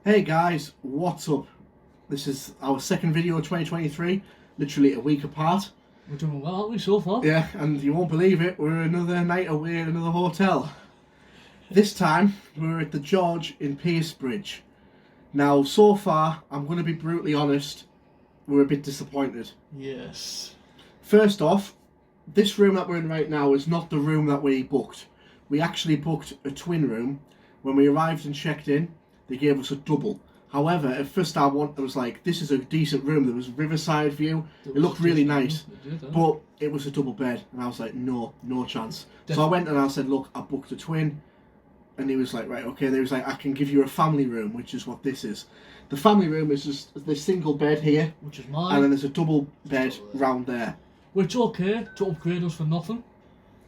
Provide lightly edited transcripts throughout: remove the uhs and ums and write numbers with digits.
Hey guys, what's up? This is our second video of 2023, literally a week apart. We're doing well, aren't we, so far? Yeah, and you won't believe it, we're another night away at another hotel. This time, we're at the George in Piercebridge. Now, so far, I'm going to be brutally honest, we're a bit disappointed. Yes. First off, this room that we're in right now is not the room that we booked. We actually booked a twin room. When we arrived and checked in, they gave us a double. However, at first I was like, this is a decent room. There was a riverside view. It looked really nice. But it was a double bed. And I was like, no chance. Definitely. So I went and I said, look, I booked a twin. And he was like, right, okay. They was like, I can give you a family room, which is what this is. The family room is just this single bed here. Which is mine. And then there's a double bed round there. Which, okay, to upgrade us for nothing.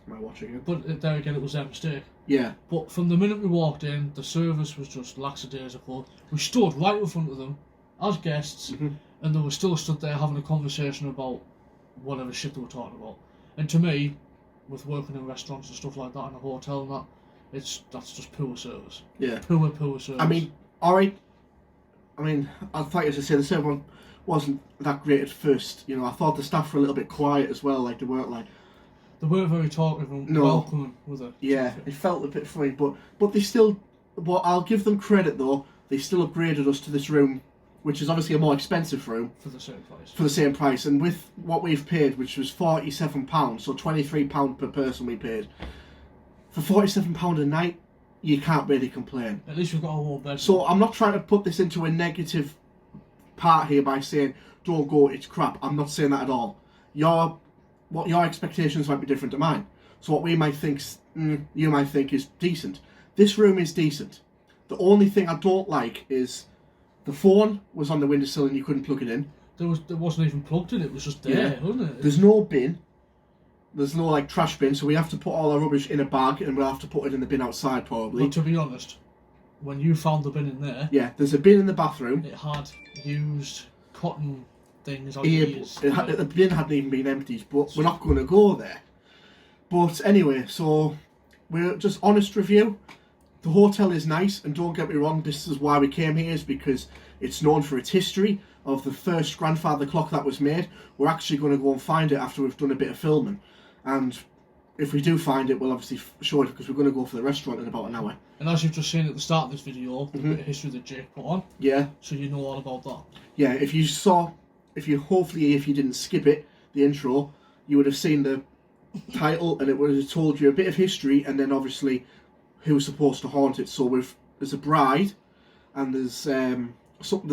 Am I watching it? But there again, it was their mistake. Yeah. But from the minute we walked in, the service was just lackadaisical. We stood right in front of them as guests, and they were still stood there having a conversation about whatever shit they were talking about. And to me, with working in restaurants and stuff like that in a hotel and that, that's just poor service. Yeah. Poor service. I mean, alright. I mean, I'd like to say the service wasn't that great at first. You know, I thought the staff were a little bit quiet as well. Like, they weren't like... They weren't very talkative and welcoming, were they? Yeah, it felt a bit funny, but they still... But I'll give them credit, though. They still upgraded us to this room, which is obviously a more expensive room. For the same price. For the same price. And with what we've paid, which was £47, so £23 per person we paid, for £47 a night, you can't really complain. At least we've got a warm bed. So I'm not trying to put this into a negative part here by saying, don't go, it's crap. I'm not saying that at all. What your expectations might be different to mine. So what we might think, you might think is decent. This room is decent. The only thing I don't like is the phone was on the windowsill and you couldn't plug it in. There wasn't even plugged in. It was just there, wasn't it? There's no bin. There's no like trash bin, so we have to put all our rubbish in a bag and we'll have to put it in the bin outside probably. But to be honest, when you found the bin in there, yeah, there's a bin in the bathroom. It had used cotton things. The bin hadn't even been emptied, but we're not going to go there. But anyway, so we're just honest review. The hotel is nice, and don't get me wrong, this is why we came here, is because it's known for its history of the first grandfather clock that was made. We're actually going to go and find it after we've done a bit of filming, and if we do find it, we'll obviously show it, because we're going to go for the restaurant in about an hour. And as you've just seen at the start of this video, the bit of history that Jake put on. Yeah. So you know all about that. Yeah, if you didn't skip it, the intro, you would have seen the title, and it would have told you a bit of history, and then obviously who's supposed to haunt it. So there's a bride, and there's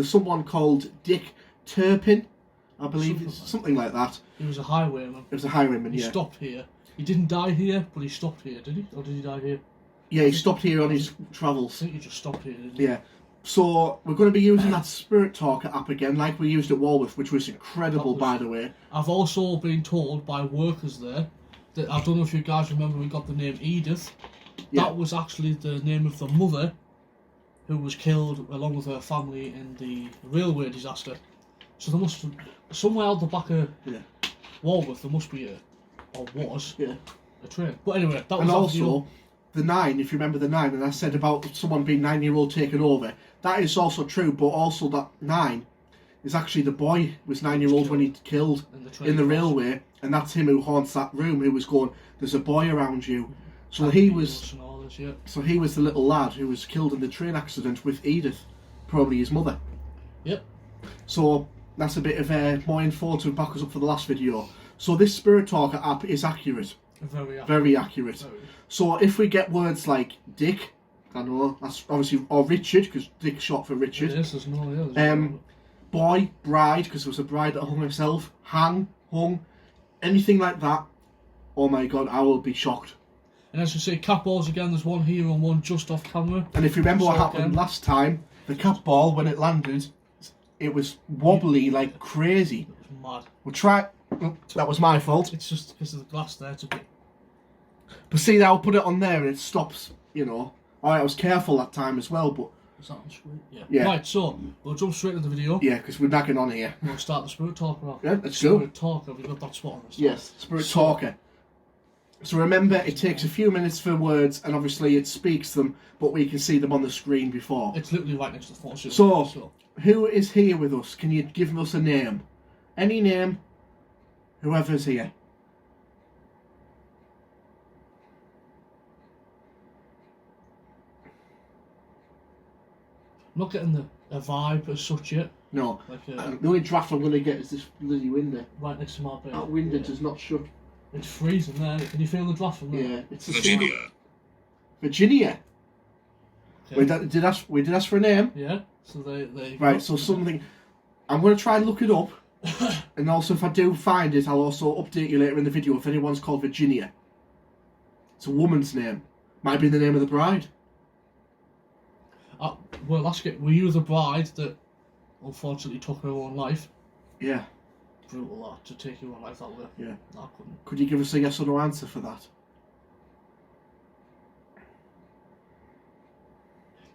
someone called Dick Turpin, I believe, something like that. He was a highwayman. He was a highwayman. He stopped here. He didn't die here, but he stopped here, did he? Or did he die here? Yeah, he stopped here on his travels. I think he just stopped here, didn't he? Yeah. So we're going to be using that Spirit Talker app again, like we used at Walworth, which was incredible, by the way. I've also been told by workers there I don't know if you guys remember we got the name Edith. Yeah. That was actually the name of the mother who was killed along with her family in the railway disaster. So there must somewhere out the back of Walworth there must be or was a train. But anyway, that was and also the 9. If you remember the 9, and I said about someone being 9-year-old taken over, that is also true. But also that 9 is actually the boy who was 9-year-old when he killed in the railway, and that's him who haunts that room. Who was going, "There's a boy around you." So he was. So he was the little lad who was killed in the train accident with Edith, probably his mother. Yep. So that's a bit of more info to back us up for the last video. So this Spirit Talker app is accurate. Very accurate. Very accurate. Very. So if we get words like Dick, I know that's obviously, or Richard, because Dick's short for Richard. Yes, there's no. Boy, bride, because there was a bride that hung herself. Hung, anything like that. Oh my God, I will be shocked. And as you say, cat balls again, there's one here and one just off camera. And if you remember what happened last time, the cat ball, when it landed, it was wobbly like crazy. It was mad. We'll try. That was my fault. It's just because of the glass there to be. But see, I'll put it on there and it stops, you know. Alright, I was careful that time as well, but... Is that on screen? Yeah. Right, so, we'll jump straight into the video. Yeah, because we're nagging on here. We'll start the Spirit Talker off. Yeah, let's go. Spirit Talker, we've got that spot on this. Yes, Spirit Talker. So remember, it takes a few minutes for words, and obviously it speaks them, but we can see them on the screen before. It's literally right next to the phone. So, who is here with us? Can you give us a name? Any name? Whoever's here. I'm not getting a vibe as such yet. No. The only draft I'm going to get is this bloody window. Right next to my bed. That window does not shut. It's freezing there. Can you feel the draft from there? Yeah. It's Virginia. Okay. We did ask for a name. Yeah. So they right. So something. I'm going to try and look it up, and also if I do find it, I'll also update you later in the video if anyone's called Virginia. It's a woman's name. Might be the name of the bride. Well, ask it. Were you the bride that unfortunately took her own life? Yeah. Brutal that, to take your own life that way. Yeah. I couldn't. Could you give us a yes or no answer for that?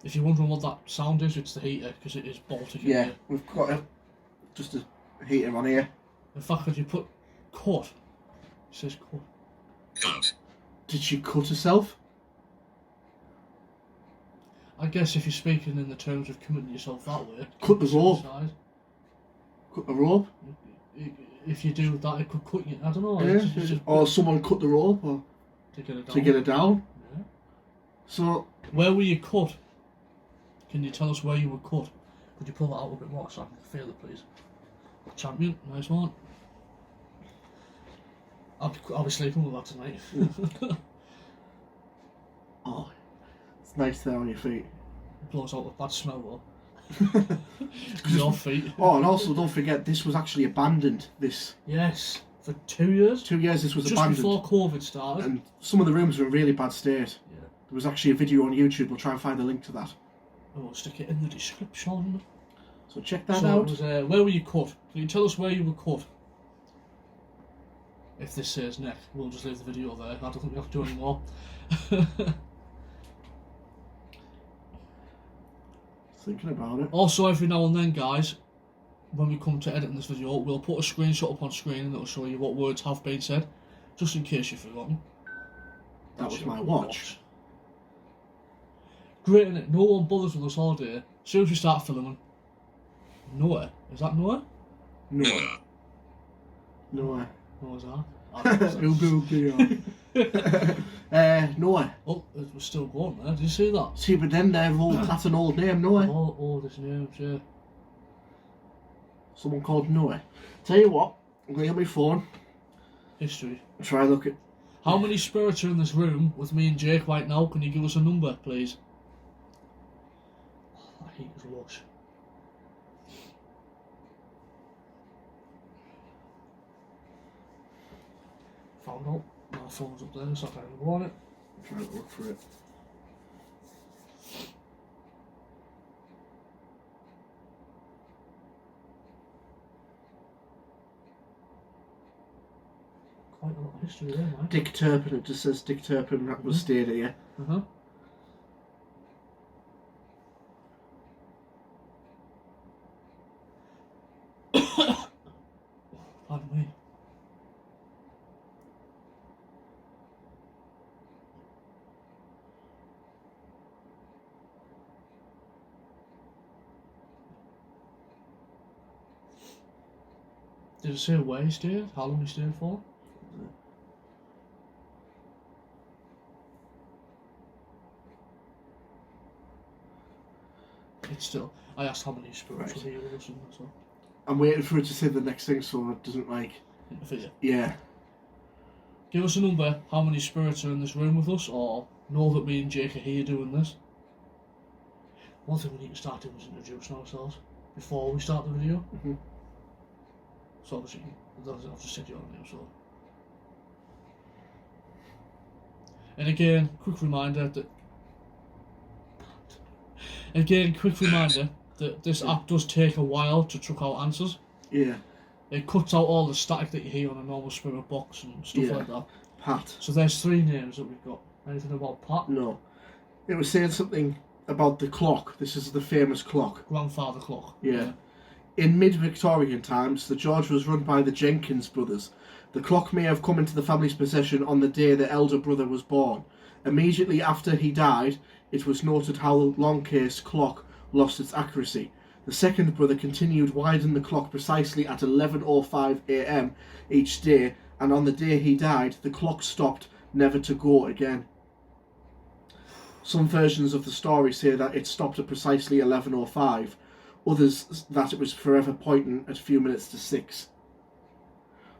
If you're wondering what that sound is, it's the heater, because it is Baltic. Yeah, we've got just a heater on here. In fact, could you put cut? It says cut. Cut. Did she cut herself? I guess if you're speaking in the terms of committing yourself that way. Cut the rope. Cut the rope? If you do that, it could cut you. I don't know. Yeah, or someone cut the rope or to get it down. To get it down. Yeah. So... Where were you cut? Can you tell us where you were cut? Could you pull that out a bit more so I can feel it, please? Champion, nice one. I'll be sleeping with that tonight. Oh, it's nice there on your feet. It blows out the bad smell though. Your feet. Oh, and also don't forget, this was actually abandoned. This. Yes, for 2 years. 2 years this was just abandoned. Just before COVID started. And some of the rooms were in really bad state. Yeah. There was actually a video on YouTube. We'll try and find a link to that. Oh, we'll stick it in the description. So check that out. It was, where were you cut? Can you tell us where you were cut? If this says neck, we'll just leave the video there. I don't think we have to do any more. Thinking about it. Also, every now and then, guys, when we come to editing this video, we'll put a screenshot up on screen and it'll show you what words have been said, just in case you've forgotten. That was my watch. Great, innit? No one bothers with us all day. As soon as we start filming. Noah. Is that Noah? Noah. Noah's Ark. Noah. Oh, it was still going there. Did you see that? See, but then that's an old name, Noah. All oldest names, yeah. Someone called Noah. Tell you what, I'm going to get my phone. History. Try and look at... How many spirits are in this room with me and Jake right now? Can you give us a number, please? Oh, that heat is lush. Found out. My phone's up there, so I can't go on it. Try to look for it. Quite a lot history there, man. Dick Turpin, it just says Dick Turpin that was stayed here. Uh-huh. Pardon me. Did it say where he stayed? How long he stayed for? It's still. I asked how many spirits were here with us, and that's all. I'm waiting for it to say the next thing so it doesn't like... Interfere. Yeah. Give us a number, how many spirits are in this room with us, or know that me and Jake are here doing this. One thing we need to start doing is introducing ourselves before we start the video. Mm-hmm. So obviously, I've just said your name, so. And again, quick reminder that this app does take a while to chuck out answers. Yeah. It cuts out all the static that you hear on a normal spirit box and stuff like that. Pat. So there's 3 names that we've got. Anything about Pat? No. It was saying something about the clock. This is the famous clock. Grandfather clock. Yeah. In mid-Victorian times, the George was run by the Jenkins brothers. The clock may have come into the family's possession on the day the elder brother was born. Immediately after he died, it was noted how Longcase's clock lost its accuracy. The second brother continued winding the clock precisely at 11:05 a.m. each day, and on the day he died, the clock stopped, never to go again. Some versions of the story say that it stopped at precisely 11:05. Others that it was forever pointing at a few minutes to 6.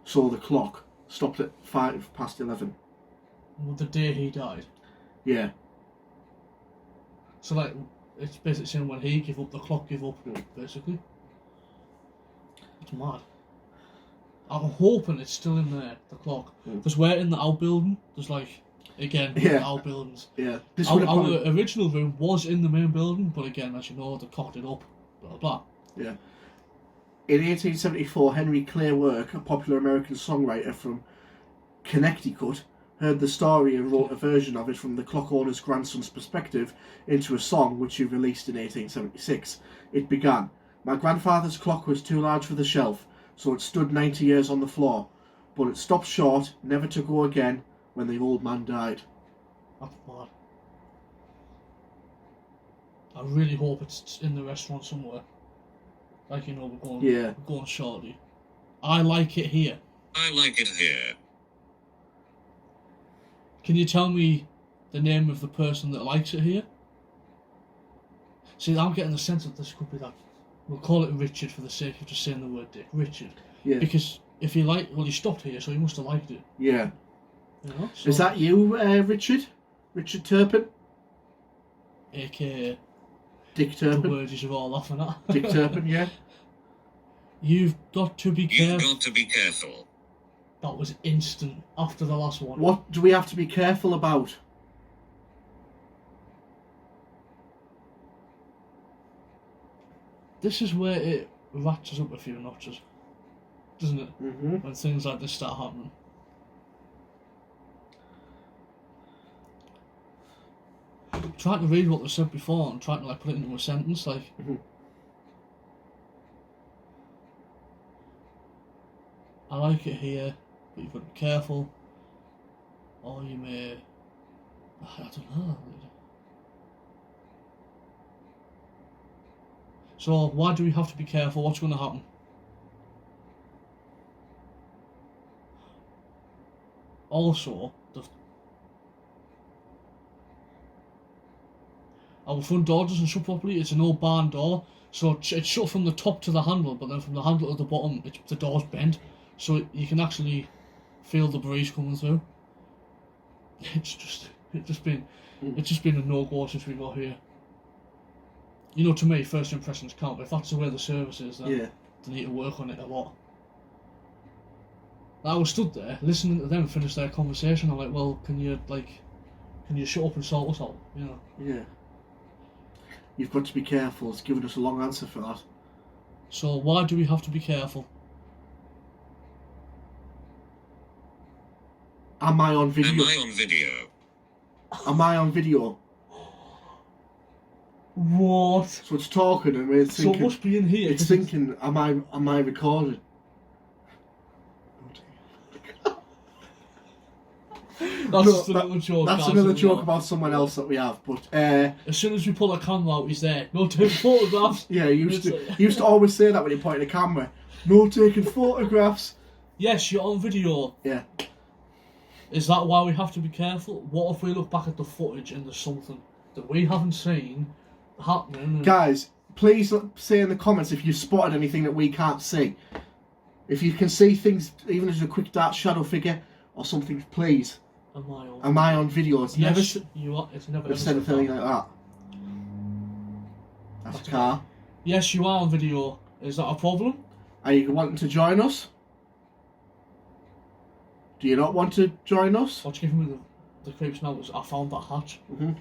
So the clock stopped at 11:05. Well, the day he died. Yeah. So like, it's basically saying when he gave up, the clock gave up, basically. It's mad. I'm hoping it's still in there, the clock. Because we're in the outbuilding, there's like, again, the outbuildings. Yeah. Our original room was in the main building, but again, as you know, they cocked it up, blah, blah. Yeah. In 1874, Henry Clay Work, a popular American songwriter from Connecticut, heard the story and wrote a version of it from the clock owner's grandson's perspective into a song which he released in 1876. It began, "My grandfather's clock was too large for the shelf, so it stood 90 years on the floor, but it stopped short, never to go again, when the old man died." That's mad. I really hope it's in the restaurant somewhere. Like, you know, we're going shortly. I like it here. I like it here. Can you tell me the name of the person that likes it here? See, I'm getting the sense that this could be that. We'll call it Richard for the sake of just saying the word Dick. Richard. Yeah. Because if he he stopped here, so he must have liked it. Yeah. You know? So, is that you, Richard? Richard Turpin? AKA Dick Turpin? the word you're all laughing at. Dick Turpin, yeah. You've got to be careful. You've got to be careful. That was instant after the last one. What do we have to be careful about? This is where it ratchets up a few notches, doesn't it? Mm-hmm. When things like this start happening. Trying to read what was said before and trying to like put it into a sentence, like. Mm-hmm. I like it here, but you've got to be careful, or you may. I don't know. So why do we have to be careful? What's going to happen? Also, our front door doesn't shut properly. It's an old barn door, so it's shut from the top to the handle, but then from the handle to the bottom, the door's bent, so you can actually feel the breeze coming through. It's just been a no-go since we got here. You know, to me, first impressions count. If that's the way the service is, then they need to work on it a lot. I was stood there listening to them finish their conversation. I'm like, well, can you shut up and sort us out? You know? Yeah. You've got to be careful. It's given us a long answer for that. So why do we have to be careful? Am I on video? Am I on video? Am I on video? What? So it's talking and we're So it thinking. must be in here. It's thinking, am I recorded? That's No, just another joke. That's guys, another that we joke have. about someone else that we have. But As soon as we pull a camera out, he's there. No taking photographs. yeah, you It's used to always say that when you point a camera. No taking photographs. Yes, you're on video. Yeah. Is that why we have to be careful? What if we look back at the footage and there's something that we haven't seen happening? And Guys, please say in the comments if you spotted anything that we can't see. If you can see things, even as a quick dark shadow figure or something, please. Am I on video? It's yes, never. you are. It's never Said ever a said thing that. like that. That's a car. Yes, you are on video. Is that a problem? Are you wanting to join us? Do you not want to join us? What's giving me the creeps now is I found that hatch. Mhm.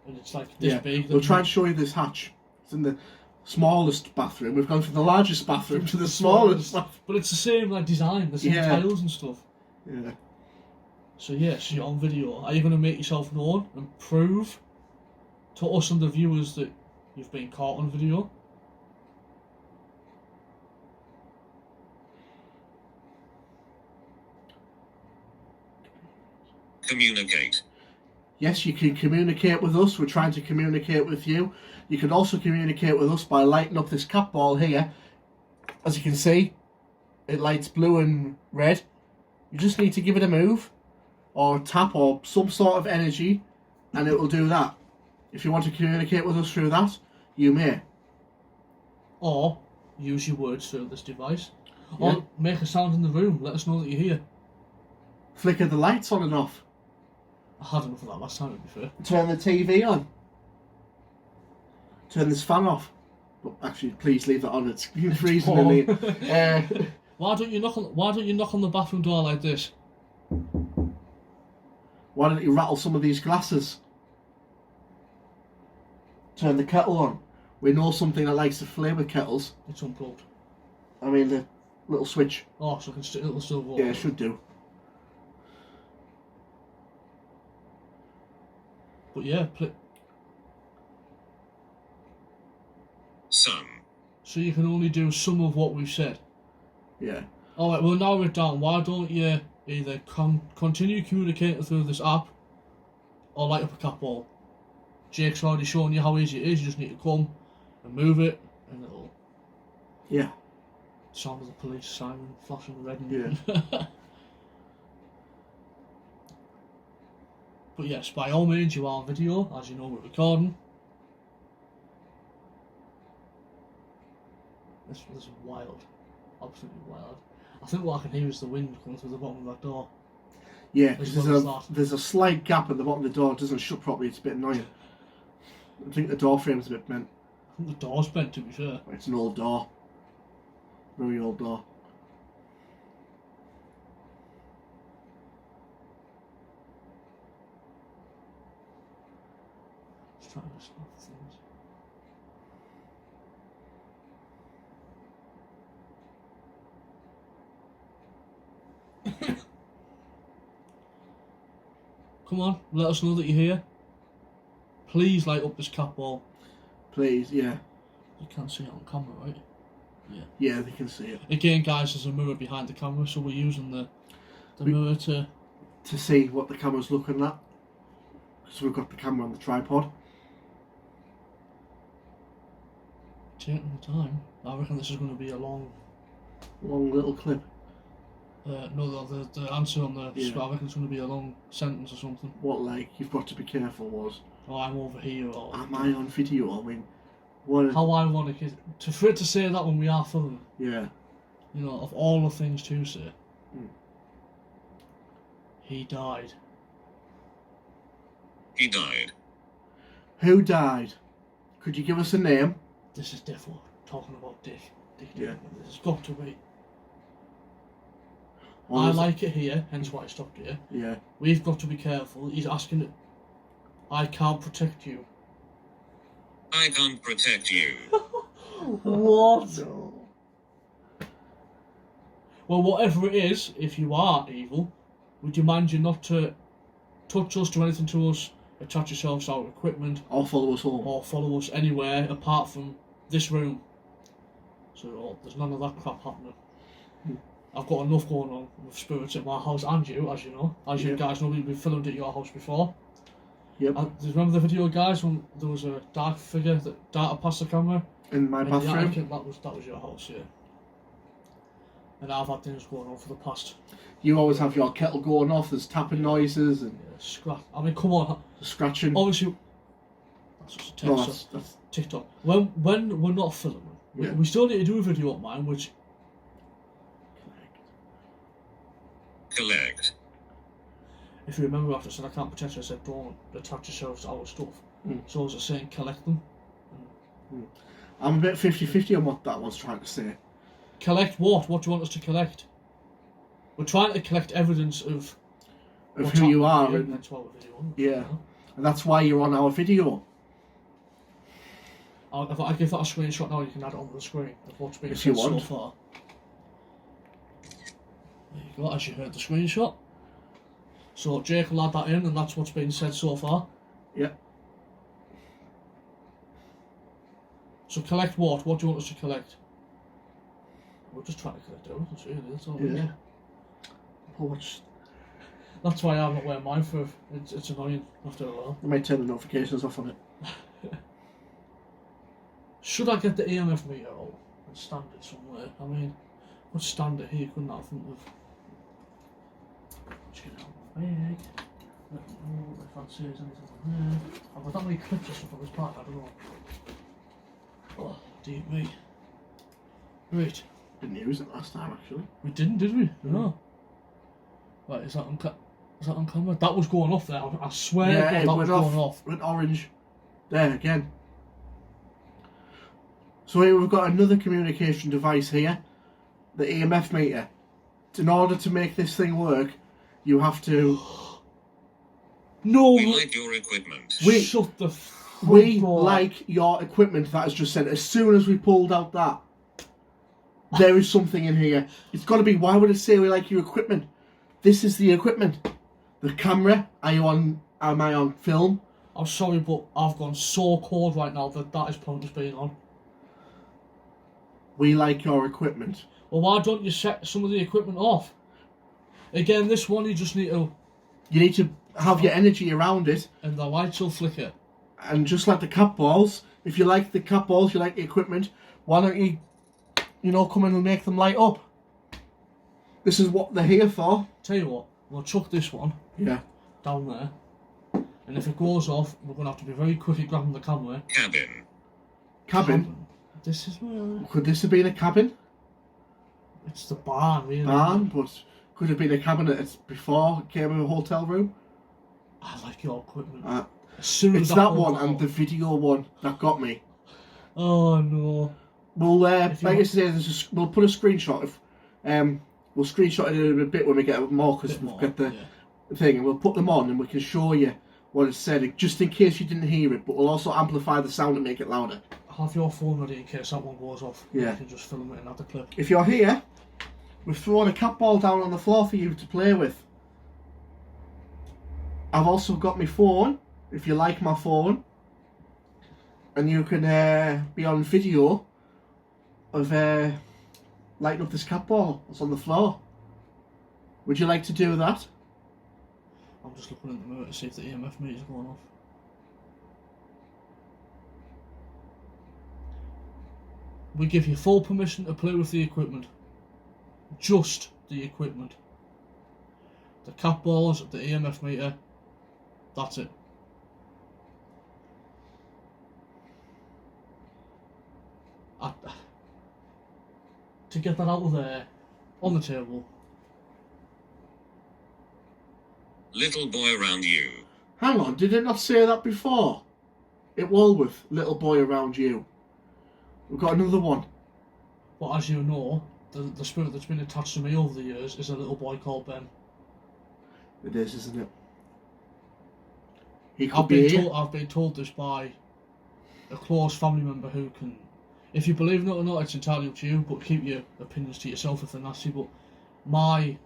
And it's like this big. We'll try and show you this hatch. It's in the smallest bathroom. We've gone from the largest bathroom to the smallest bathroom. But it's the same like design, the same tiles and stuff. Yeah. So yes, you're on video. Are you going to make yourself known and prove to us and the viewers that you've been caught on video? Communicate. Yes, you can communicate with us. We're trying to communicate with you. You can also communicate with us by lighting up this cat ball here. As you can see, it lights blue and red. You just need to give it a move or tap or some sort of energy and it will do that. If you want to communicate with us through that, you may. Or use your words through this device. Yeah. Or make a sound in the room. Let us know that you're here. Flicker the lights on and off. I had enough of that last time, to be fair. Turn the TV on. Turn this fan off. But actually, please leave that on. It's freezing in here. Why don't you knock on the bathroom door like this? Why don't you rattle some of these glasses? Turn the kettle on. We know something that likes to flame with kettles. It's unplugged. I mean the little switch. Oh, so it'll still work. Yeah, it should do. But yeah, Some. so you can only do some of what we've said. Yeah. Alright, we'll narrow it down. Why don't you either continue communicating through this app or light up a cat ball? Jake's already shown you how easy it is. You just need to come and move it and it'll Yeah. sound of the police siren flashing red. Yeah. But yes, by all means, you are on video. As you know, we're recording. This is wild. Absolutely wild. I think what I can hear is the wind coming through the bottom of that door. Yeah, As because well as that. there's a slight gap at the bottom of the door. It doesn't shut properly. It's a bit annoying. I think the door frame's a bit bent. I think the door's bent, to be fair. It's an old door. Very old door. Just trying to stop things. Come on, let us know that you're here. Please light up this cat ball. Please, yeah. You can't see it on camera, right? Yeah, they can see it. Again, guys, there's a mirror behind the camera, so we're using the mirror to... To see what the camera's looking at. Because we've got the camera on the tripod. Taking the time. I reckon this is going to be a long... Long little clip. No, the answer on the... Yeah. I reckon it's going to be a long sentence or something. What, like, you've got to be careful was, Oh, I'm over here, or... am I on video? I mean, what... How ironic is it? For it to say that when we are filming. Yeah. You know, of all the things to say. Mm. He died. He died. Who died? Could you give us a name? This is Defo talking about Dick. Yeah. This has got to be. Or I is it- like it here, hence why I stopped here. Yeah. We've got to be careful. He's asking it. I can't protect you. I can't protect you. What? No. Well, whatever it is, if you are evil, we demand you not to touch us, do anything to us, attach yourselves to our equipment, Or follow us home. or follow us anywhere apart from this room. So there's none of that crap happening. I've got enough going on with spirits at my house and you, as you know. As you guys know, we've filmed at your house before. Yep. Do you remember the video, guys, when there was a dark figure that darted past the camera? In my bathroom? That was your house, yeah. And I've had things going on for the past... You always have your kettle going off, there's tapping noises and... Yeah, scratch. I mean, come on. Scratching. Obviously... That's just a text. No, that's... TikTok. When we're not filming, we still need to do a video of mine, which... Collect. If you remember after I said I can't protect you, I said don't attach yourselves to our stuff. So I was just saying collect them. I'm a bit 50-50 on what that was trying to say. Collect what? What do you want us to collect? We're trying to collect evidence of who you are. And that's why we're videoing. Yeah. And that's why you're on our video. If I give that a screenshot now, you can add it onto the screen of what's been If you said so want. far. There you go, as you heard the screenshot. So Jake will add that in, and that's what's been said so far. Yeah. So collect what? What do you want us to collect? We're just trying to collect evidence, really. That's all. Yeah. That's why I'm not wearing mine for. It's annoying after a while. I might turn the notifications off on it. Should I get the EMF meter out and stand it somewhere? I mean, I'd stand it here, couldn't I? Think of. Get out of my bag. Let me know if that says anything on there. I've got that many clips or stuff on this part, I don't know. Oh, dear me. Right. Didn't use it last time, actually. We didn't, did we? No. Right, is that on camera? That was going off there. I swear Yeah, to it God, that went was going off. Went orange. There, again. So here we've got another communication device here. The EMF meter. In order to make this thing work, you have to... No! We like your equipment. Shut the We door. like your equipment, that is just said. As soon as we pulled out that, there is something in here. It's got to be, why would it say we like your equipment? This is the equipment. The camera, am I on film? I'm sorry, but I've gone so cold right now that is pointless being on. We like your equipment. Well, why don't you set some of the equipment off? Again, this one you just need to... You need to have your energy around it. And the lights will flicker. And just like the cat balls, if you like the cat balls, you like the equipment, why don't you, come in and make them light up? This is what they're here for. Tell you what, we'll chuck this one down there. And if it goes off, we're going to have to be very quick at grabbing the camera. Cabin? This is where... Could this have been a cabin? It's the barn, really. Barn, but could have been a cabin before it came in a hotel room. I like your equipment. It's As that one and the video one that got me. Oh no. We'll like I say, we'll put a screenshot we'll screenshot it in a bit when we get more because we've got the thing, and we'll put them on and we can show you what it said, just in case you didn't hear it. But we'll also amplify the sound and make it louder. Have your phone ready in case that one goes off. Yeah. You can just film it and add the clip. If you're here, we've thrown a cat ball down on the floor for you to play with. I've also got my phone, if you like my phone, and you can be on video of lighting up this cat ball that's on the floor. Would you like to do that? I'm just looking at the mirror to see if the EMF meter's going off. We give you full permission to play with the equipment. Just the equipment. The cat balls, the EMF meter, that's it. To get that out of there, on the table. Little boy around you. Hang on, did it not say that before? It Walworth, little boy around you. We've got another one. But as you know, the spirit that's been attached to me over the years is a little boy called Ben. It is, isn't it? He could be here. I've been told this by a close family member who can... If you believe in it or not, it's entirely up to you, but keep your opinions to yourself if they're nasty. But my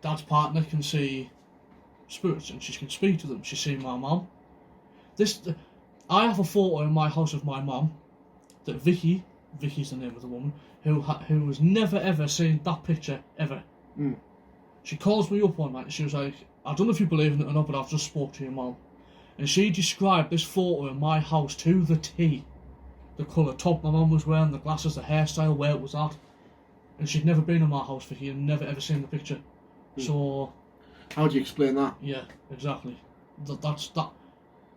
Dad's partner can see spirits and she can speak to them. She's seen my mum. I have a photo in my house of my mum that Vicky's the name of the woman, who has never ever seen that picture ever. Mm. She calls me up one night and she was like, I don't know if you believe in it or not, but I've just spoke to your mum. And she described this photo in my house to the T. The colour top my mum was wearing, the glasses, the hairstyle, where it was at. And she'd never been in my house, Vicky, and never ever seen the picture. Mm. So... How do you explain that? Yeah, exactly. That's that.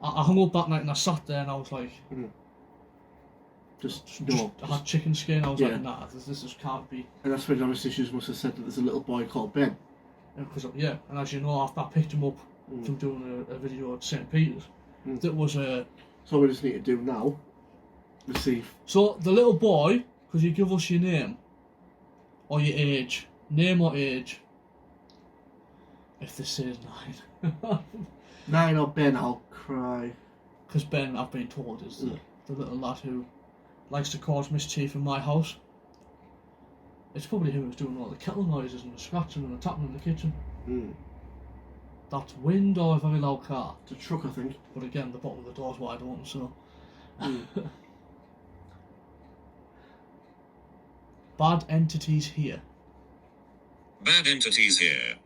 I hung up that night and I sat there and I was like... Mm. I had chicken skin. I was like, nah, this just can't be. And that's when obviously she must have said that there's a little boy called Ben. Because and as you know, I picked him up from doing a video at St. Peter's. That was a... So what we just need to do now, receive. So the little boy, could you give us your name? Or your age? Name or age? If this says 9. 9 or Ben, I'll cry. Because Ben, I've been told, is the little lad who likes to cause mischief in my house. It's probably him who's doing all the kettle noises and the scratching and the tapping in the kitchen. Mm. That's wind or a very loud car. It's a truck, I think. But again, the bottom of the door's wide open, so... Bad entities here. Bad entities here.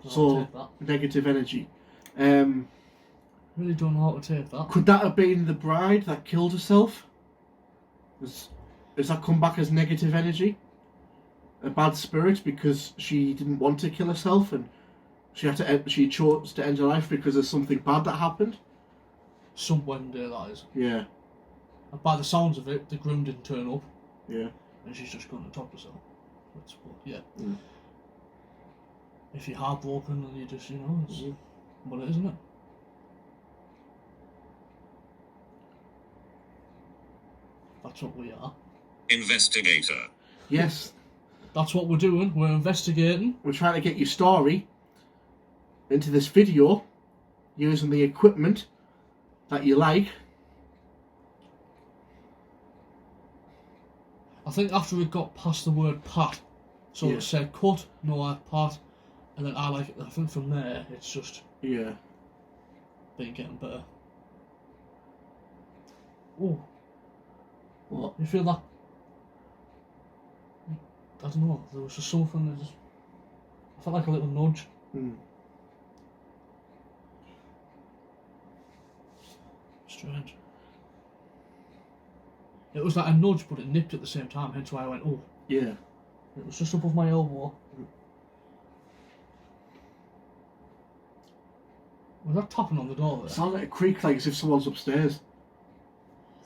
So, negative energy. Really don't know how to take that. Could that have been the bride that killed herself? Does that come back as negative energy? A bad spirit because she didn't want to kill herself and she chose to end her life because of something bad that happened? Some Wednesday, that is. Yeah. And by the sounds of it, the groom didn't turn up. Yeah. And she's just gone to top herself. Yeah. Mm. If you're heartbroken and you just, it's what it is, isn't it? That's what we are. Investigator. Yes. That's what we're doing. We're investigating. We're trying to get your story into this video using the equipment that you like. I think after we got past the word Pat, so it said cut, no Pat, and then I think from there it's just been getting better. Oh. What? You feel that? I don't know, there was just something that I felt like a little nudge. Mm. Strange. It was like a nudge, but it nipped at the same time, hence why I went, oh. Yeah. It was just above my elbow. Was that tapping on the door there? It sounds like a creak, like as if someone's upstairs.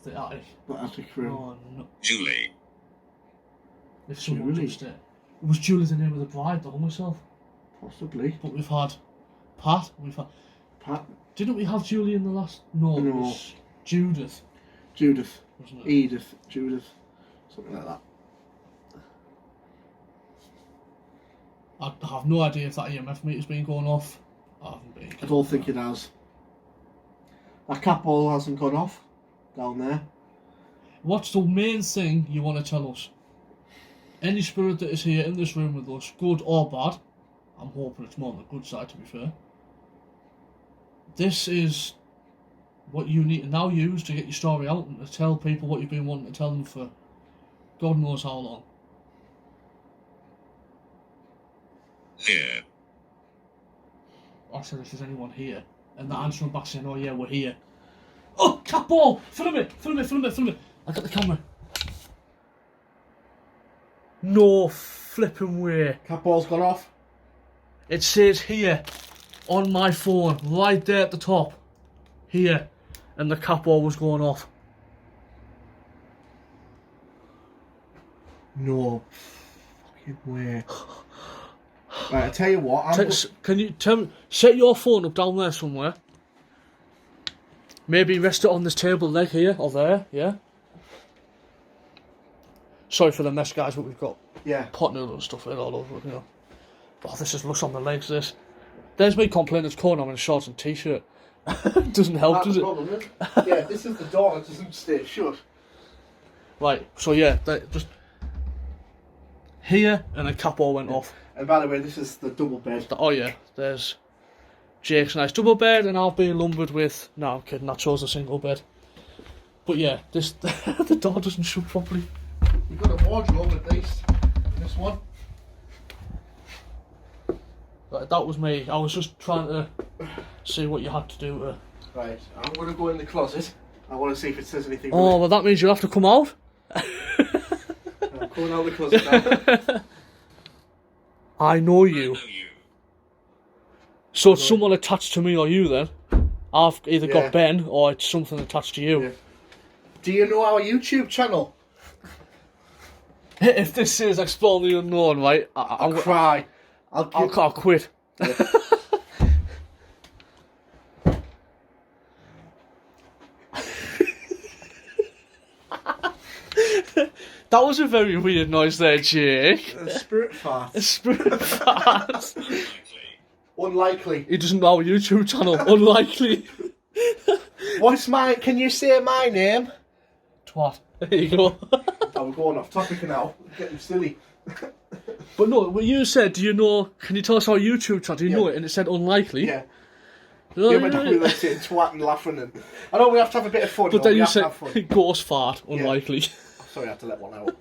The attic. The attic room. Oh no. Julie. If someone was upstairs. Was Julie the name of the bride that hung herself? Possibly. But we've had Pat, Pat. Didn't we have Julie in the last? No, it was Judith. Judith. Wasn't it? Edith. Judith. Something like that. I have no idea if that EMF meter's been going off. I haven't been. I don't think it has. That cat ball hasn't gone off down there. What's the main thing you want to tell us? Any spirit that is here in this room with us, good or bad, I'm hoping it's more on the good side to be fair. This is what you need to now use to get your story out and to tell people what you've been wanting to tell them for God knows how long. Here. I said if there's anyone here. And they're answering back saying, oh yeah, we're here. Oh, cat ball! Film it! I got the camera. No flipping way. Cat ball's gone off. It says here on my phone, right there at the top. Here. And the cat ball was going off. No fucking way. Right, I tell you what. Can you tell me? Set your phone up down there somewhere. Maybe rest it on this table leg here or there. Yeah. Sorry for the mess, guys, but we've got pot noodle and stuff all over. Oh, this just looks on the legs. This. There's me complaining it's cold. I'm in shorts and t-shirt. Doesn't help, does it? Problem, yeah, this is the door that doesn't stay shut. Right. So yeah, just here, and a cap all went off. And by the way, this is the double bed. Oh yeah, there's Jake's nice double bed, and I'll be lumbered with. No, I'm kidding. I chose a single bed. But yeah, this the door doesn't shut properly. You've got a wardrobe at least. This one. That was me. I was just trying to see what you had to do to. Right, I'm going to go in the closet. I want to see if it says anything. Oh, well, that means you'll have to come out. I'm coming out of the closet now. I know you. Know you. So it's someone attached to me or you then. I've either Yeah. got Ben or it's something attached to you. Yeah. Do you know our YouTube channel? If this is Explore the Unknown, right, I'll cry. I'll quit. That was a very weird noise there, Jake. A spirit fart. A spirit fart. Unlikely. He doesn't know our YouTube channel. Unlikely. What's my... Can you say my name? Twat. There you go. Oh, we're going off topic now. Getting silly. But no, what you said, do you know, can you tell us our YouTube channel? Do you know it? And it said unlikely. Yeah. Oh, Yeah, but we were sitting twat and laughing. And... I know we have to have a bit of fun. But though. then We you have to said have fun. ghost fart, unlikely. Sorry, I had to let one out.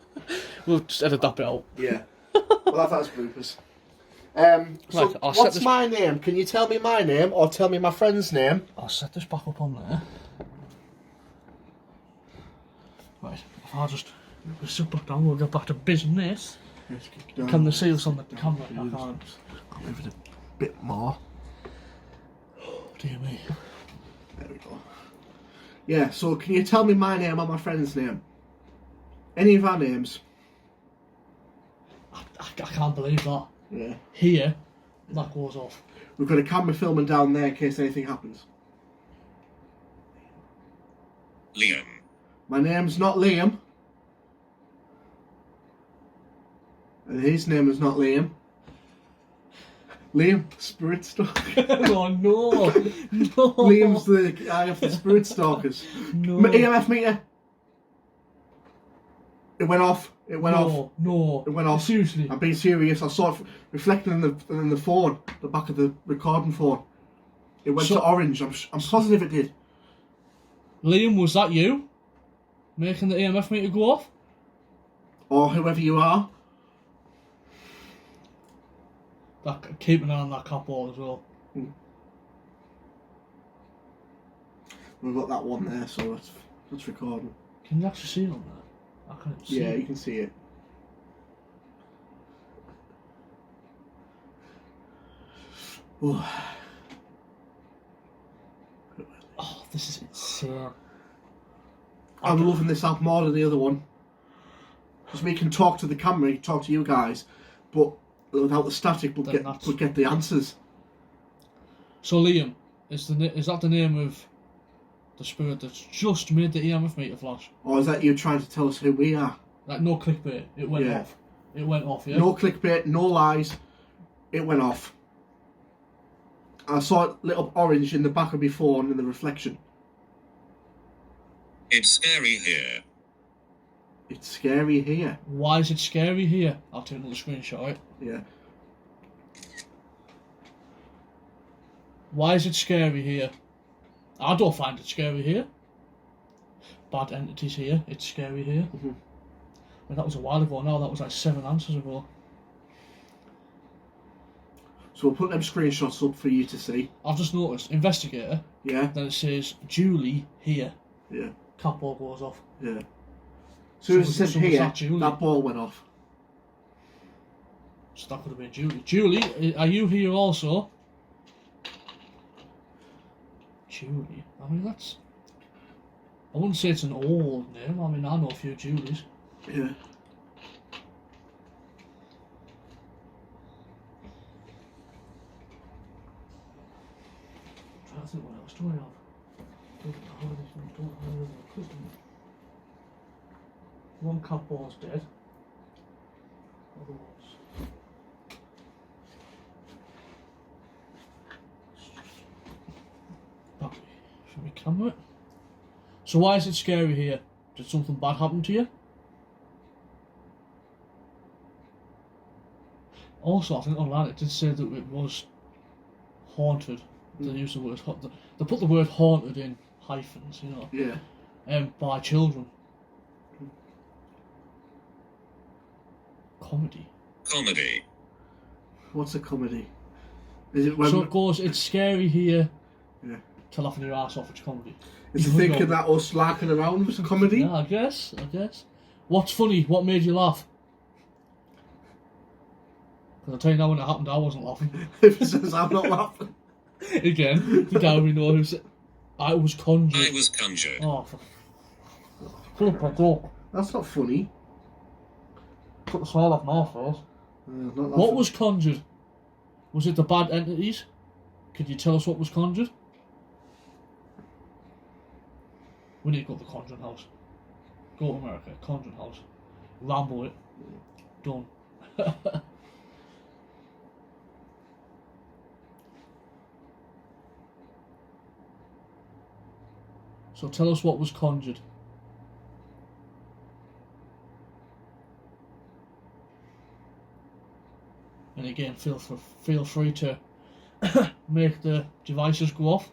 We'll just edit that bit out. Yeah. Well, that's bloopers. So, Right, I'll set what's this- my name? Can you tell me my name or tell me my friend's name? I'll set this back up on there. Right, if I just sit back down, we'll get back to business. Can they see us on the camera? I can't. I'll move it a bit more. Oh, dear me. There we go. Yeah, so can you tell me my name or my friend's name? Any of our names? I can't believe that. Yeah. Here, that goes off. We've got a camera filming down there in case anything happens. Liam. My name's not Liam. And his name is not Liam. Liam, Spirit Stalker. Oh no! No! Liam's the guy of the Spirit Stalkers. No. EMF meter. It went off. It went off. No. It went off. Seriously. I'm being serious. I saw it reflecting in the phone, the back of the recording phone. It went to orange. I'm positive it did. Liam, was that you? Making the EMF meter go off? Or whoever you are. Keep an eye on that cupboard as well. We've got that one there, so that's recording. Can you actually see it on there? I can't see Yeah, it. you can see it. Oh, Oh, this is insane. I'm loving this app more than the other one. Because we can talk to the camera, talk to you guys, but without the static, we'll get the answers. So Liam, is that the name of the spirit that's just made the EMF meter flash? Or is that you trying to tell us who we are? Like no clickbait. It went Yeah. off. It went off, yeah? No clickbait, no lies. It went off. I saw it lit up orange in the back of my phone in the reflection. It's scary here. It's scary here. Why is it scary here? I'll take another screenshot, right? Yeah. Why is it scary here? I don't find it scary here. Bad entities here. It's scary here. Mm-hmm. I mean, that was a while ago now. That was like 7 answers ago. So we'll put them screenshots up for you to see. I've just noticed investigator. Yeah. Then it says Julie here. Yeah. Cat ball goes off. Yeah. As soon as it says So was here, that Julie? that ball went off. So that could have been Julie. Julie, are you here also? Julie. I mean, that's. I wouldn't say it's an old name. I mean, I know a few Julies. Yeah. I think what else do I have? One cat ball's dead. Other ones. Battery for my camera. So why is it scary here? Did something bad happen to you? Also, I think online it did say that it was haunted. They used the word they put the word haunted in hyphens, you know. Yeah. By children. Comedy. Comedy. What's a comedy? Is it when... So it goes, it's scary here. Yeah. To laughing your ass off, it's comedy. Is it thinking that us larking around was a comedy? Yeah, I guess. What's funny? What made you laugh? Because I'll tell you now, when it happened, I wasn't laughing. If it says I'm not laughing. Again, the guy we know who said, I was conjured. I was conjured. Oh, for That's not funny. Put the smile off my face. What was conjured? Was it the bad entities? Could you tell us what was conjured? We need to go to the Conjuring House. Go to America, Conjuring House. Ramble it. Done. So tell us what was conjured. And again, feel free to make the devices go off.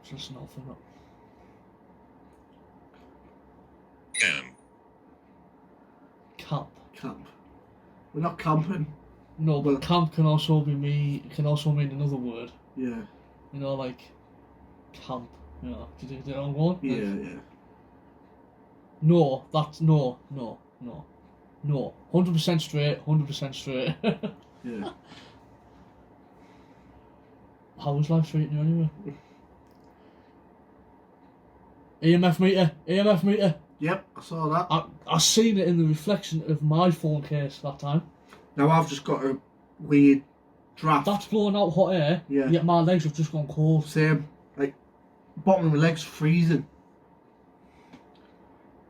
Just nothing up. Camp. We're not camping. No, but camp can also be can also mean another word. Yeah. You know, like camp. You know, did you get it on one? Yeah, like, yeah. No, that's no. 100% straight. 100% straight. Yeah. How was life treating you anyway? EMF meter. Yep, I saw that. I seen it in the reflection of my phone case that time. Now I've just got a weird draft. That's blowing out hot air. Yeah. Yet my legs have just gone cold. Same. Like, bottom of my legs freezing.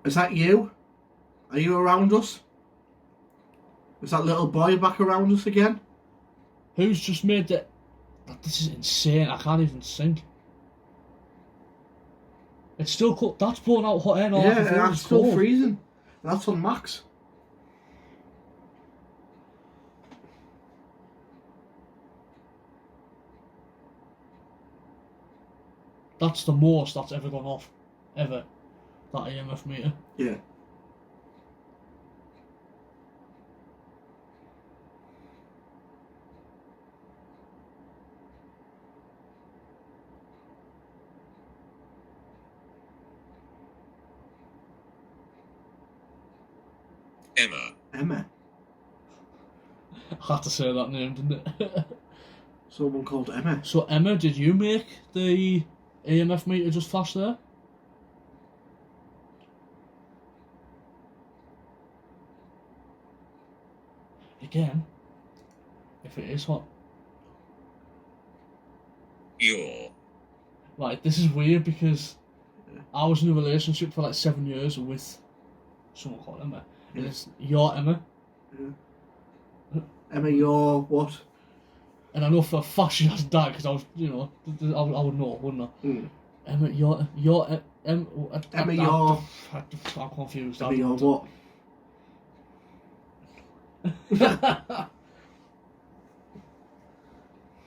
Is that you? Are you around us? Is that little boy back around us again? Who's just made that? This is insane. I can't even think. It's still cold. That's blowing out hot air. Yeah, that's still cold. freezing. That's on max. That's the most that's ever gone off. Ever. That EMF meter. Yeah. Emma. I had to say that name, didn't it? Someone called Emma. So Emma, did you make the EMF meter just flash there? Again, if it is what? You're. Right, this is weird because I was in a relationship for like 7 years with someone called Emma. And it's your Emma. Yeah. Emma, you're what? And I know for a fact she has died because I was, you know, I would know, wouldn't I? Mm. Emma, Emma, you're... I'm confused. Emma, you're what?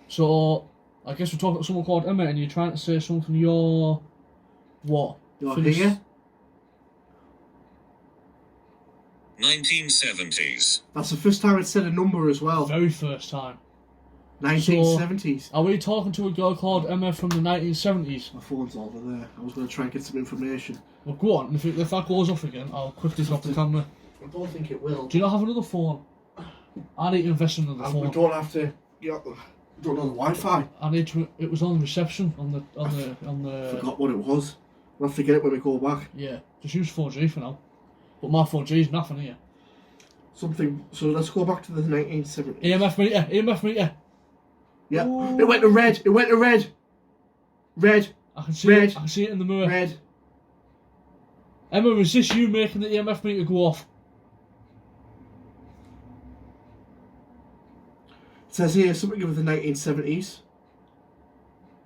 So, I guess we're talking about someone called Emma and you're trying to say something, you're... What? You're Finish- here? 1970s. That's the first time it said a number as well. Very first time. 1970s. Are we talking to a girl called Emma from the 1970s? My phone's over there. I was going to try and get some information. Well, go on. If that goes off again, I'll quickly drop the camera. I don't think it will. Do you not have another phone? I need to invest in another phone. We don't have to... Yeah, we don't know the Wi-Fi. I need to. It was on reception on the. Forgot what it was. We'll have to get it when we go back. Yeah, just use 4G for now. But my 4G is nothing here. Something. So let's go back to the 1970s. EMF meter. Yeah. Ooh. It went to red. It went to red. Red. I can see Red. it. I can see it in the mirror. Red. Emma, is this you making the EMF meter go off? says here something of the 1970s.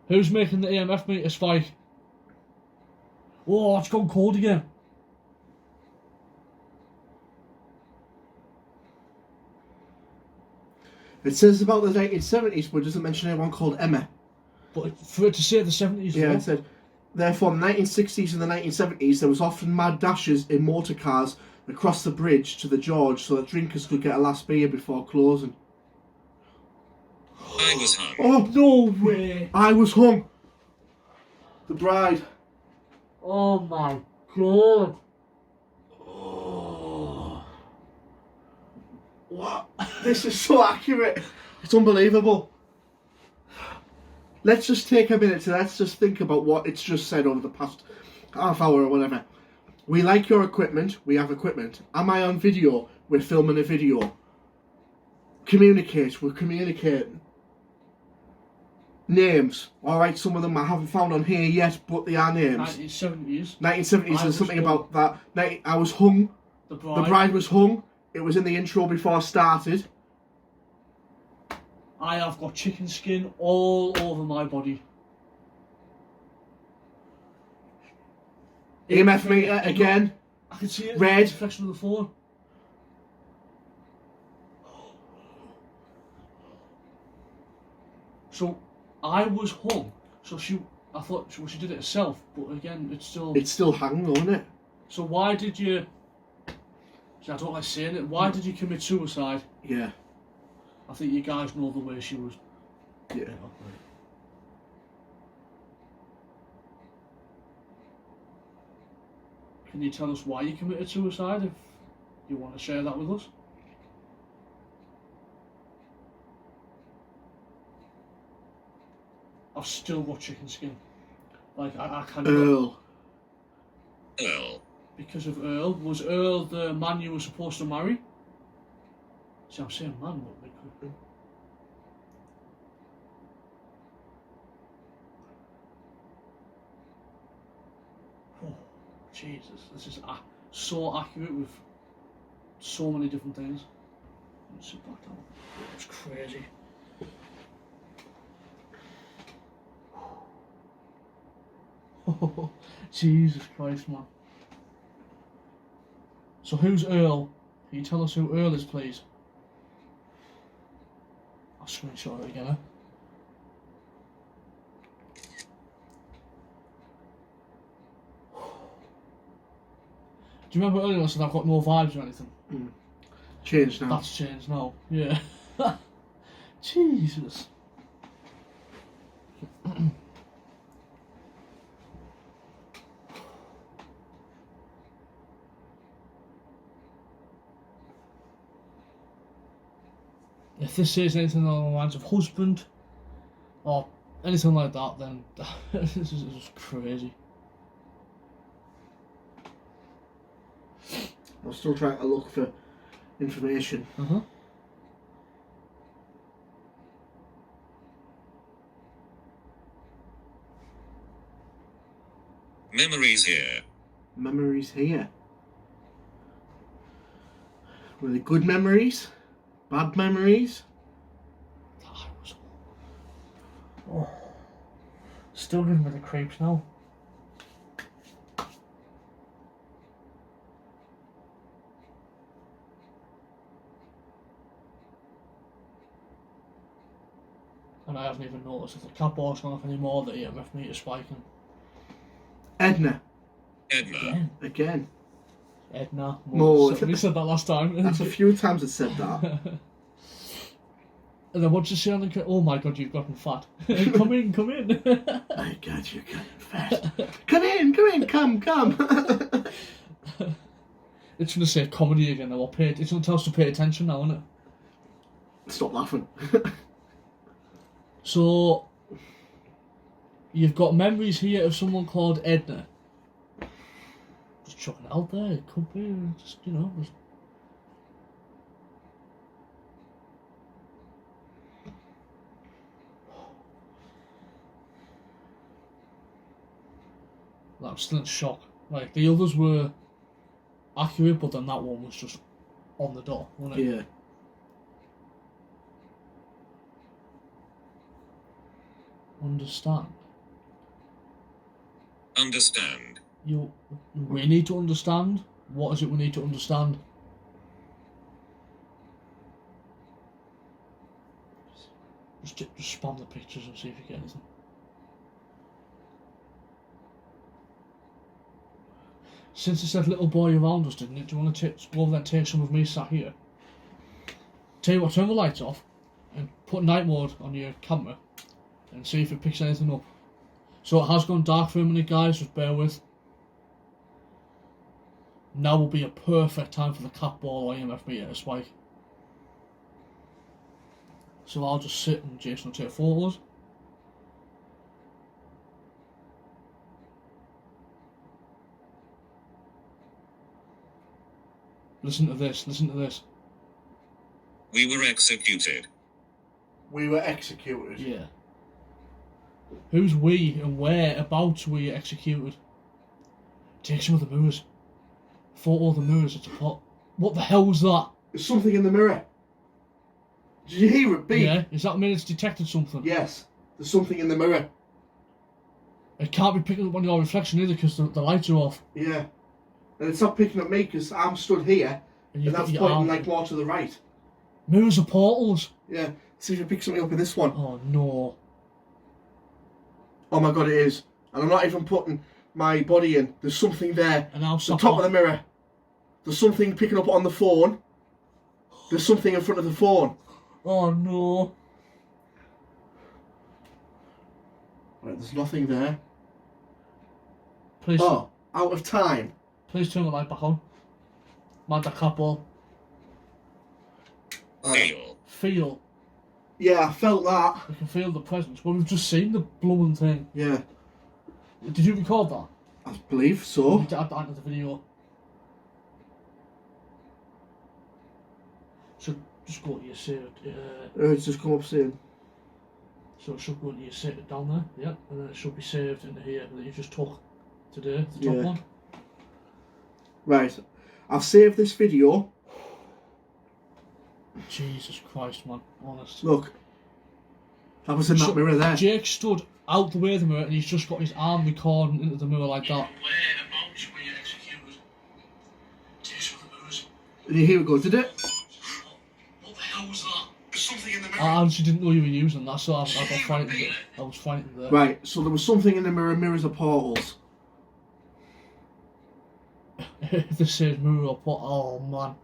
Who's making the EMF meter spike? Oh, it's gone cold again. It says about the 1970s, but it doesn't mention anyone called Emma. But for it to say the 70s, Yeah, well, it said, therefore, in the 1960s and the 1970s, there was often mad dashes in motor cars across the bridge to the George so that drinkers could get a last beer before closing. I was hung. Oh, no way. I was hung. The bride. Oh my god. Oh. What? This is so accurate. It's unbelievable. Let's just take a minute to let's just think about what it's just said over the past half hour or whatever. We like your equipment. We have equipment. Am I on video? We're filming a video. Communicate. We're communicating. Names. Alright, some of them I haven't found on here yet, but they are names. 1970s. 1970s, there's something hung. about that. I was hung. The bride. The bride was hung. It was in the intro before I started. I have got chicken skin all over my body. EMF meter again. I can see it. Red. Reflection of the phone. So I was hung. So I thought she did it herself, but again, it's still. It's still hanging, isn't it? So why did you? See, I don't like saying it. Why did you commit suicide? Yeah. I think you guys know the way she was. Yeah. Can you tell us why you committed suicide? If you want to share that with us. I've still got chicken skin. Like I can't. Earl. Earl. Because of Earl. Was Earl the man you were supposed to marry? See, I'm saying man, but they could. Oh, Jesus, this is so accurate with so many different things. Let's sit back down. It's crazy. Oh, Jesus Christ, man. So who's Earl? Can you tell us who Earl is, please? I'll screenshot it again, Do you remember earlier I said I've got no vibes or anything? Changed now. That's changed now. Yeah. Jesus. If this says anything along the lines of husband or anything like that, then this is just crazy. I'm still trying to look for information. Memories here. Memories here. Were they good memories? Bad memories? Oh. Still giving me the creeps now. And I haven't even noticed if the cat bar's gone off anymore, the EMF meter's spiking. Edna. Edna. Again. Edna. More. We said that last time. That's a few times it said that. And then what'd you say on the oh my god, you've gotten fat. Come in, come in. My god, you're getting fat. Come. It's gonna say comedy again now. It's gonna tell us to pay attention now, isn't it? Stop laughing. So, you've got memories here of someone called Edna. Just chucking it out there. It could be, just, just... I'm still in shock. Like, the others were accurate, but then that one was just on the door, wasn't it? Yeah. Understand. Understand. We need to understand. What is it we need to understand? Just spam the pictures and see if you get anything. Since it said little boy around us, didn't it? Do you want to go over there and take some of me sat here? Tell you what, turn the lights off and put night mode on your camera and see if it picks anything up. So it has gone dark for a minute, guys, just bear with. Now will be a perfect time for the cat ball or EMF meter to spike. So I'll just sit and Jason will take photos. Listen to this, listen to this. We were executed. We were executed. Yeah. Who's we and whereabouts were you executed? Take some of the mirrors. Photo of the mirrors, it's a pot. What the hell was that? There's something in the mirror. Did you hear it beep? Yeah, does that mean it's detected something? Yes. There's something in the mirror. It can't be picking up on your reflection either because the lights are off. Yeah. And it's not picking up me because I'm stood here and you've that's got your pointing arm. like more to the right. Mirrors are portals. Yeah. See if it picks something up in this one. Oh no. Oh my god, it is. And I'm not even putting my body in. There's something there. And I'll The stop top of the mirror. There's something picking up on the phone. There's something in front of the phone. Oh no. Right, there's nothing there. Please. Oh, out of time. Please turn the light back on. Mind that cat ball. Feel. Feel. Yeah, I felt that. You can feel the presence. Well, we've just seen the blowing thing. Yeah, Did you record that? I believe You so. need to add that into the video. Should just go to your saved. It's just come up soon. So it should go into your saved down there. Yeah, and then it should be saved into here that you just took today. The top Yeah. one. Right, I've saved this video. Jesus Christ, man! Honest. Look, that was in that So, mirror there. Jake stood out the way of the mirror and he's just got his arm recording into the mirror like that. Whereabouts were you executed? And you hear it go, did it? What the hell was that? There's something in the mirror. I actually didn't know you were using that, so I got frightened. I was frightened there. Right, so there was something in the mirror. Mirrors are portals. If this says mirror or pot, oh man.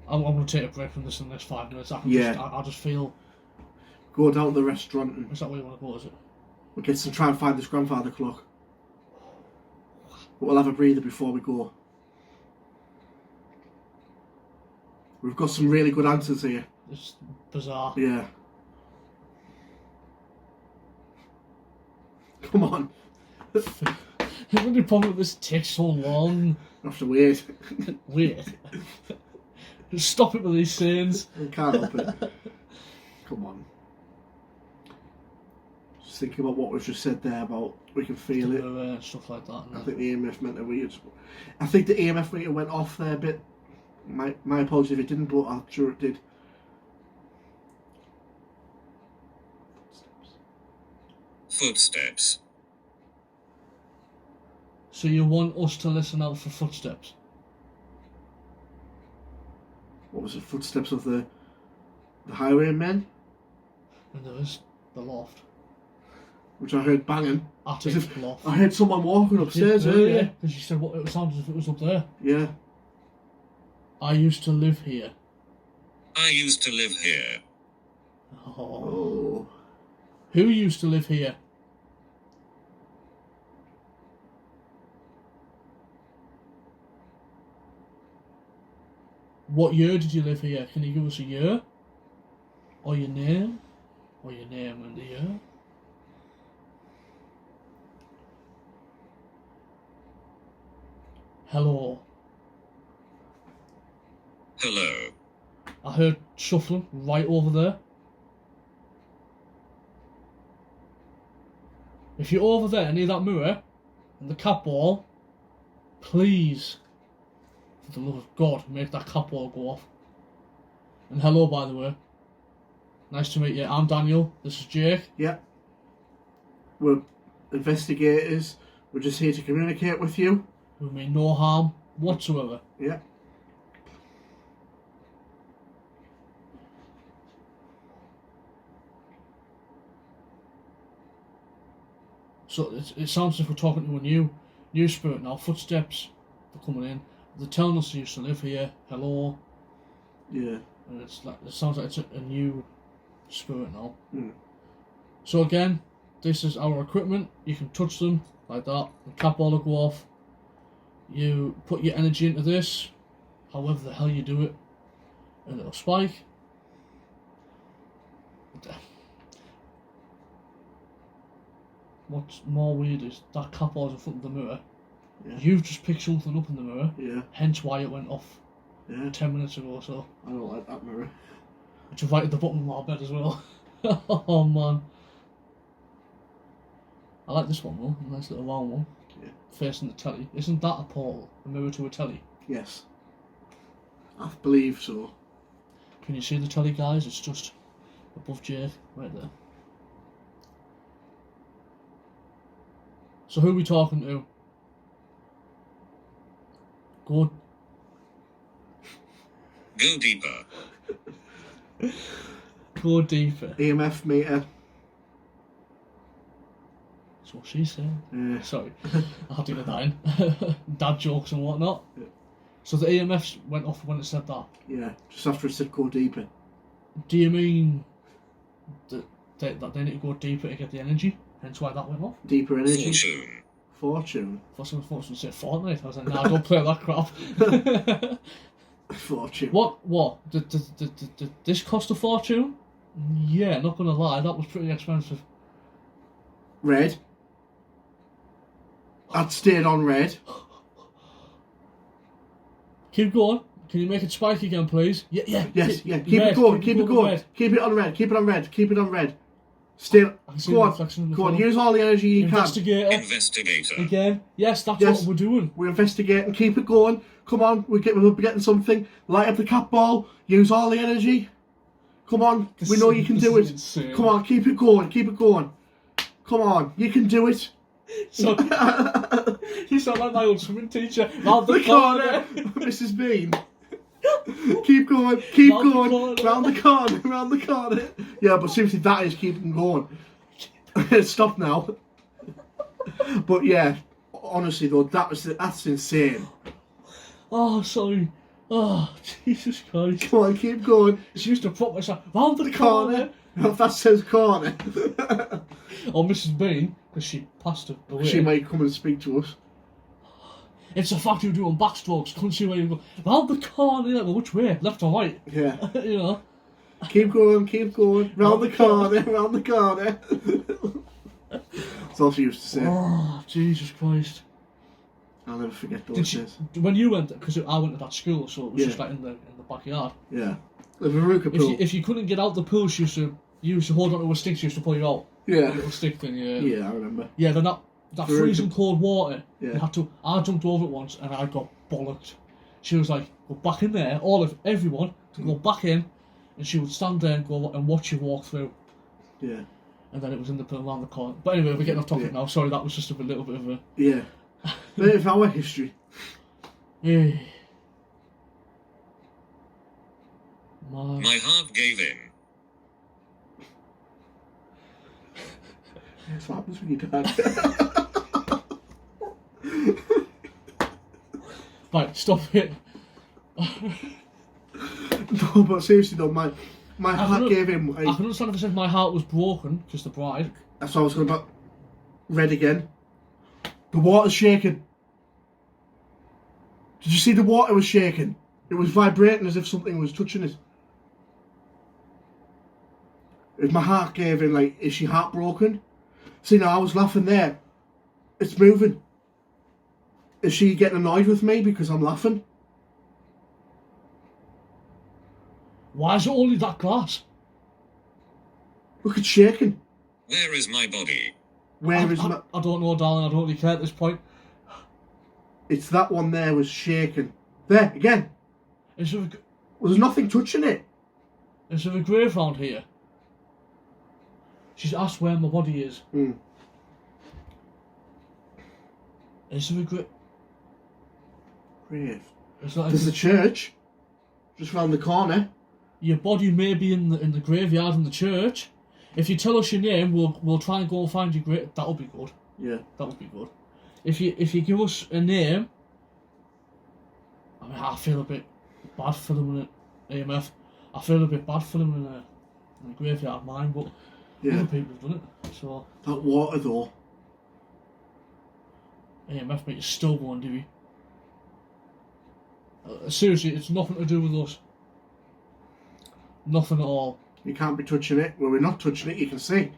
I'm going to take a break from this in the next 5 minutes. I just feel. Go down to the restaurant and Is that where you want to go, is it? we'll get to try and find this grandfather clock. But we'll have a breather before we go. We've got some really good answers here. It's bizarre. Yeah. Come on. When the problem with this takes so long. I have to wait. Wait. Just stop it with these scenes. I can't help it. Come on. Just thinking about what we've just said there about we can feel it. Stuff like that. I think the EMF meter weird. I think the EMF meter went off there a bit. My apologies if it didn't, but I'm sure it did. Footsteps. So you want us to listen out for footsteps? What was it? Footsteps of the highwaymen, And there is the loft. which I heard banging. Attic As if loft. I heard someone walking upstairs earlier. Because you said it sounded as if it was up there. Yeah. I used to live here. I used to live here. Oh. Oh. Who used to live here? What year did you live here? Can you give us a year? Or your name? Or your name and the year? Hello. Hello. I heard shuffling right over there. If you're over there near that mirror and the cat ball, please, for the love of God, make that cat ball go off. And hello, by the way. Nice to meet you. I'm Daniel. This is Jake. Yeah. We're investigators. We're just here to communicate with you. We mean no harm whatsoever. Yeah. So it sounds as if we're talking to a new spirit now. Footsteps are coming in. They're telling us they used to live here. Hello. Yeah. And it sounds like it's a new spirit now. Mm. So again, this is our equipment. You can touch them like that. The cap all will go off. You put your energy into this, however the hell you do it, and it'll spike. What's more weird is that cap all is in front of the mirror. Yeah. You've just picked something up in the mirror. Yeah. Hence why it went off Yeah. 10 minutes ago or so. I don't like that mirror. Which is right at the bottom of my bed as well. Oh man. I like this one though, a nice little round one. Yeah. Facing the telly. Isn't that a portal? A mirror to a telly? Yes. I believe so. Can you see the telly, guys? It's just above Jake, right there. So who are we talking to? Go deeper. Go deeper. EMF meter. That's what she said. Yeah. Sorry, I had to get that in. Dad jokes and whatnot. Yeah. So the EMFs went off when it said that. Yeah. Just after it said go deeper. Do you mean that they need to go deeper to get the energy? Hence why that went off? Deeper energy. Fortune. Fortune. For some folks would say Fortnite. I was like, nah, don't play that crap. Fortune. What? Did this cost a fortune? Yeah, not gonna lie, that was pretty expensive. Red. I'd stayed on red. Keep going. Can you make it spike again, please? Yeah. Yes, yeah. Keep it going. Keep it going. Keep it on red. Keep it on red. Keep it on red. Still. Go on. Go on. Use all the energy you can. Investigator. Again. Yes, that's Yes. what we're doing. We're investigating. Keep it going. Come on. We're getting something. Light up the cat ball. Use all the energy. Come on. We know you can do it. Insane. Come on. Keep it going. Keep it going. Come on. You can do it. So, you sound like my old swimming teacher. Round The corner. Mrs. Bean. Keep going. Keep Round the going. corner. Round the corner. Round the corner. Yeah, but seriously, that is keeping going. Stop now. But yeah, honestly though, that's insane. Oh, sorry. Oh, Jesus Christ. Come on, keep going. She used to prop myself round the The corner. corner. That says corner. Or Mrs. Bean, because she passed away. She might come and speak to us. It's a fact you're doing backstrokes. Couldn't see where you go. Round the corner. Like, well, which way? Left or right? Yeah. You know. Keep going, keep going. Round the corner, round the corner. That's all she used to say. Oh, Jesus Christ. I'll never forget Did those she, days. when you went, because I went to that school, so it was Yeah. just like in the backyard. Yeah. The Veruca pool. If you couldn't get out the pool, she used to hold onto a stick. She used to pull you out. Yeah. A little stick thing. Yeah. Yeah, I remember. Yeah. Then that Veruca. freezing cold water. Yeah. You had to. I jumped over it once and I got bollocked. She was like, "Go back in there." Everyone to go back in, and she would stand there and go and watch you walk through. Yeah. And then it was in the pool around the corner. But anyway, we're getting off topic Yeah. now. Sorry, that was just a little bit of a. Yeah. Bit of our history. Yeah. My heart gave in. That's what happens when you die. Right, stop it. No, but seriously though, my heart gave in. I can understand if I said my heart was broken, because the bride. That's what I was going about. Red again. The water's shaking. Did you see the water was shaking? It was vibrating as if something was touching it. If my heart gave in, like, is she heartbroken? See, now I was laughing there. It's moving. Is she getting annoyed with me because I'm laughing? Why is it only that glass? Look, it's shaking. Where is my body? Where is my... I don't know, darling. I don't really care at this point. It's that one there was shaking. There, again. Is there Well, there's nothing touching it. a grave round here? She's asked where my body is. Mm. Is there a grave? There's a church just round the corner. Your body may be in the graveyard in the church. If you tell us your name, we'll try and go and find your grave. That'll be good. Yeah. That would be good. If you give us a name, I mean, I feel a bit bad for them in AMF. I feel a bit bad for them in a graveyard mine, but other people have done it. So that water though. AMF mate is still going, do we? Seriously, it's nothing to do with us. Nothing at all. You can't be touching it. When we're not touching it, you can see.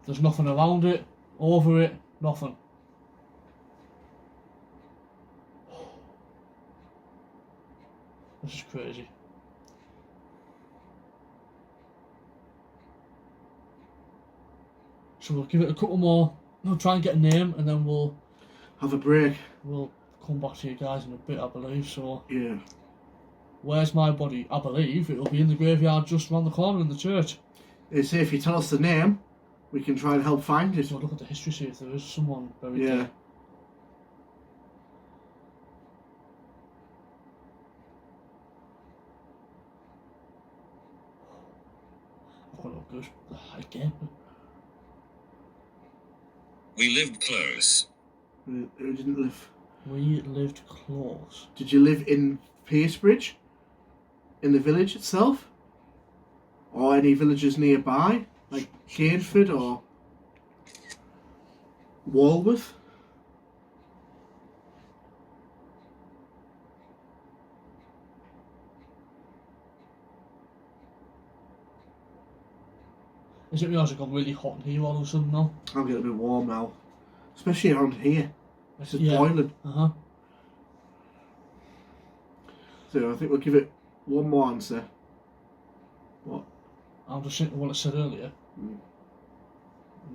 There's nothing around it, over it, nothing. This is crazy. So we'll give it a couple more. We'll try and get a name, and then we'll have a break. We'll come back to you guys in a bit, I believe. So yeah. Where's my body? I believe it'll be in the graveyard just around the corner in the church. They say if you tell us the name, we can try and help find it. So look at the history, see if there is someone buried yeah. there. I've got no good. Again. We lived close. We didn't live. We lived close. Did you live in Piercebridge? In the village itself? Or any villages nearby? Like Caneford or Walworth? Is it realise it got really hot in here all of a sudden now? I'm getting a bit warm now. Especially around here. It's just boiling. Uh-huh. So I think we'll give it one more answer. What? I'm just thinking what I said earlier.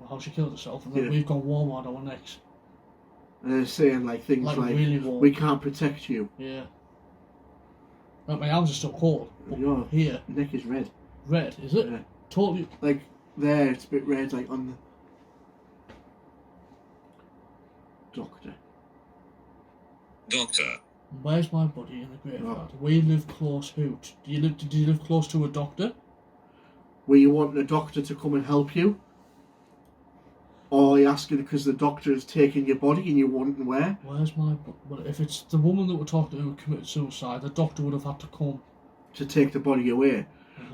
How she killed herself, and then we've gone warm on our necks. And they're saying like things like really warm. We can't protect you. Yeah. Like my arms are still cold. But your here. neck is red. Red, is it? Yeah. Totally. Like there, it's a bit red, like on the doctor. Doctor. Where's my body in the graveyard? We live close. Who? Did you live close to a doctor? Were you wanting a doctor to come and help you? Or are you asking because the doctor is taking your body and you wanting where? Where's my body? Well, if it's the woman that we're talking to who committed suicide, the doctor would have had to come. To take the body away.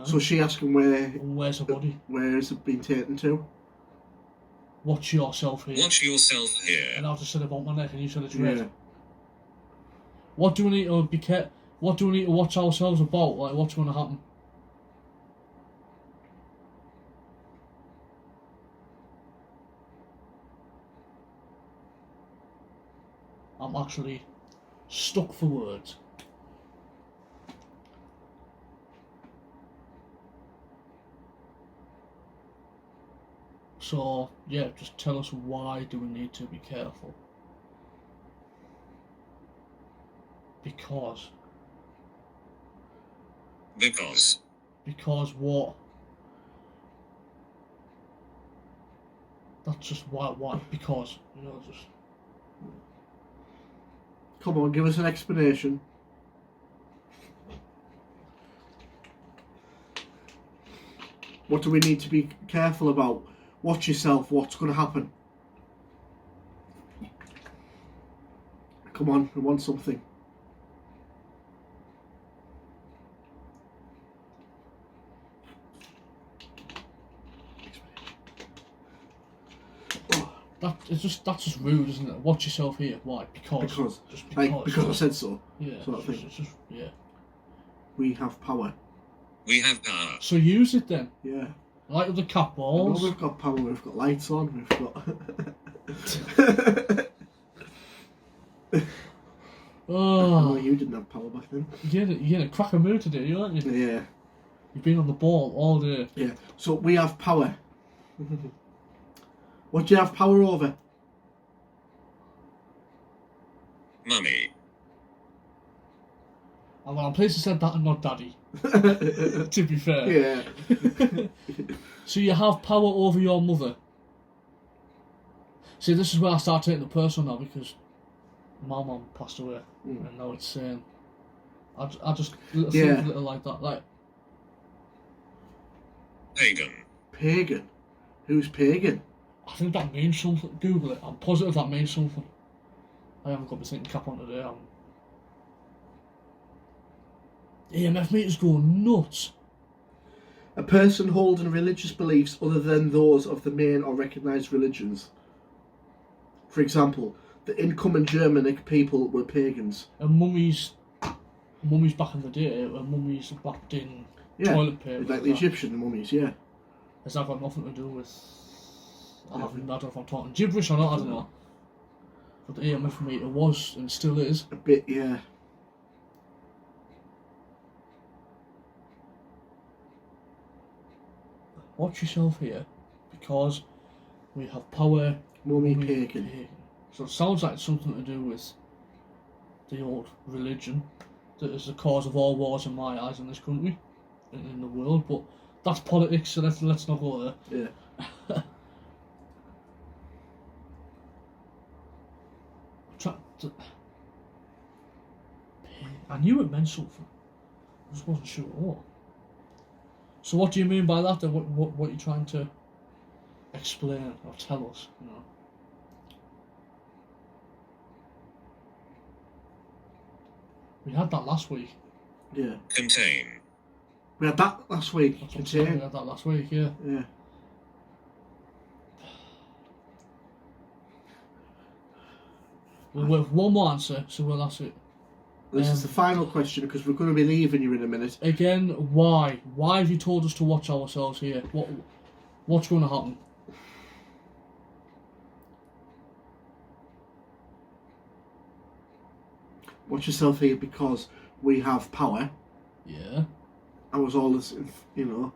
So she asking where... Where's her body? Where has it been taken to? Watch yourself here. Watch yourself here. And I've just said about my neck and you said it's red. What do we need to be What do we need to watch ourselves about? Like, what's going to happen? I'm actually stuck for words. So, yeah, just tell us why do we need to be careful? Because what? That's just why? Because, you know, just... Come on, give us an explanation. What do we need to be careful about? Watch yourself, what's going to happen? Come on, we want something. That's just rude, isn't it? Watch yourself here. Why? Because. Just because. Like, because I said so. Yeah. Sort of thing. Yeah. We have power. We have power. So use it then. Yeah. Like with the cat balls. We've got power, we've got lights on, we've got... Oh, you didn't have power back then. You're in a cracker mood today, aren't you? Yeah. You've been on the ball all day. Yeah. So we have power. What do you have power over? Mummy. I'm gonna I'm pleased to said that and not daddy. To be fair. Yeah. So you have power over your mother. See, this is where I start taking the personal now because my mum passed away, and now it's I just think a little like that, like Pagan. Pagan. Who's pagan? I think that means something. Google it. I'm positive that means something. I haven't got my thinking cap on today. EMF meters go nuts. A person holding religious beliefs other than those of the main or recognised religions. For example, the incoming Germanic people were pagans. And mummies back in the day were mummies wrapped in toilet paper. Like the Egyptian mummies, yeah. Has that got nothing to do with... I don't know if I'm talking gibberish or not, I don't know. But the EMF meter was, and still is. A bit, yeah. Watch yourself here, because we have power... Mummy pagan. So it sounds like something to do with the old religion that is the cause of all wars in my eyes in this country, in the world, but that's politics, so let's not go there. Yeah. I knew it meant something. I just wasn't sure what. So what do you mean by that then? What are you trying to explain or tell us, you know? We had that last week. Yeah. Contain. We had that last week. That's what I'm saying, we had that last week, yeah. Yeah. We'll have one more answer, so that's it. This is the final question because we're going to be leaving you in a minute. Again, why? Why have you told us to watch ourselves here? What's going to happen? Watch yourself here because we have power. Yeah. I was all this, you know,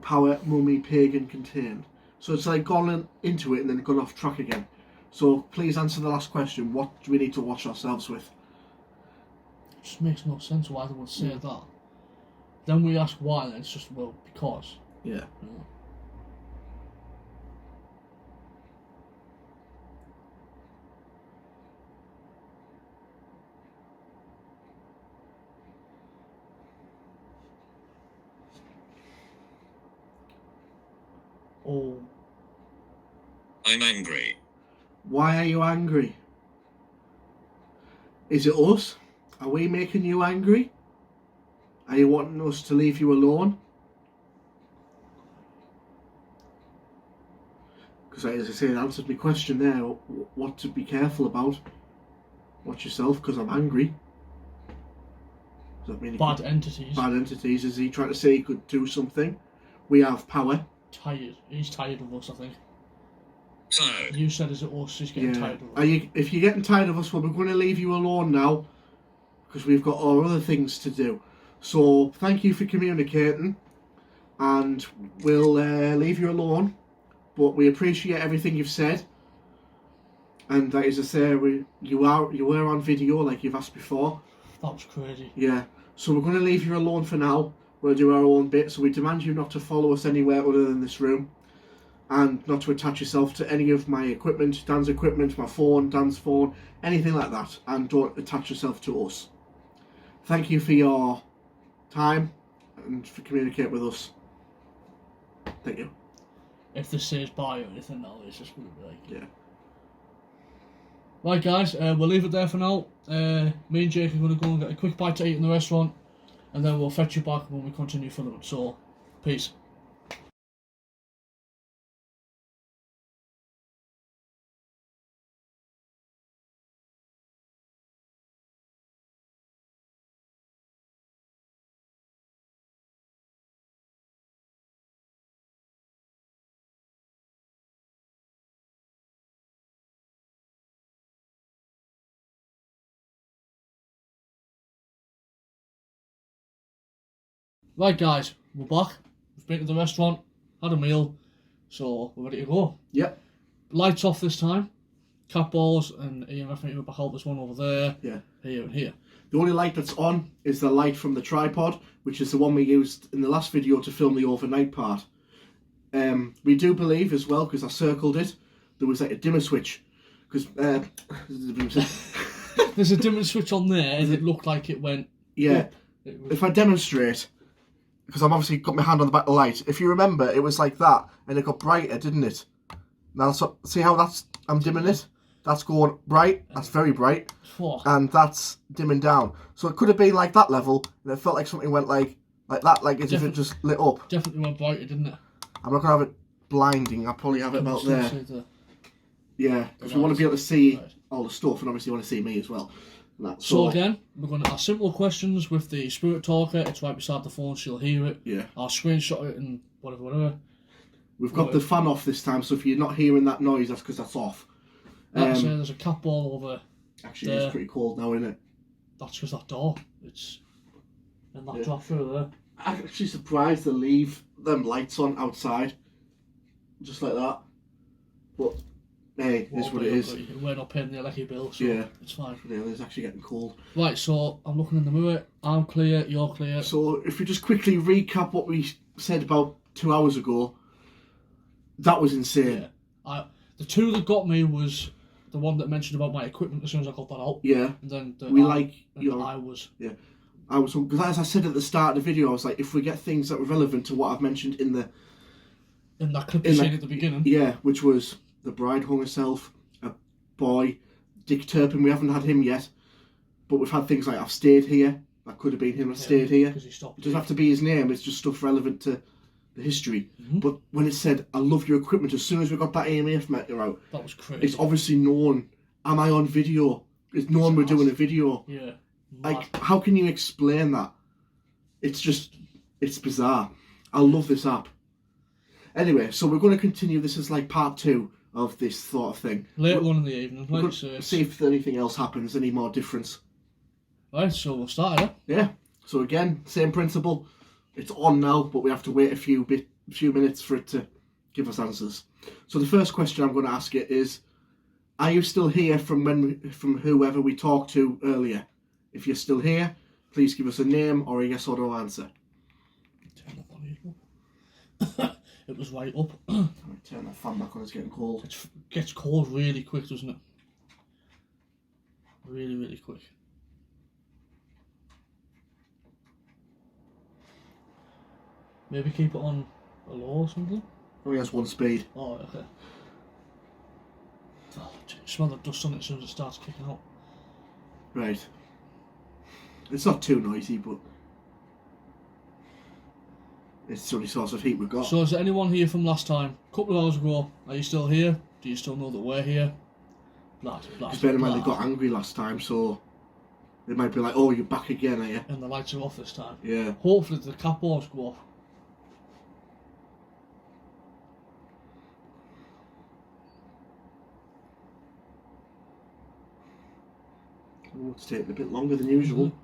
power, mummy, pagan, contained. So it's like gone into it and then gone off track again. So please answer the last question. What do we need to watch ourselves with? It just makes no sense why they would say that. Then we ask why, and it's just, well, because. Yeah. You know. Oh. I'm angry. Why are you angry? Is it us? Are we making you angry? Are you wanting us to leave you alone? Because as I say, it answered my question there. What to be careful about? Watch yourself, because I'm angry. Does that mean Bad entities. Bad entities. Is he trying to say he could do something? We have power. Tired. He's tired of us, I think. Tired. You said, is it us? He's getting tired of us. If you're getting tired of us, well, we're going to leave you alone now. Because we've got our other things to do. So, thank you for communicating. And we'll leave you alone. But we appreciate everything you've said. And as I say, you were on video like you've asked before. That was crazy. Yeah. So we're going to leave you alone for now. We'll do our own bit. So we demand you not to follow us anywhere other than this room. And not to attach yourself to any of my equipment, Dan's equipment, my phone, Dan's phone, anything like that. And don't attach yourself to us. Thank you for your time and for communicating with us. Thank you. If this says bye or anything, no, it's just going to be like... Yeah. Right, guys, we'll leave it there for now. Me and Jake are going to go and get a quick bite to eat in the restaurant. And then we'll fetch you back when we continue filming. So, peace. Right, guys, we're back. We've been to the restaurant, had a meal, so we're ready to go. Yep. Lights off this time. cat balls and EMF meter back out. There's one over there, Yeah. here and here. The only light that's on is the light from the tripod, which is the one we used in the last video to film the overnight part. We do believe as well, because I circled it, there was like a dimmer switch. Because there's a dimmer switch on there, and it looked like it went. Yeah. Up. If I demonstrate, because I've obviously got my hand on the back of the light. If you remember, it was like that, and it got brighter, didn't it? Now, see how that's I'm dimming it. That's going bright. That's very bright. Fuck. And that's dimming down. So it could have been like that level, and it felt like something went like that, like as if it just lit up. Definitely went brighter, didn't it? I'm not gonna have it blinding. I'll probably have it about there. Yeah, because we want to be able to see all the stuff, and obviously you want to see me as well. So again, we're going to ask simple questions with the Spirit Talker. It's right beside the phone, she'll hear it. Yeah. I'll screenshot it and whatever. We've got the fan off this time, so if you're not hearing that noise, that's because that's off. Like I say, there's a cat ball over. Actually, there. It's pretty cold now, isn't it? That's because that door. It's and that drop through there. I'm actually surprised they leave them lights on outside, just like that. But hey, it's what it is. We're not paying the electric bill, so yeah, it's fine. Yeah, it's actually getting cold. Right, so I'm looking in the mirror. I'm clear. You're clear. So if we just quickly recap what we said about 2 hours ago, that was insane. Yeah. The two that got me was the one that mentioned about my equipment as soon as I got that out. Yeah. And then I was. Yeah. I was, because as I said at the start of the video, I was like, if we get things that were relevant to what I've mentioned in that clip you seen at the beginning. Yeah, which was the bride hung herself, a boy, Dick Turpin. We haven't had him yet, but we've had things like I've stayed here. That could have been him. I stayed here. He stopped. It doesn't have to be his name. It's just stuff relevant to the history. Mm-hmm. But when it said, "I love your equipment," as soon as we got that EMF meter out, that was crazy. It's obviously known. Am I on video? It's known we're doing a video. Yeah. Like, how can you explain that? It's bizarre. I love this app. Anyway, so we're going to continue. This is like part 2 of this sort of thing. Later on in the evening, like you say. See if anything else happens, any more difference. Right, so we'll start it. Yeah. So again, same principle. It's on now, but we have to wait a few minutes for it to give us answers. So the first question I'm going to ask you is, are you still here from whoever we talked to earlier? If you're still here, please give us a name or a yes or no answer. Turn the volume up. It was right up. Turn that fan back on, it's getting cold. It gets cold really quick, doesn't it? Really, really quick. Maybe keep it on a low or something? Only has one speed. Oh, okay. Oh, smell the dust on it as soon as it starts kicking out. Right. It's not too noisy, but it's the only source of heat we've got. So is there anyone here from last time? A couple of hours ago. Are you still here? Do you still know that we're here? Because bear in mind they got angry last time, so they might be like, "Oh, you're back again, are you?" And the lights are off this time. Yeah. Hopefully the cat balls go off. Oh, it's taking a bit longer than usual. Mm-hmm.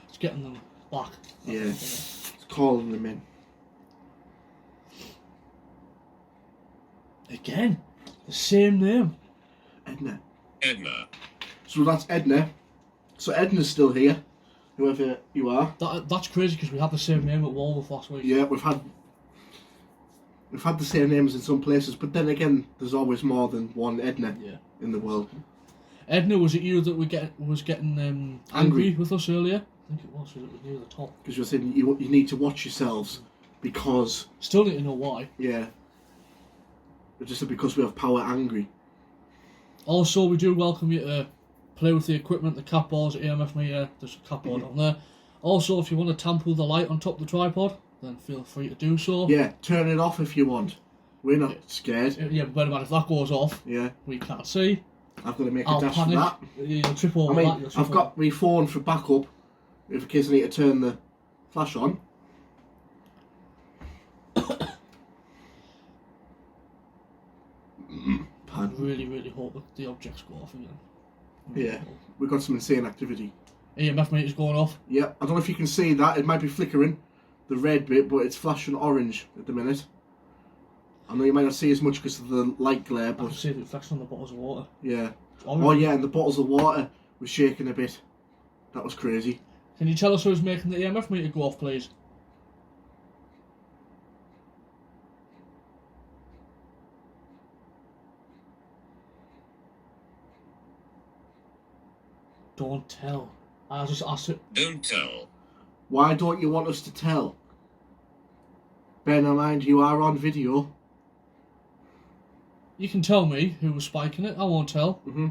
It's getting them back. Yeah. It's calling them in. Again, the same name. Edna. Edna. So that's Edna. So Edna's still here, whoever you are. That's crazy because we had the same name at Walworth last week. Yeah, we've had the same names in some places, but then again, there's always more than one Edna in the world. Edna, was it you that was getting angry with us earlier? I think it was because it was near the top. Because you're saying you need to watch yourselves because... Still need to know why. Yeah. But just because we have power angry. Also, we do welcome you to play with the equipment, the cat balls, the EMF meter. There's a cat ball on there. Also, if you want to tamper with the light on top of the tripod, then feel free to do so. Yeah, turn it off if you want. We're not scared. Yeah, but if that goes off, we can't see. I've got to make I'll a dash panic. for that. You'll trip over that. I've got my phone for backup, if in case I need to turn the flash on. I really, really hope that the objects go off again. Yeah, we've got some insane activity. EMF meter's going off. Yeah, I don't know if you can see that. It might be flickering, the red bit, but it's flashing orange at the minute. I know you might not see as much because of the light glare, I can but see the reflection on the bottles of water. yeah. Oh, Oh yeah, and the bottles of water was shaking a bit. That was crazy. Can you tell us who's making the EMF meter go off, please? Don't tell. I just asked it. Don't tell. Why don't you want us to tell? Bear in mind, you are on video. You can tell me who was spiking it. I won't tell. Mm-hmm.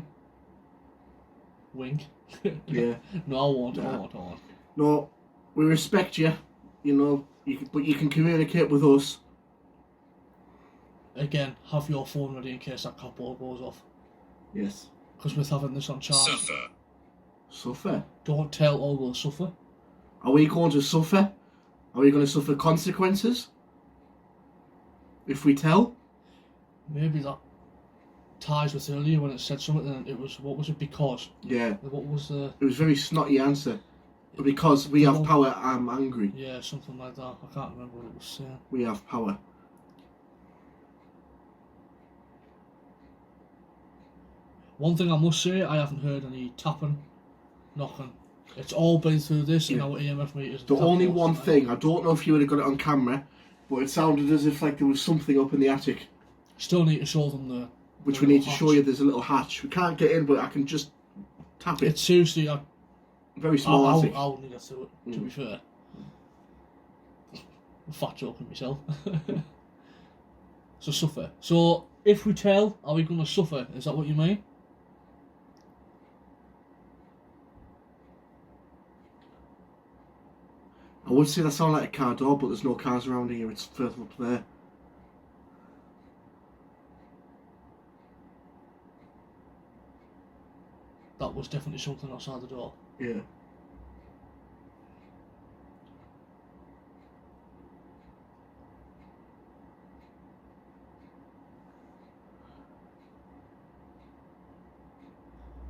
Wink. Yeah. No, I won't. I Nah. won't. No, we respect you. You know, but you can communicate with us. Again, have your phone ready in case that cardboard goes off. Yes. Because with having this on charge. Suffer. Suffer. Don't tell or we'll suffer. Are we going to suffer? Are we going to suffer consequences? If we tell? Maybe that ties with earlier when it said something and it was, what was it, because? Yeah. What was the... It was a very snotty answer. Because we have power, I'm angry. Yeah, something like that. I can't remember what it was saying. We have power. One thing I must say, I haven't heard any tapping, knocking. It's all been through this and our EMF meters. The only one thing, I don't know if you would have got it on camera, but it sounded as if like there was something up in the attic. Still need to show them the... Which the we need little to show hatch. you. There's a little hatch. We can't get in, but I can just tap it. It's seriously... Very small attic. I'll need to do it, to be fair. I'm fat joking myself. So suffer. So, if we tell, are we going to suffer? Is that what you mean? I would say that sounds like a car door, but there's no cars around here. It's further up there. That was definitely something outside the door. Yeah.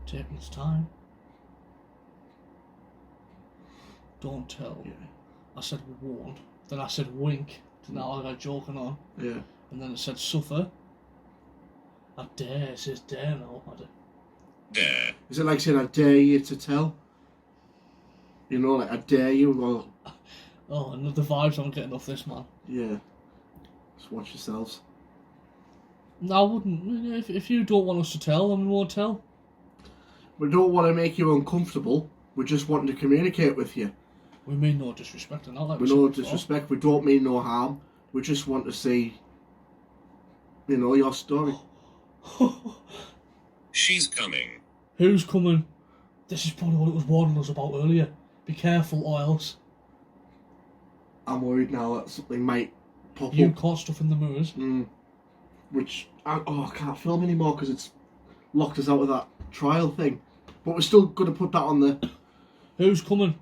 Taking its time. Don't tell. Yeah. I said warned. Then I said wink. Now I got joking on. Yeah. And then it said suffer. I dare. It says dare now. Dare. Is it like saying I dare you to tell? You know, like I dare you. Well, Oh, and the vibes I'm getting off this, man. yeah. Just watch yourselves. No, I wouldn't. If you don't want us to tell, then we won't tell. We don't want to make you uncomfortable. We're just wanting to communicate with you. We mean no disrespect and not like We said no before. disrespect. We don't mean no harm. We just want to see, you know, your story. She's coming. Who's coming? This is probably what it was warning us about earlier. Be careful, or else I'm worried now that something might pop you up. caught stuff in the mirrors. Which, I can't film anymore because it's locked us out of that trial thing. But we're still going to put that on the... Who's coming?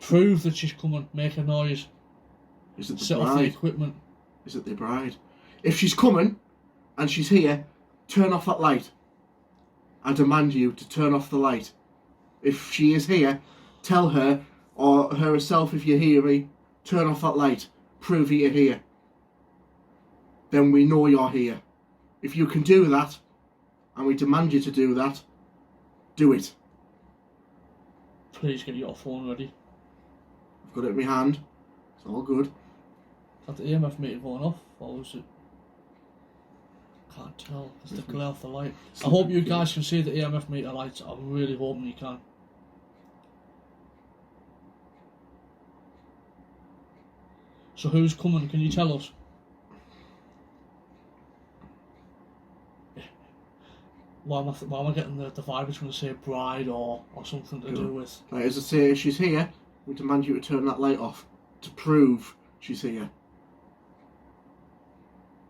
Prove that she's coming. Make a noise. Is it the Set off the bride? equipment. Is it the bride? If she's coming and she's here, turn off that light. I demand you to turn off the light. If she is here, tell her, or her herself if you hear me, turn off that light. Prove you're here. Then we know you're here. If you can do that, and we demand you to do that, do it. Please get your phone ready. I've got it in my hand. It's all good. Is that the EMF meter going off, or was it? Can't tell. It's the glare of the light. I hope you guys can see the EMF meter lights. I'm really hoping you can. So who's coming? Can you tell us? Why am I getting the vibe it's going to say bride or something to do with? Right, as I say, if she's here, we demand you to turn that light off to prove she's here.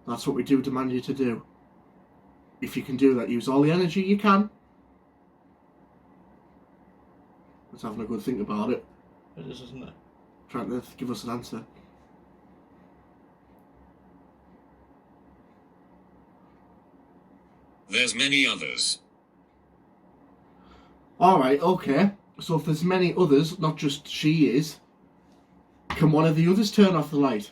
That's what we do demand you to do. If you can do that, use all the energy you can. Let's having a good think about it. It is, isn't it? Trying to give us an answer. There's many others. Alright, okay. So if there's many others, not just she is, can one of the others turn off the light?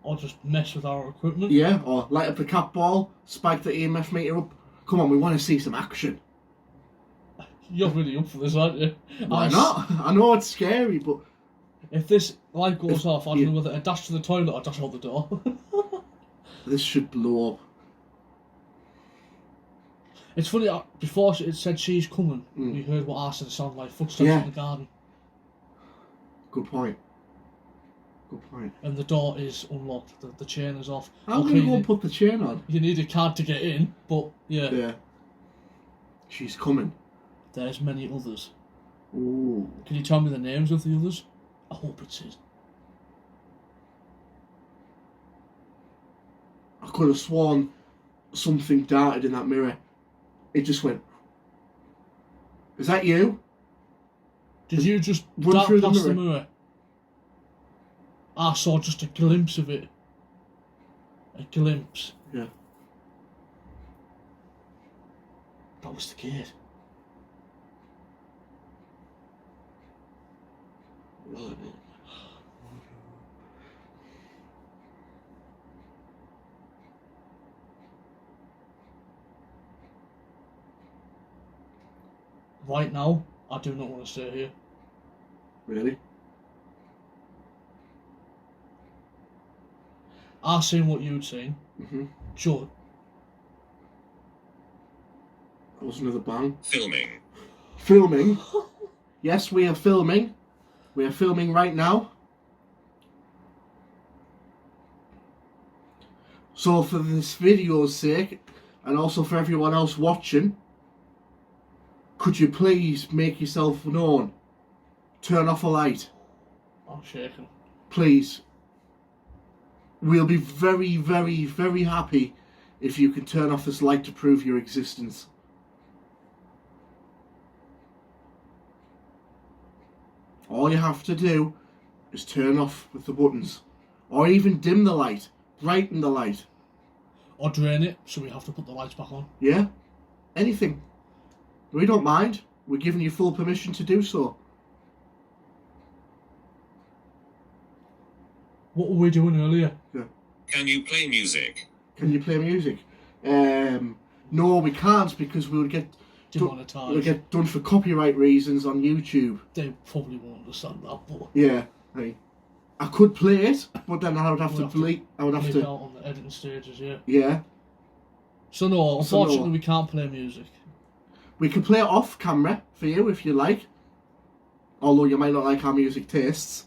Or just mess with our equipment. Yeah, or light up the cat ball, spike the EMF meter up. Come on, we want to see some action. You're really up for this, aren't you? Why not? I know it's scary, but If this light goes off, I don't yeah. know whether to dash to the toilet or dash out the door. this should blow up. It's funny, before it said she's coming, we heard what I said sounded like footsteps Yeah. in the garden. Good point. Good point. And the door is unlocked, the chain is off. I'm Okay, going to go and put the chain on. you need a card to get in, but yeah, Yeah. She's coming. there's many others. Ooh. Can you tell me the names of the others? I hope it says. I could have sworn something darted in that mirror. It just went. Is that you? Did you just Run dart through the past the mirror. mirror? I saw just a glimpse of it. A glimpse. Yeah. That was the gate. Right now, I do not want to stay here. Really? I've seen what you'd seen. Mm-hmm. Sure. That was another bang. Filming. Filming. Yes, we are filming. We are filming right now. So for this video's sake, and also for everyone else watching, could you please make yourself known? Turn off a light. I'm shaking. Please. We'll be very, very, very happy if you can turn off this light to prove your existence. All you have to do is turn off with the buttons. Or even dim the light. Brighten the light. Or drain it, so we have to put the lights back on. Yeah? Anything. We don't mind. We're giving you full permission to do so. What were we doing earlier? Yeah. Can you play music? Can you play music? No, we can't because we would get Demonetised. we'll get done for copyright reasons on YouTube. They probably won't understand that, but Yeah, I could play it, but then I would have We'll to have to delete. I would have leave to. out on the editing stages, yeah. Yeah, So no, unfortunately So no. we can't play music. we can play it off camera for you if you like. Although you might not like our music tastes,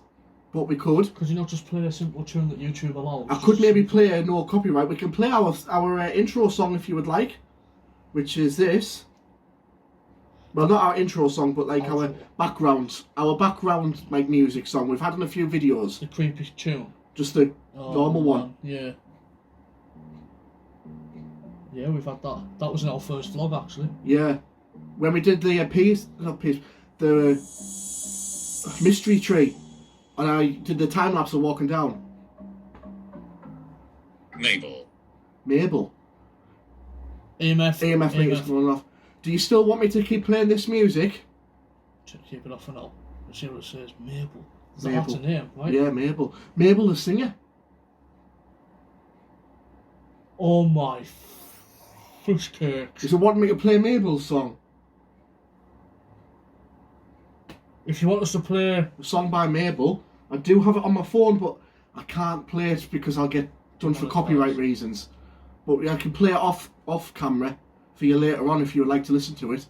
but we could. Could you not just play a simple tune that YouTube allows? I could maybe play a no copyright. We can play our intro song if you would like, which is this. Well, not our intro song, but like our background like music song. We've had in a few videos. The creepy tune. Just the normal one. Man, yeah. Yeah, we've had that. That was in our first vlog, actually. Yeah, when we did the the mystery tree, and I did the time lapse of walking down. Mabel. Mabel. EMF meter's going off. Do you still want me to keep playing this music? To keep it off for now. Let's see what it says. Mabel. Mabel. That's a name, right? Yeah, Mabel. Mabel the singer. Oh my fish cakes. Is it wanting me to play Mabel's song? If you want us to play... A song by Mabel. I do have it on my phone, but I can't play it because I'll get done for copyright reasons. But I can play it off camera for you later on if you would like to listen to it.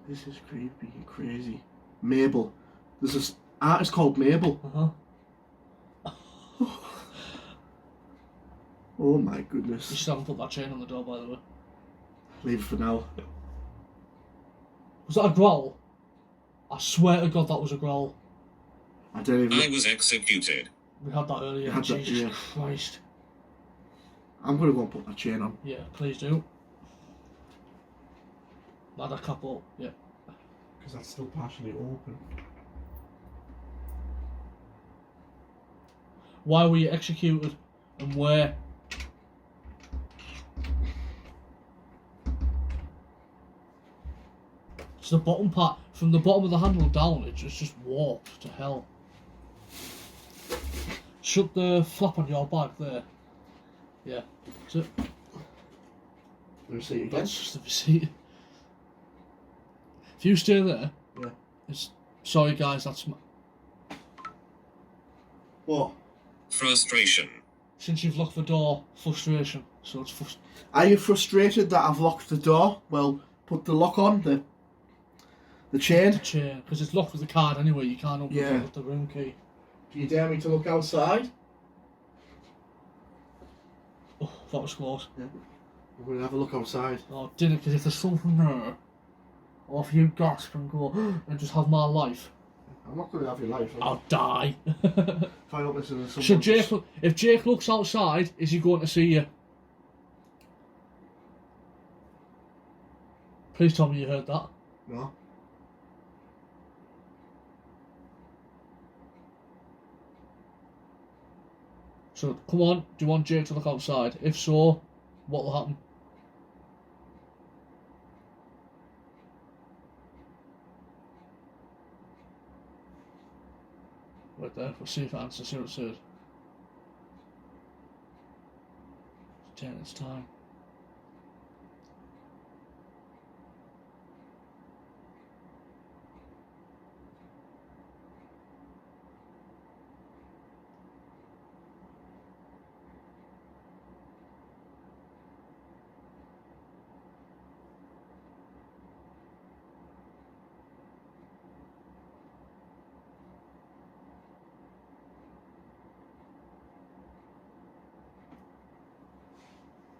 This is creepy and crazy. Mabel. There's this artist called Mabel. Uh-huh. Oh my You goodness. still haven't put that chain on the door, by the way. Leave it for now. Was that a growl? I swear to God that was a growl. I don't even... I was executed. We had that earlier. You had that, Jesus yeah. Christ. I'm going to go and put that chain on. Yeah, please do. Add a couple, yeah. Because that's still partially open. Why were you executed and where? It's the bottom part. From the bottom of the handle down, it's just warped to hell. Shut the flap on your bag there. Yeah. So The receipt again. that's just the receipt. If you stay there, Yeah. it's sorry guys, that's What? Frustration. since you've locked the door, frustration. So it's Are you frustrated that I've locked the door? Well, put the lock on, the chain. the chain, because it's locked with the card anyway. You can't open Yeah. it with the room key. Do you dare me to look outside? Oh, that was close. Yeah. We're going to have a look outside. Oh, didn't, because if there's something there, or if you gasp and go and just have my life, I'm not going to have your life. I'll die. If I don't listen to someone. So Jake, if Jake looks outside, is he going to see you? Please tell me you heard that. No. So come on, do you want Jake to look outside? If so, what will happen? Right there, we'll see if it answers, see what it says. It's 10 its time.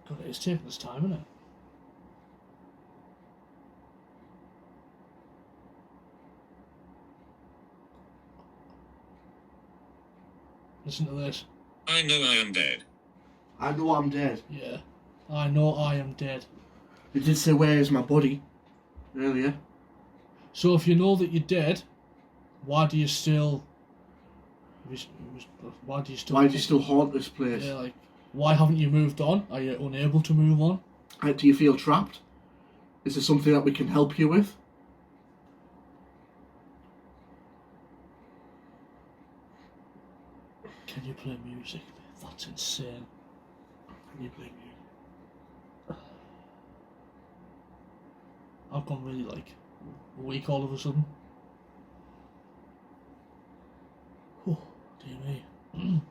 God, it's taking its time, isn't it? Listen to this. I know I am dead. I know I'm dead. Yeah. I know I am dead. It did say, where is my body? Earlier. So if you know that you're dead, why do you still... Why do you still... Why do you still haunt this place? Yeah, like, why haven't you moved on? Are you unable to move on? Do you feel trapped? Is there something that we can help you with? Can you play music? That's insane. Can you play music? I've gone really, like, weak all of a sudden. Oh, dear me.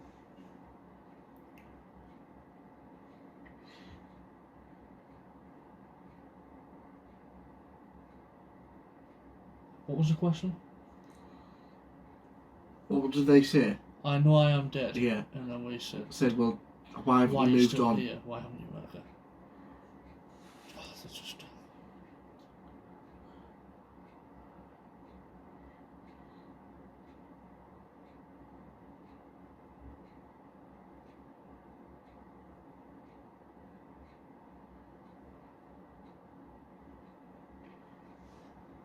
What was the question? What did they say? I know I am dead. Yeah. And then we said, Said, well, why have why you are you moved still on? here? Why haven't you? Okay. Oh, that's just...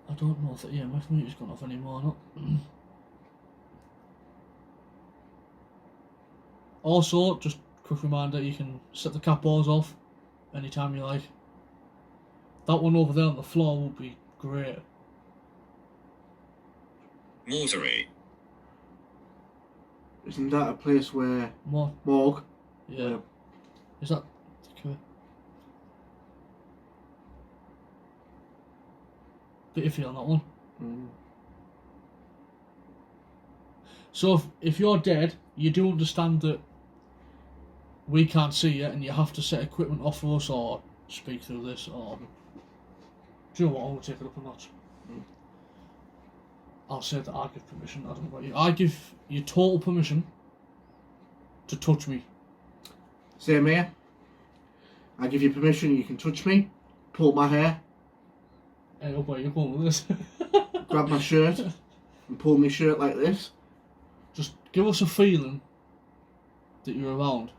I don't know if the EMF meter's gone off anymore or not. Also, just quick reminder, you can set the cat balls off anytime you like. That one over there on the floor will be great. Mortuary. Isn't that a place where... More? Morgue? Yeah. Is that... Okay. Bit iffy on that one. Mm. So if you're dead, you do understand that we can't see you and you have to set equipment off for us or speak through this or... Do you know what? I'm going to take it up a notch. Mm. I'll say that I give permission. I don't know about you. I give you total permission to touch me. Same here. I give you permission, you can touch me, pull my hair, Hey, oh boy, you're going with this. grab my shirt, and pull my shirt like this. Just give us a feeling that you're around.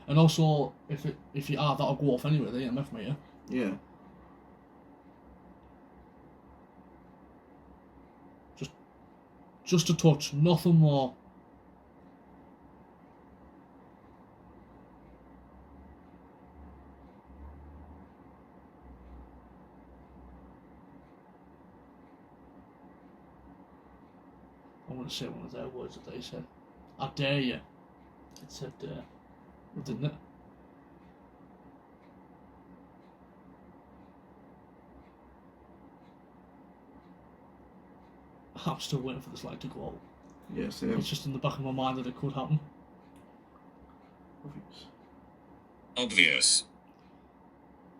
And also, if you are, that'll go off anyway, the EMF meter. Yeah. Just a touch, nothing more. I'm going to say one of their words that they said. I dare you. It said, didn't it? I'm still waiting for this light to go out. Yes, yeah. It's just in the back of my mind that it could happen. Obvious.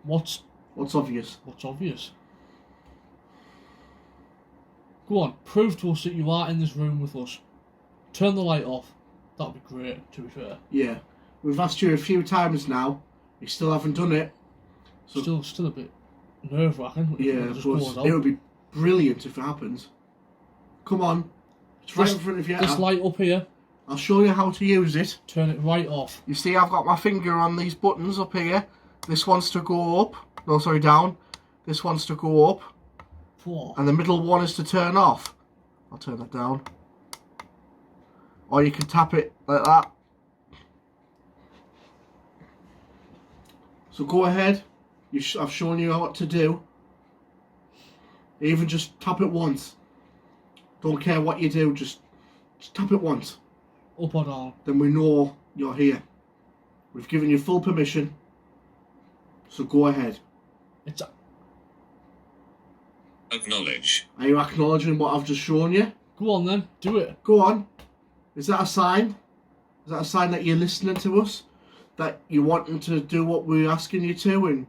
What's obvious? What's obvious? Go on, prove to us that you are in this room with us. Turn the light off. That'd be great, to be fair. Yeah. We've asked you a few times now. You still haven't done it. So, Still a bit nerve-wracking. Yeah, but it would be brilliant if it happens. Come on. It's right in front of you. This light up here. I'll show you how to use it. Turn it right off. You see I've got my finger on these buttons up here. This wants to go up. No, sorry, down. This wants to go up. Whoa. And the middle one is to turn off. I'll turn that down. Or you can tap it like that. So go ahead. I've shown you what to do. Even just tap it once. Don't care what you do, just tap it once. Up or down. Then we know you're here. We've given you full permission. So go ahead. It's Acknowledge. Are you acknowledging what I've just shown you? Go on then, do it. Go on. Is that a sign? Is that a sign that you're listening to us? That you're wanting to do what we're asking you to and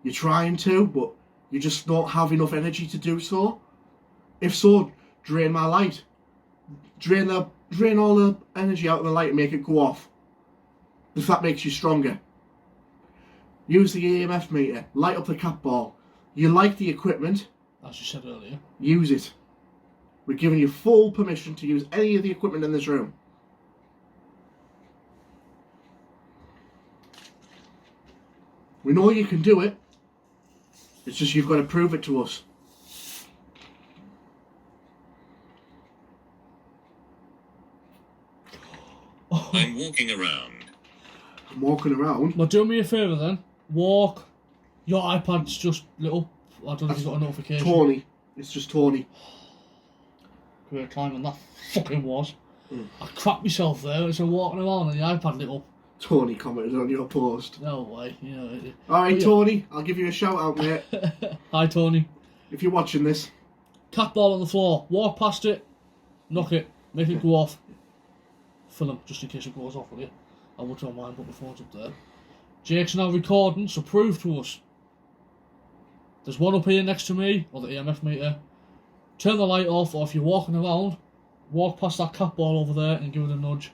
you're trying to, but you just don't have enough energy to do so? If so, drain my light. Drain all the energy out of the light and make it go off. If that makes you stronger. Use the EMF meter. Light up the cat ball. You like the equipment. As you said earlier. Use it. We're giving you full permission to use any of the equipment in this room. We know you can do it. It's just you've got to prove it to us. I'm walking around. I'm walking around. Well, do me a favour then. Walk. Your iPad's just lit up. I don't know if you got a notification. Tawny. It's just Tawny. Great timing that fucking was. I crapped myself there. It's a walking around and the iPad lit up. Tawny commented on your post. No way. You know. Alright, Tawny. I'll give you a shout out, mate. Hi, Tony. If you're watching this. Cat ball on the floor. Walk past it. Knock it. Make it go off. Film just in case it goes off, will you? I wouldn't mind, but my phone's up there. Jake's now recording, so prove to us. There's one up here next to me, or the EMF meter. Turn the light off, or if you're walking around, walk past that cat ball over there and give it a nudge.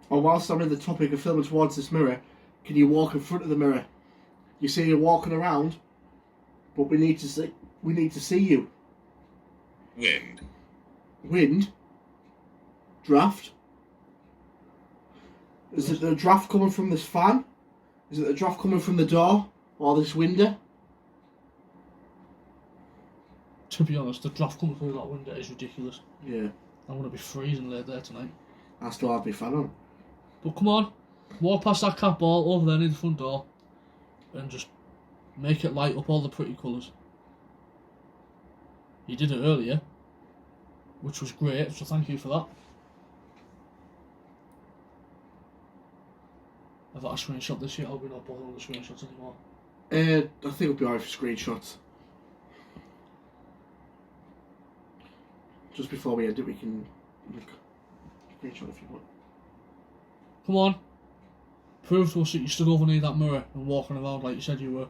Or whilst I'm in the topic of filming towards this mirror, can you walk in front of the mirror? You see you're walking around, but we need to see you. Wind. Wind? Draft? Is it the draft coming from this fan? Is it the draft coming from the door? Or this window? To be honest, the draft coming through that window is ridiculous. Yeah. I'm going to be freezing late there tonight. I still have my fan on. But come on, walk past that cat ball over there near the front door and just make it light up all the pretty colours. You did it earlier, which was great, so thank you for that. I've got a screenshot this year, I'll be not bothering with the screenshots anymore. I think it'll be alright for screenshots. Just before we end it, we can look. Screenshot if you want. Come on. Prove to us that you stood over near that mirror and walking around like you said you were.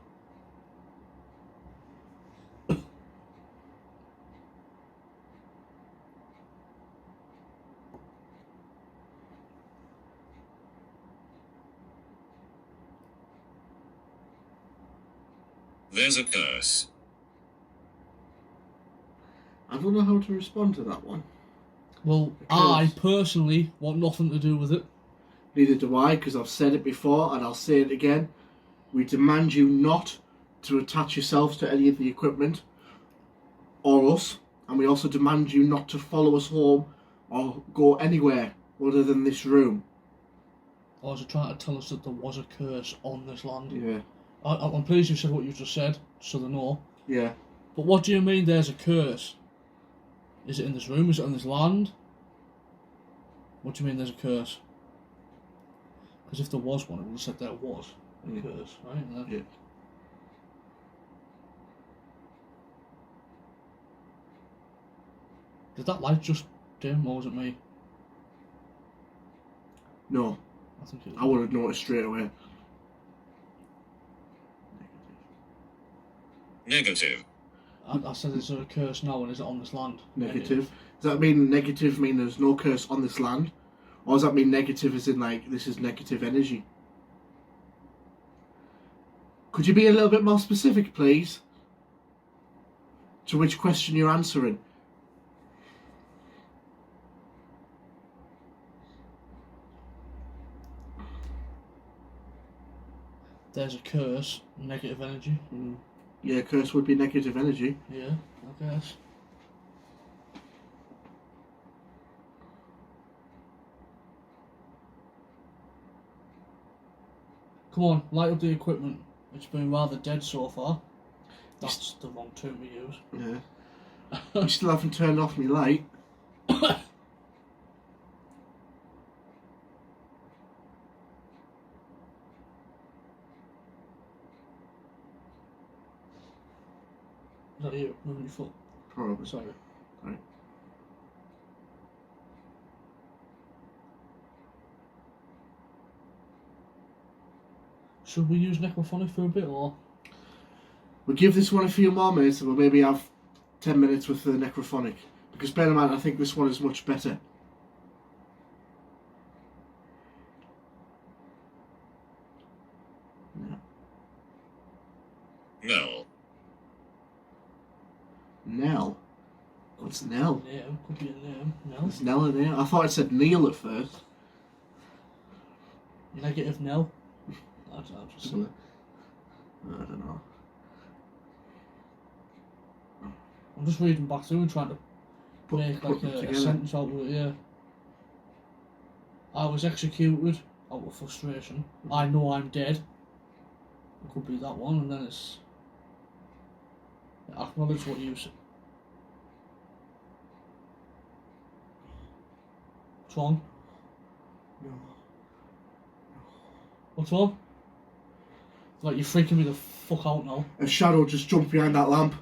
There's a curse. I don't know how to respond to that one. Well, I personally want nothing to do with it. Neither do I, because I've said it before and I'll say it again. We demand you not to attach yourselves to any of the equipment or us, and we also demand you not to follow us home or go anywhere other than this room. Or is it trying to tell us that there was a curse on this land? Yeah. I'm pleased you said what you just said, so they know. Yeah. But what do you mean there's a curse? Is it in this room? Is it on this land? What do you mean there's a curse? Because if there was one, it would have said there was a Mm. curse, right? And then, Yeah. did that light just dim, or was it me? No, I think it was. I would have noticed straight away. Negative. I said, is there a curse now, and is it on this land? Negative. Does that mean negative mean there's no curse on this land? Or does that mean negative as in like this is negative energy? Could you be a little bit more specific, please? To which question you're answering? There's a curse, negative energy. Yeah, curse would be negative energy. Yeah, I guess. Come on, light up the equipment. It's been rather dead so far. That's the wrong term we use. Yeah. You still haven't turned off my light. Is that you moving your foot? Probably. Sorry. Right. Should we use necrophonic for a bit, or? We'll give this one a few more minutes and we'll maybe have 10 minutes with the necrophonic. Because bear in mind, I think this one is much better. No. Nell? What's Nell? Name, could be a name. No. Is Nell in there? I thought it said Neil at first. Negative Nell. I don't know. I'm just reading back through and trying to make Put like them a together. sentence out of it, yeah. I was executed out of frustration. I know I'm dead. It could be that one, and then it's acknowledge what you said. What's wrong? No. What's wrong? Like, you're freaking me the fuck out now. A shadow just jumped behind that lamp.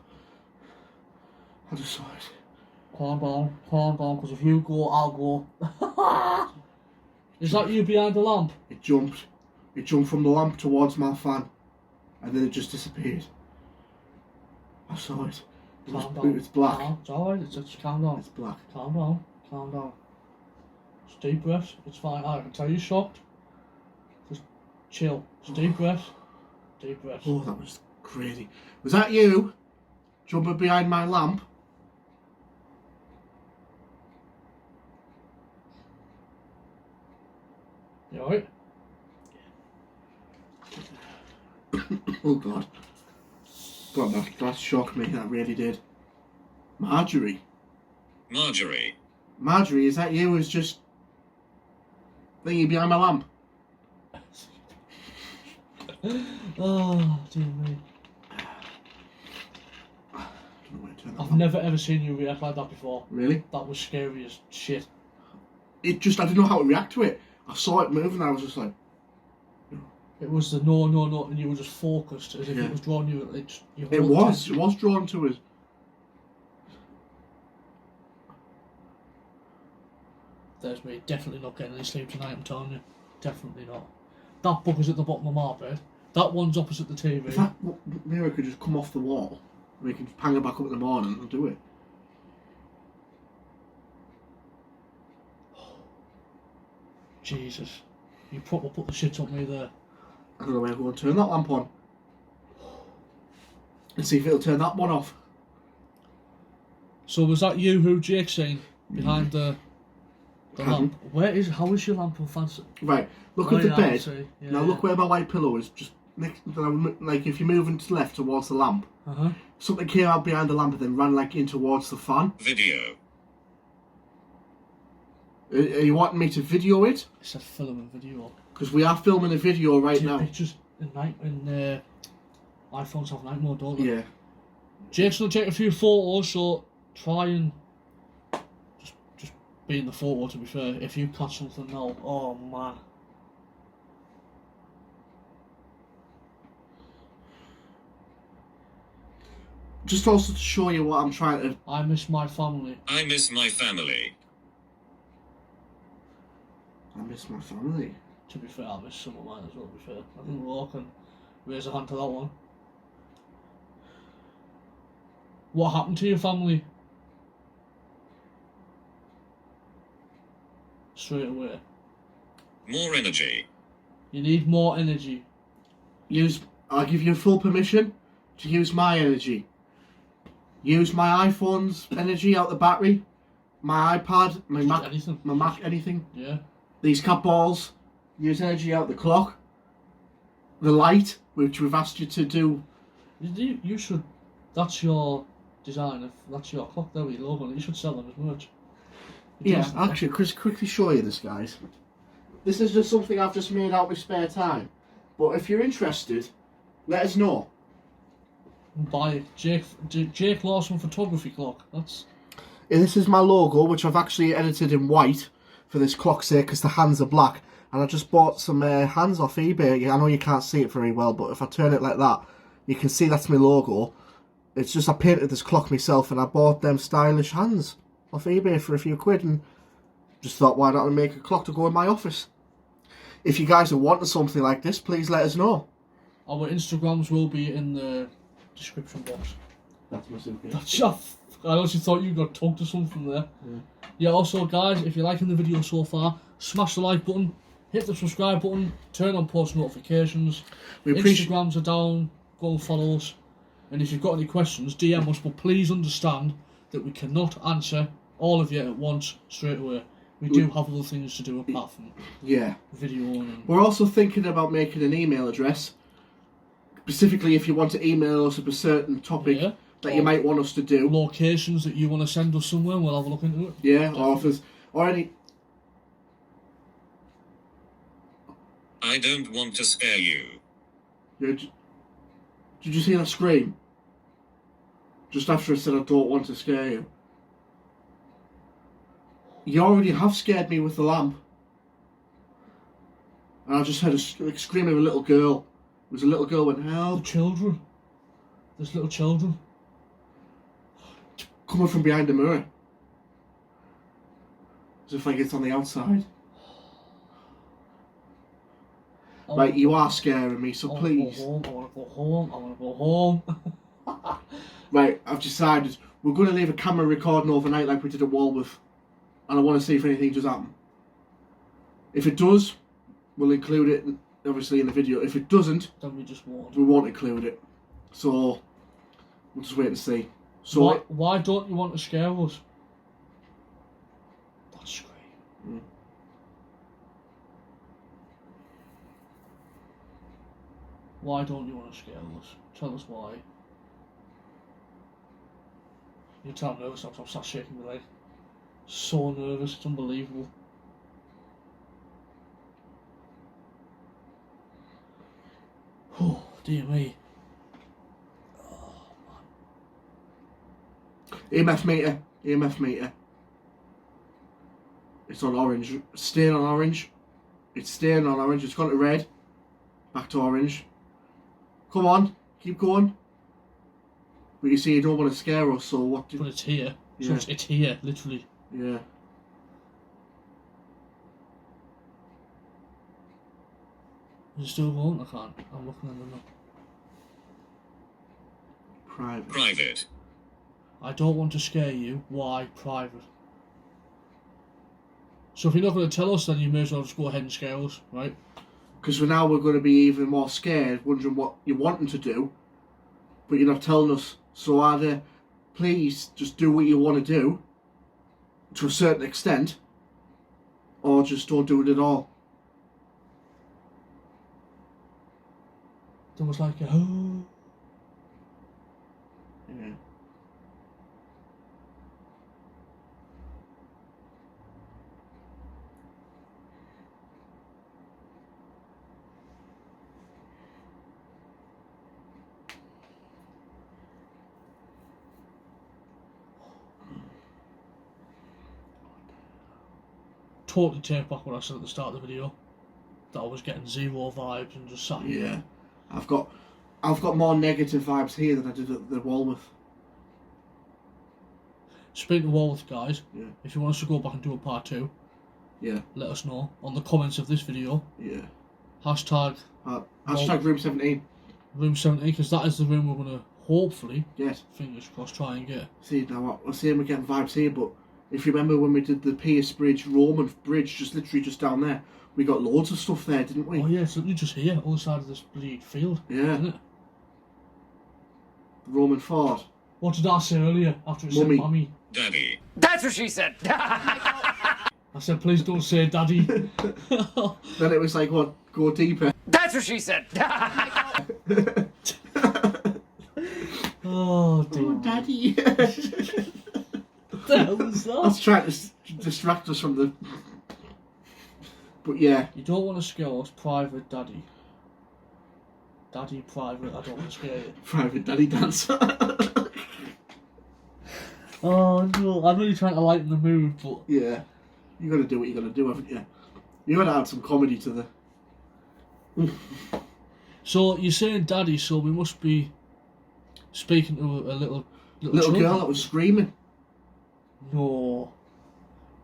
I just saw it. Calm down, because if you go, I'll go. Is that you behind the lamp? It jumped. It jumped from the lamp towards my fan. And then it just disappeared. I saw it. Calm down. It's black. No, it's alright, it's calm down. It's black. Calm down. Just deep breath, it's fine. I can tell you're shocked. Just chill. Just deep breath. Deep breath. Oh, that was crazy. Was that you? Jumping behind my lamp? You alright? Oh God. God, that shocked me. That really did. Marjorie. Marjorie, is that you? Who's just thingy behind my lamp? Oh, dear me. I don't know where to turn that I've lamp. never ever seen you react like that before. Really? That was scary as shit. It just, I didn't know how to react to it. I saw it move and I was just like, It was the no, and you were just focused as if Yeah. it was drawing you. Your it whole was. attention. It was drawn to us. There's me definitely not getting any sleep tonight, I'm telling you. Definitely not. That book is at the bottom of my bed. That one's opposite the TV. If that mirror could just come off the wall, we can hang it back up in the morning and do it. Jesus. You proper put the shit on me there. I don't know where we're going to turn that lamp on. And see if it'll turn that one off. So was that you who Jake seen behind the Hadn't. lamp? How is your lamp on fancy? Right, look Oh, at the yeah, I bed. see. Yeah, Now look where my white pillow is. Just next, like if you're moving to the left towards the lamp, Uh-huh. something came out behind the lamp and then ran like in towards the fan. Video. Are you wanting me to video it? It said film and video. Because we are filming a video right Take now. pictures in night when iPhones have night mode, don't they? Yeah. Jake's gonna take a few photos, so try and just be in the photo. To be fair, if you catch something now, oh man, just also to show you what I'm trying to... I miss my family. I miss my family. I miss my family. To be fair, I miss some of mine as well, to be fair. I think we all can raise a hand to that one. What happened to your family? Straight away. More energy. You need more energy. I'll give you full permission to use my energy. Use my iPhone's energy out the battery, my iPad, my Just Mac, anything. my Mac, anything. Yeah. These cat balls, use energy out the clock, the light, which we've asked you to do. You should. That's your design. If that's your clock there with your logo on it, you should sell them as merch. Yeah, actually, Chris, quickly show you this, guys. This is just something I've just made out with spare time. But if you're interested, let us know. Buy it. Jake Lawson photography clock. That's. Yeah, this is my logo, which I've actually edited in white for this clock's sake, because the hands are black. And I just bought some hands off eBay. I know you can't see it very well, but if I turn it like that, you can see that's my logo. It's just I painted this clock myself, and I bought them stylish hands off eBay for a few quid, and just thought, why not make a clock to go in my office? If you guys are wanting something like this, please let us know. Our Instagrams will be in the description box. That's my simple. That's I honestly thought you got tugged or something there. Yeah, also guys, if you're liking the video so far, smash the like button, hit the subscribe button, turn on post notifications. Instagrams are down, go and follow us. And if you've got any questions, DM us, but please understand that we cannot answer all of you at once straight away. We do have other things to do apart from video and... We're also thinking about making an email address, specifically if you want to email us a certain topic that you might want us to do. Locations that you want to send us somewhere, and we'll have a look into it. Yeah, or if there's... Or any... I don't want to scare you. Did you see that scream? Just after I said I don't want to scare you. You already have scared me with the lamp. And I just heard a scream of a little girl. It was a little girl went, help. The children. There's little children. Coming from behind the mirror. As if like it's on the outside. Right, you are scaring me, so please. I want to go home. I want to go home. Right, I've decided we're going to leave a camera recording overnight like we did at Walworth. And I want to see if anything does happen. If it does, we'll include it, obviously, in the video. If it doesn't, then we just won't. We won't include it. So, we'll just wait and see. So why don't you want to scare us? That's scream. Why don't you want to scare us? Tell us why. You tell I'm nervous, I'm start shaking my leg. So nervous, it's unbelievable. Oh, dear me. Oh, man. EMF meter. It's on orange. Staying on orange. It's staying on orange. It's gone to red. Back to orange. Come on, keep going. But you see, you don't want to scare us, so what do... But it's here. Yeah. So it's here, literally. Yeah. Is it still going? I can't. I'm looking at them now. Private. I don't want to scare you. Why private? So if you're not going to tell us, then you may as well just go ahead and scare us, right? Because for now we're going to be even more scared, wondering what you're wanting to do, but you're not telling us. So either, please, just do what you want to do, to a certain extent, or just don't do it at all. There was like a oh. Yeah. Totally take back what I said at the start of the video. That I was getting zero vibes and just sat here. Yeah. I've got more negative vibes here than I did at the Walworth. Speaking of Walworth, guys, Yeah. if you want us to go back and do a part 2, Yeah. let us know on the comments of this video. Yeah. Hashtag Hashtag room 17. room 70, because that is the room we're going to hopefully, Yes. fingers crossed, try and get. See, now what we're saying, we're getting vibes here, but if you remember when we did the Pierce Bridge, Roman Bridge, just literally just down there, we got loads of stuff there, didn't we? Oh yeah, it's literally just here, other side of this bloody field, Yeah. isn't it? The Roman fort. What did I say earlier after it said Mummy. Mummy? Daddy. That's what she said. I said, please don't say Daddy. Then it was like, what, go deeper. That's what she said. Oh dear. Oh, Daddy. What the hell was I was that? trying to distract us from the... But yeah. You don't want to scare us, private Daddy. Daddy, private, I don't want to scare you. Private Daddy dance. Oh no, I'm really trying to lighten the mood, but Yeah. You gotta do what you gotta do, haven't you? You gotta add some comedy to the... so you're saying Daddy, so we must be speaking to a little Little children. girl that was screaming. No.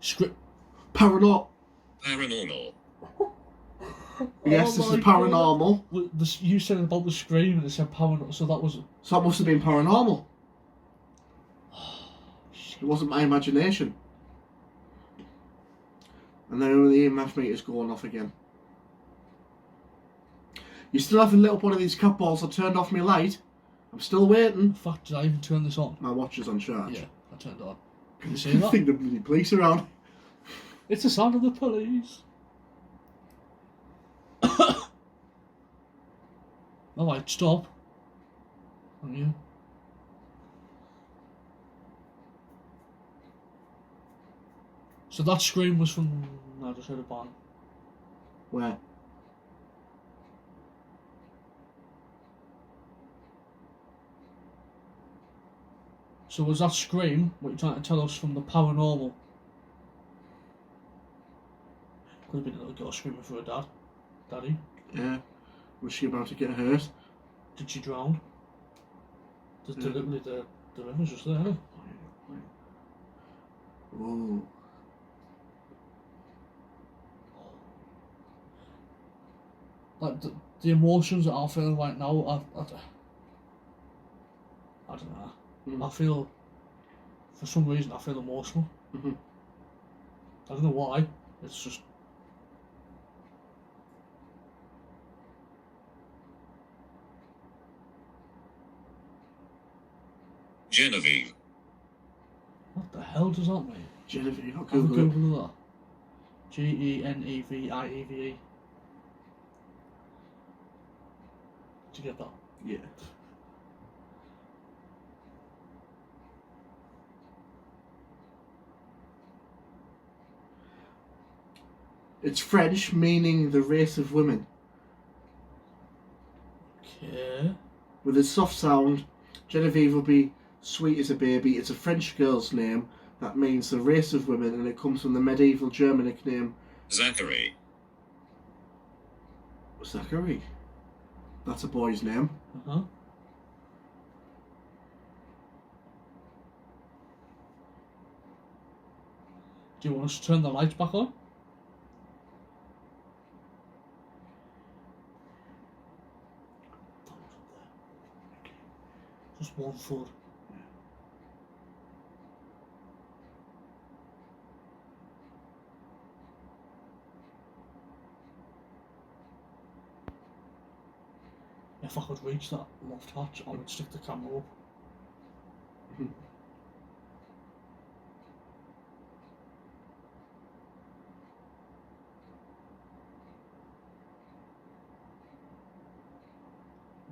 Paranormal. Paranormal. Yes, this is paranormal. You said about the scream and it said paranormal, so that was. So that must have been paranormal. It wasn't my imagination. And then the EMF meter's going off again. You still haven't lit up one of these cat balls. I turned off my light. I'm still waiting. In fact, did I even turn this on? My watch is on charge. Yeah, I turned it on. Can you see I that? think the bloody police are around. It's the sound of the police. Alright, stop. On you. So that scream was from. I just heard a bang. Where? So was that scream what you're trying to tell us from the paranormal? Could have been a little girl screaming for her daddy. Yeah. Was she about to get hurt? Did she drown? Literally the river's just there, isn't it? Ooh. Like the emotions that I'm feeling right now, I don't know. Mm. I feel, for some reason, I feel emotional. Mhm. I don't know why. It's just. Genevieve. What the hell does that mean? Genevieve, I'll Have a Google it. Google that. Genevieve. Did you get that? Yeah. It's French, meaning the race of women. Okay. With a soft sound, Genevieve will be sweet as a baby. It's a French girl's name that means the race of women, and it comes from the medieval Germanic name Zachary. Zachary. That's a boy's name. Uh-huh. Do you want us to turn the lights back on? Just one foot. If I could reach that loft hatch, I would stick the camera up.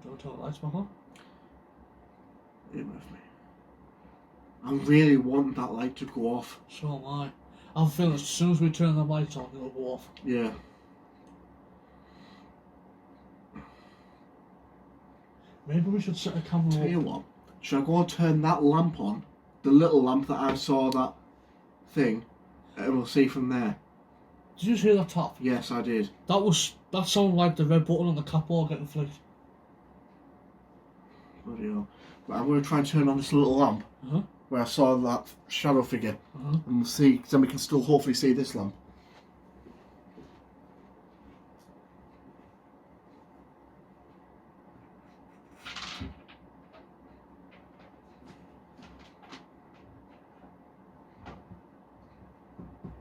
Do you want to turn the lights back on? In with me. I'm really wanting that light to go off. So am I. I'm feeling as soon as we turn the lights on, it'll go off. Yeah. Maybe we should set a camera Tell you up. what, should I go and turn that lamp on? The little lamp that I saw that thing, and we'll see from there. Did you just hear that tap? Yes, I did. That sounded like the red button on the cap ball getting flicked. Bloody hell. But I'm going to try and turn on this little lamp. Uh-huh. where I saw that shadow figure. Uh-huh. And we'll see, 'cause then we can still hopefully see this lamp.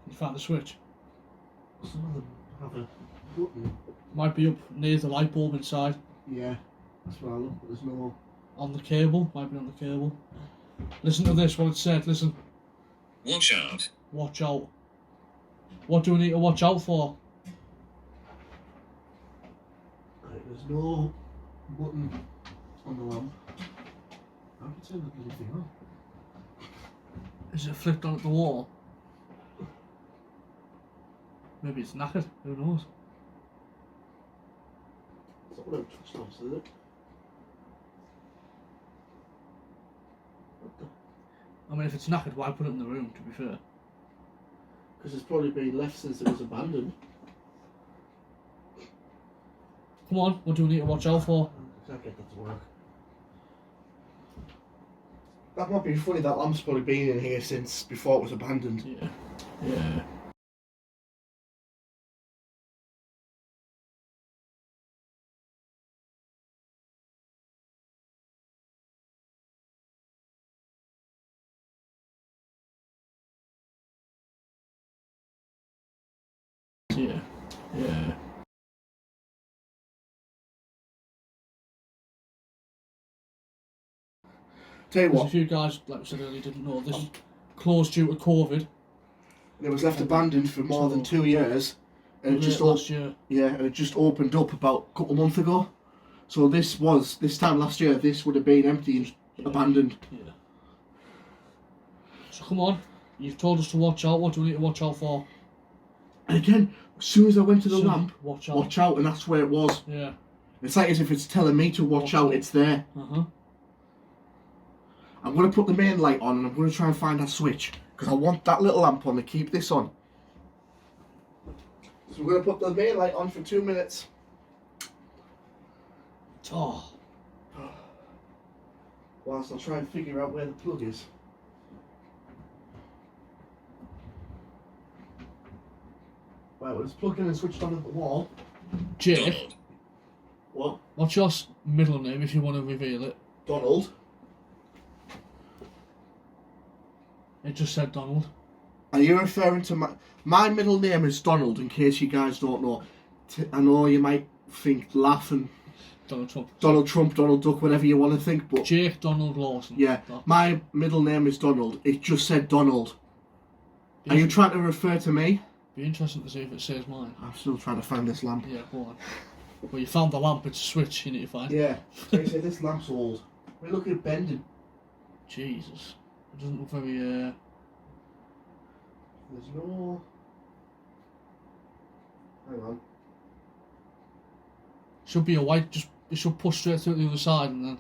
You found the switch. Some of them have a button. Might be up near the light bulb inside. Yeah, that's where I look, but there's no... On the cable. Might be on the cable. Listen to this, what it said. Listen. Watch out. Watch out. What do we need to watch out for? Right, there's no button on the lamp. How can I turn the bloody thing on? Is it flipped on at the wall? Maybe it's knackered. Who knows? It's not what I've touched on, is it? I mean, if it's knackered, why put it in the room, to be fair? Because it's probably been left since it was abandoned. Come on, what do we need to watch out for? I can't get that to work. That might be funny, that lamp's probably been in here since before it was abandoned. Yeah. Yeah. Yeah. Yeah. Tell you There's a what, few guys, like we said earlier, didn't know this closed due to COVID. it was left abandoned for more than 2 years, and it just last year. yeah, and it just opened up about a couple of months ago. So this time last year, this would have been empty and abandoned. Yeah. So come on, you've told us to watch out. What do we need to watch out for? And again, as soon as I went to the So, lamp, Watch out. watch out, and that's where it was. Yeah. It's like as if it's telling me to watch out. It's there. Uh-huh. I'm going to put the main light on and I'm going to try and find that switch because I want that little lamp on to keep this on. So we're going to put the main light on for 2 minutes. Oh. Whilst I try and figure out where the plug is. Right, well it's plugged in and switched on at the wall. Jake, What? what's your middle name if you want to reveal it? Donald. It just said Donald. Are you referring to my middle name is Donald, in case you guys don't know. I know you might think laughing Donald Trump. Donald Trump, Donald Duck, whatever you want to think, but Jake Donald Lawson. yeah, That's- my middle name is Donald. It just said Donald. Are you trying to refer to me? Be interesting to see if it says mine. I'm still trying to find this lamp. Yeah, go on. Well, you found the lamp. It's a switch you need to find. Yeah, they say this lamp's old. We're looking at bending. Jesus. It doesn't look very, There's no... Hang on. Should be a white, just, it should push straight through the other side and then...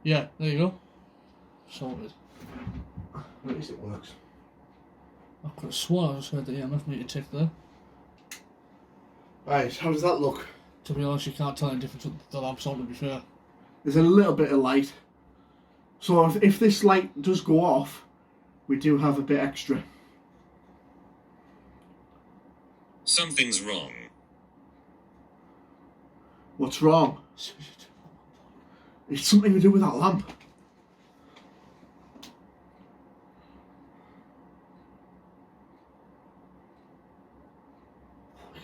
Yeah, there you go. Sorted. At least it works. I could have sworn I just heard the EMF meter tick there. Right, how does that look? To be honest, you can't tell any difference with the lamp's on, to be fair. There's a little bit of light. So if this light does go off, we do have a bit extra. Something's wrong. What's wrong? It's something to do with that lamp.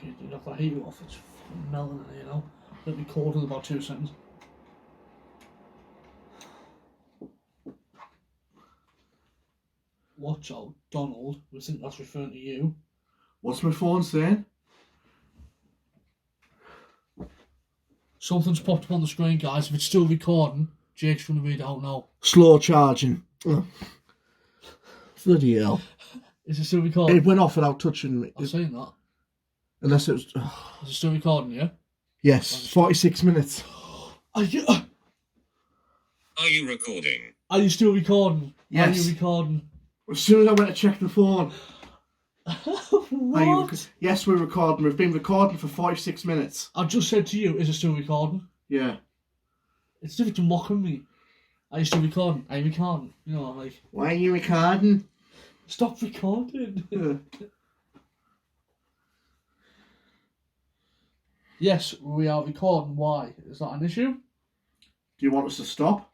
You knock that heater off, it's fucking melting in here, you know. It'll be cold in about 2 seconds. Watch out, Donald. We think that's referring to you. What's my phone saying? Something's popped up on the screen, guys. If it's still recording, Jake's going to read it out now. Slow charging. Oh. Bloody hell. Is it still recording? It went off without touching me. I've seen that. Unless it was... Is it still recording, yeah? Yes, 46 minutes. Are you recording? Are you still recording? Yes. Are you recording? As soon as I went to check the phone. What? Yes, we're recording. We've been recording for 46 minutes. I just said to you, is it still recording? Yeah. It's different to mocking me. Are you still recording? Are you recording? You know, like, Why are you recording? stop recording. Yes, we are recording. Why? Is that an issue? Do you want us to stop?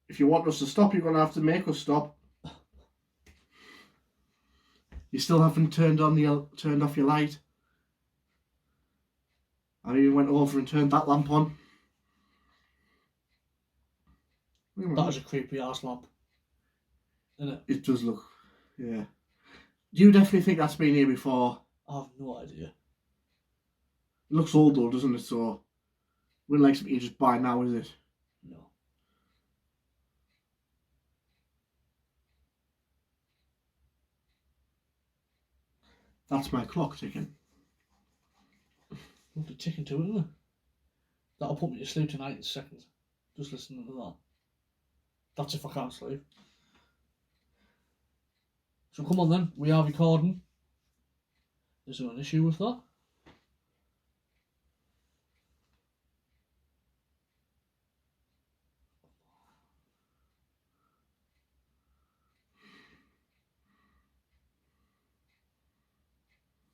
If you want us to stop, you're going to have to make us stop. You still haven't turned off your light. I even went over and turned that lamp on. That is a creepy ass lamp. Isn't it? It does look, yeah. You definitely think that's been here before. I have no idea. It looks old though, doesn't it? So, wouldn't like something you just buy now, is it? No. That's my clock ticking. Lovely ticking to it, isn't it? That'll put me to sleep tonight in seconds. Just listening to that. That's if I can't sleep. So come on then, we are recording. Is there an issue with that?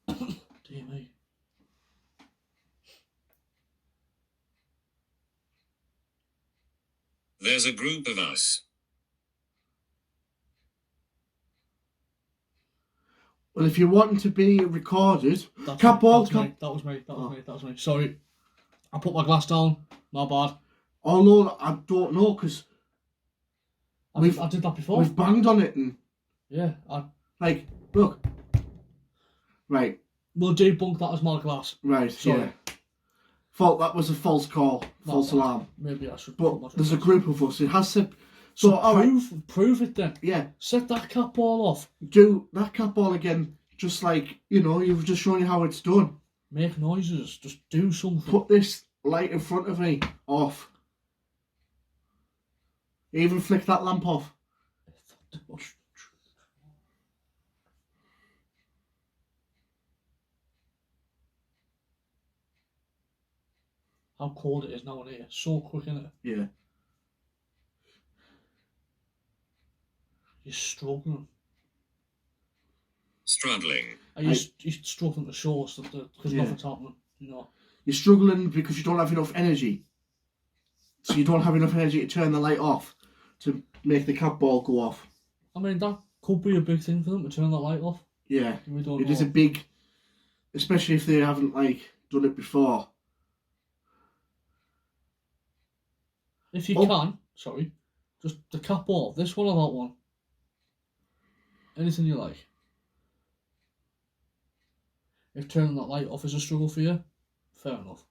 Dear me. There's a group of us. Well, if you're wanting to be recorded, That Catball, was me. Sorry. I put my glass down. My bad. although I don't know, because I did that before. we've banged on it and, Yeah. like, look. Right, We'll debunk that as my glass. right, Sorry. yeah. That was a false call, false alarm. Maybe I should. But there's a group of us. It has to. So, prove it then. yeah, Set that cat ball off. do that cat ball again. Just like, you've just shown you how it's done. Make noises. Just do something. Put this light in front of me off. Even flick that lamp off. How cold it is now in here. So quick, isn't it? Yeah. You're struggling. Struggling. Are you struggling to show us that because Yeah. nothing's happening? No. You're struggling because you don't have enough energy. So you don't have enough energy to turn the light off to make the cat ball go off. I mean, that could be a big thing for them to turn that light off. Yeah. We don't It know. is a big, especially if they haven't done it before. If you can, sorry, just the cat ball. This one or that one. Anything you like. If turning that light off is a struggle for you, fair enough.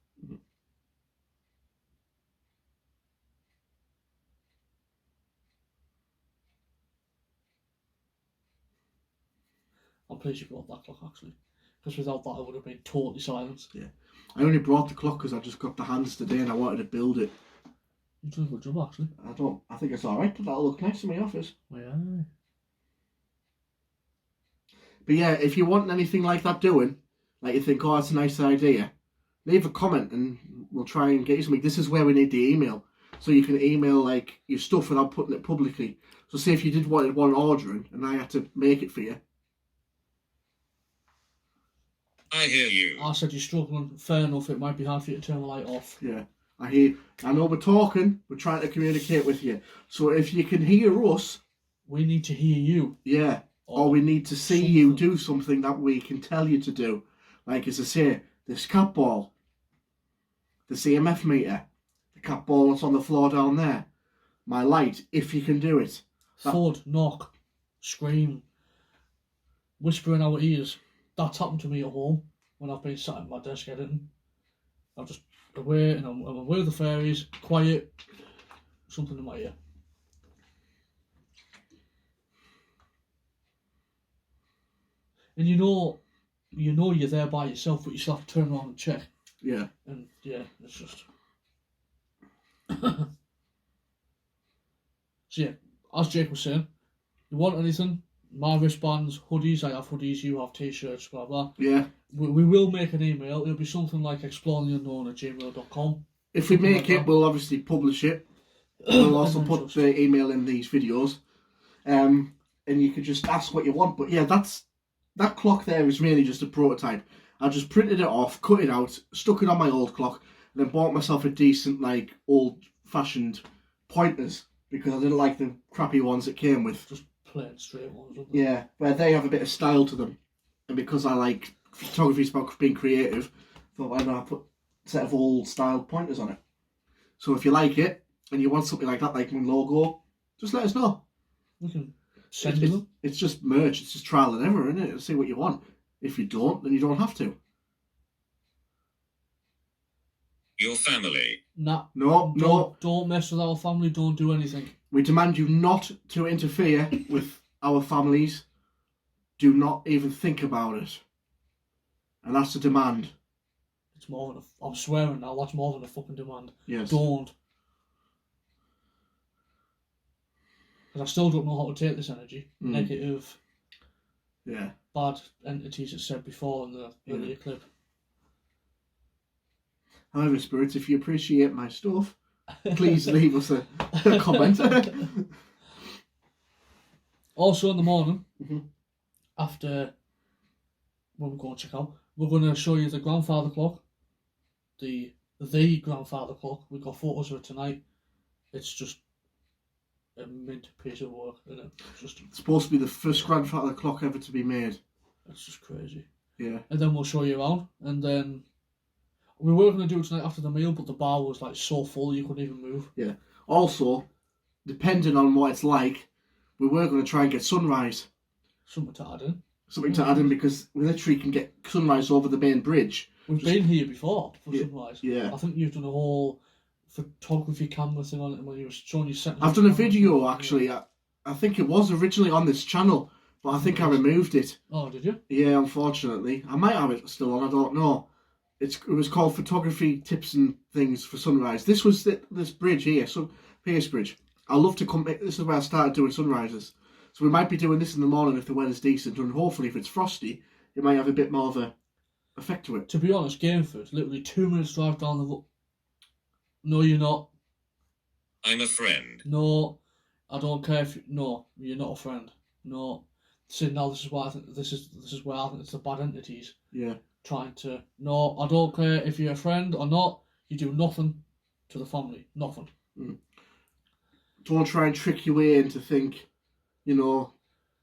I'm pleased you brought that clock actually, because without that it would have been totally silent. Yeah. I only brought the clock because I just got the hands today and I wanted to build it. You did a good job actually. I think it's alright, but that'll look nice in my office. Yeah. But yeah, if you want anything like that doing, like you think, oh, that's a nice idea, leave a comment and we'll try and get you something. This is where we need the email. So you can email your stuff without putting it publicly. So say if you did want one ordering and I had to make it for you. I hear you. I said you're struggling. Fair enough, it might be hard for you to turn the light off. Yeah, I know we're talking, we're trying to communicate with you. So if you can hear us, we need to hear you. Yeah. Or we need to see you do something that we can tell you to do. Like, as I say, this cat ball, the CMF meter, the cat ball that's on the floor down there, my light, if you can do it. Thud, knock, scream, whisper in our ears. That's happened to me at home when I've been sat at my desk editing. I'm just away and I'm away with the fairies, quiet, something in my ear. And you know you're there by yourself, but you still have to turn around and check. Yeah. And yeah, it's just. So yeah, as Jake was saying, you want anything? My wristbands, hoodies, I have hoodies, you have t-shirts, blah blah. Yeah. We will make an email. It'll be something like exploringtheunknown@gmail.com. If we make it, we'll obviously publish it. We'll also And then put the email in these videos. And you can just ask what you want. But yeah, that clock there is really just a prototype. I just printed it off, cut it out, stuck it on my old clock, and then bought myself a decent, like, old-fashioned pointers because I didn't like the crappy ones it came with. Just plain straight ones. Yeah, where they have a bit of style to them. And because I like photography, about being creative, I thought, why not put a set of old-style pointers on it? So if you like it, and you want something like that, like my logo, just let us know. We can send you them. It's just merch, it's just trial and error, isn't it? See what you want. If you don't, then you don't have to. Your family. Nah. No. Don't mess with our family, don't do anything. We demand you not to interfere with our families. Do not even think about it. And that's a demand. It's more than I'm swearing now, that's more than a fucking demand. Yes. Don't. Because I still don't know how to take this energy. Negative, Yeah. bad entities, as said before in the earlier clip. However, spirits, if you appreciate my stuff, please leave us a comment. Also in the morning, Mm-hmm. after when we go and check out, we're going to show you the grandfather clock. The grandfather clock. We've got photos of it tonight. It's just a mint piece of work, isn't it? It's supposed to be the first grandfather clock ever to be made. It's just crazy. Yeah. And then we'll show you around, and then we were going to do it tonight after the meal, but the bar was like so full you couldn't even move. Yeah. Also, depending on what it's like, we were going to try and get sunrise. Something to add in. Something to add in because we literally can get sunrise over the main bridge. We've been here before for sunrise. Yeah. I think you've done a whole photography camera thing on it when you were showing your set. I've done a video actually. I think it was originally on this channel, but I think I removed it. Oh, did you? Yeah, unfortunately. I might have it still on, I don't know. It was called Photography Tips and Things for Sunrise. This was this bridge here, Pierce Bridge. I love to come. This is where I started doing sunrises. So we might be doing this in the morning if the weather's decent, and hopefully if it's frosty, it might have a bit more of a effect to it. To be honest, Gameford, literally 2 minutes drive down the road. No, you're not. I'm a friend. No, I don't care if no, you're not a friend. No. See, now this is why I think this is where I think it's the bad entities. Yeah. Trying to no, I don't care if you're a friend or not. You do nothing to the family. Nothing. Don't try and trick your way into think, you know.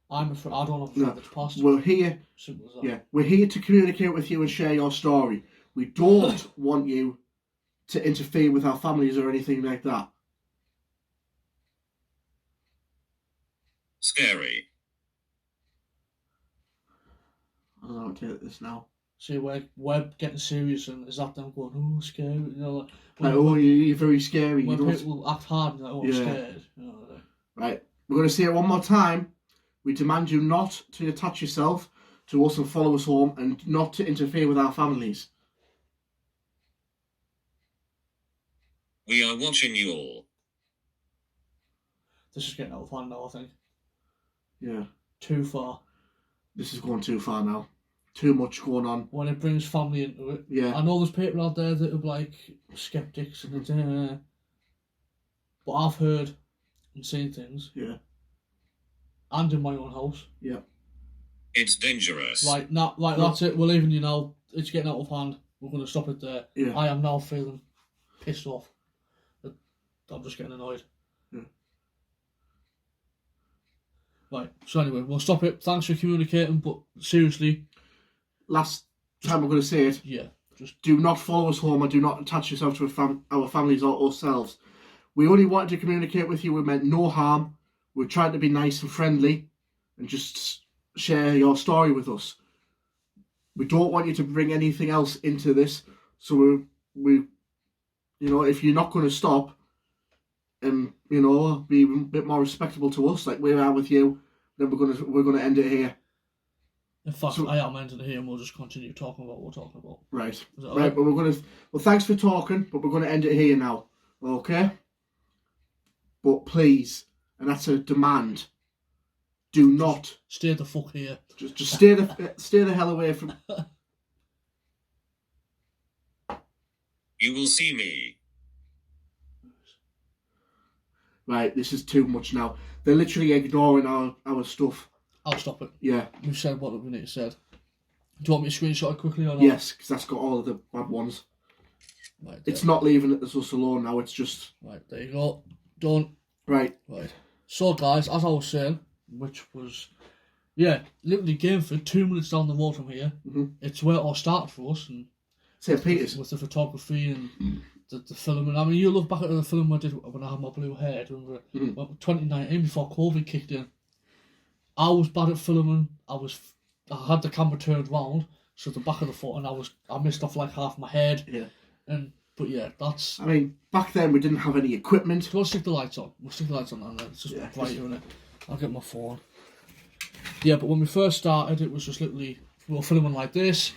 I'm a friend. I don't have a friend that's passed. We're here. Simple as that. Yeah, we're here to communicate with you and share your story. We don't want you to interfere with our families or anything like that. Scary. I don't know how to take this now. See, we're getting serious, and is that them going, oh, scary? You know, Like, oh, you're very scary. When You don't... people act hard and like, oh, I'm scared. You know, like. Right, we're going to say it one more time. We demand you not to attach yourself to us and follow us home, and not to interfere with our families. We are watching you all. This is getting out of hand now, I think. Yeah. Too far. This is going too far now. Too much going on. When it brings family into it. Yeah. I know there's people out there that are like skeptics and it's, but I've heard and seen things. Yeah. And in my own house. Yeah. It's dangerous. Like, that's it, we're leaving you now. It's getting out of hand. We're going to stop it there. Yeah. I am now feeling pissed off. I'm just getting annoyed. Yeah. Right, so anyway, we'll stop it. Thanks for communicating, but seriously. Last time I'm going to say it. Yeah. Just do not follow us home and do not attach yourself to our families or ourselves. We only wanted to communicate with you. We meant no harm. We're trying to be nice and friendly and just share your story with us. We don't want you to bring anything else into this. So we you know, if you're not going to stop and, you know, be a bit more respectable to us like we are with you, then we're gonna end it here. in fact, I am ending it here and we'll just continue talking about what we're talking about. Right. Right, but we're gonna thanks for talking, but we're gonna end it here now. Okay? But please, and that's a demand, do not stay the fuck here. Just stay the hell away from. You will see me. right, this is too much now. They're literally ignoring our stuff. I'll stop it. Yeah. We've said what we need to say. Do you want me to screenshot it quickly or not? Yes, because that's got all of the bad ones. Right, it's not leaving it as us alone now, it's just... Right, there you go. Done. Right. Right. So, guys, as I was saying, which was... Yeah, literally Gameford, 2 minutes down the road from here. Mm-hmm. It's where it all started for us. And St. Peter's. With the photography and the filming. I mean, you look back at the film I did when I had my blue hair, remember? 2019, before COVID kicked in. I was bad at filming. I had the camera turned round, so the back of the foot, and I missed off like half my head. Yeah. But yeah, that's... I mean, back then we didn't have any equipment. Go stick the lights on. We'll stick the lights on and then it's just brighter, isn't it? I'll get my phone. Yeah, but when we first started, it was just literally, we were filming like this,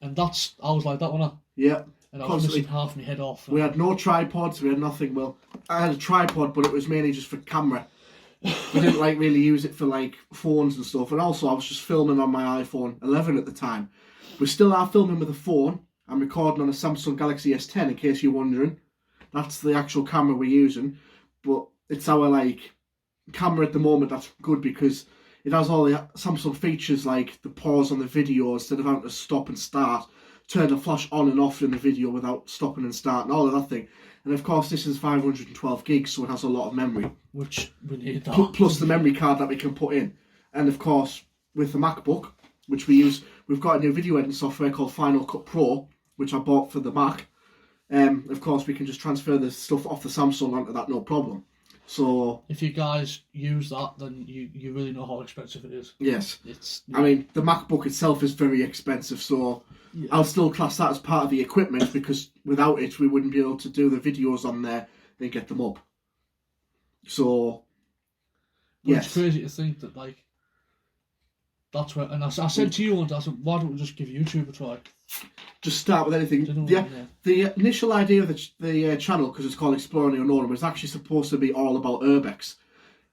and I was like that one. Yeah. And I was missing half my head off. We had no tripods, we had nothing. Well, I had a tripod, but it was mainly just for camera. We didn't really use it for phones and stuff. And also, I was just filming on my iPhone 11 at the time. We still are filming with a phone. I'm recording on a Samsung Galaxy S10, in case you're wondering. That's the actual camera we're using. But it's our, camera at the moment that's good because it has all the Samsung features like the pause on the video instead of having to stop and start, turn the flash on and off in the video without stopping and starting, all of that thing. And of course, this is 512 gigs, so it has a lot of memory. Which we need that. Plus the memory card that we can put in. And of course, with the MacBook, which we use, we've got a new video editing software called Final Cut Pro, which I bought for the Mac. Of course, we can just transfer the stuff off the Samsung onto that, no problem. So if you guys use that, then you really know how expensive it is. Yes. I mean, the MacBook itself is very expensive, so I'll still class that as part of the equipment because without it, we wouldn't be able to do the videos on there and get them up. So, It's crazy to think that, that's where... And I said to you once, I said, why don't we just give YouTube a try? Just start with anything. The initial idea of the channel, because it's called Exploring the Unknown, was actually supposed to be all about urbex.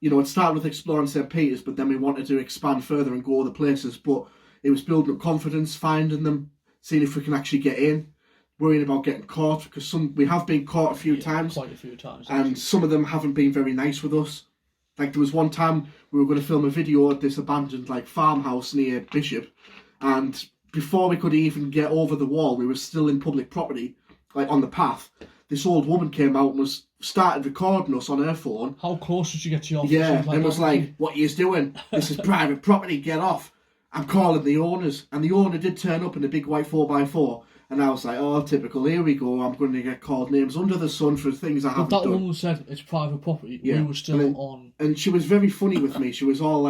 It started with exploring St. Peter's, but then we wanted to expand further and go other places. But it was building up confidence, finding them, seeing if we can actually get in, worrying about getting caught, because we have been caught a few times. Quite a few times. And some of them haven't been very nice with us. There was one time we were going to film a video at this abandoned farmhouse near Bishop, and before we could even get over the wall, we were still in public property, on the path. This old woman came out and started recording us on her phone. How close did you get to your phone? Yeah, and was like, what are you doing? This is private property, get off. I'm calling the owners. And the owner did turn up in a big white 4x4. And I was like, oh, typical, here we go. I'm going to get called names under the sun for things I haven't done. But that woman said it's private property. Yeah. We were still on. And she was very funny with me. She was all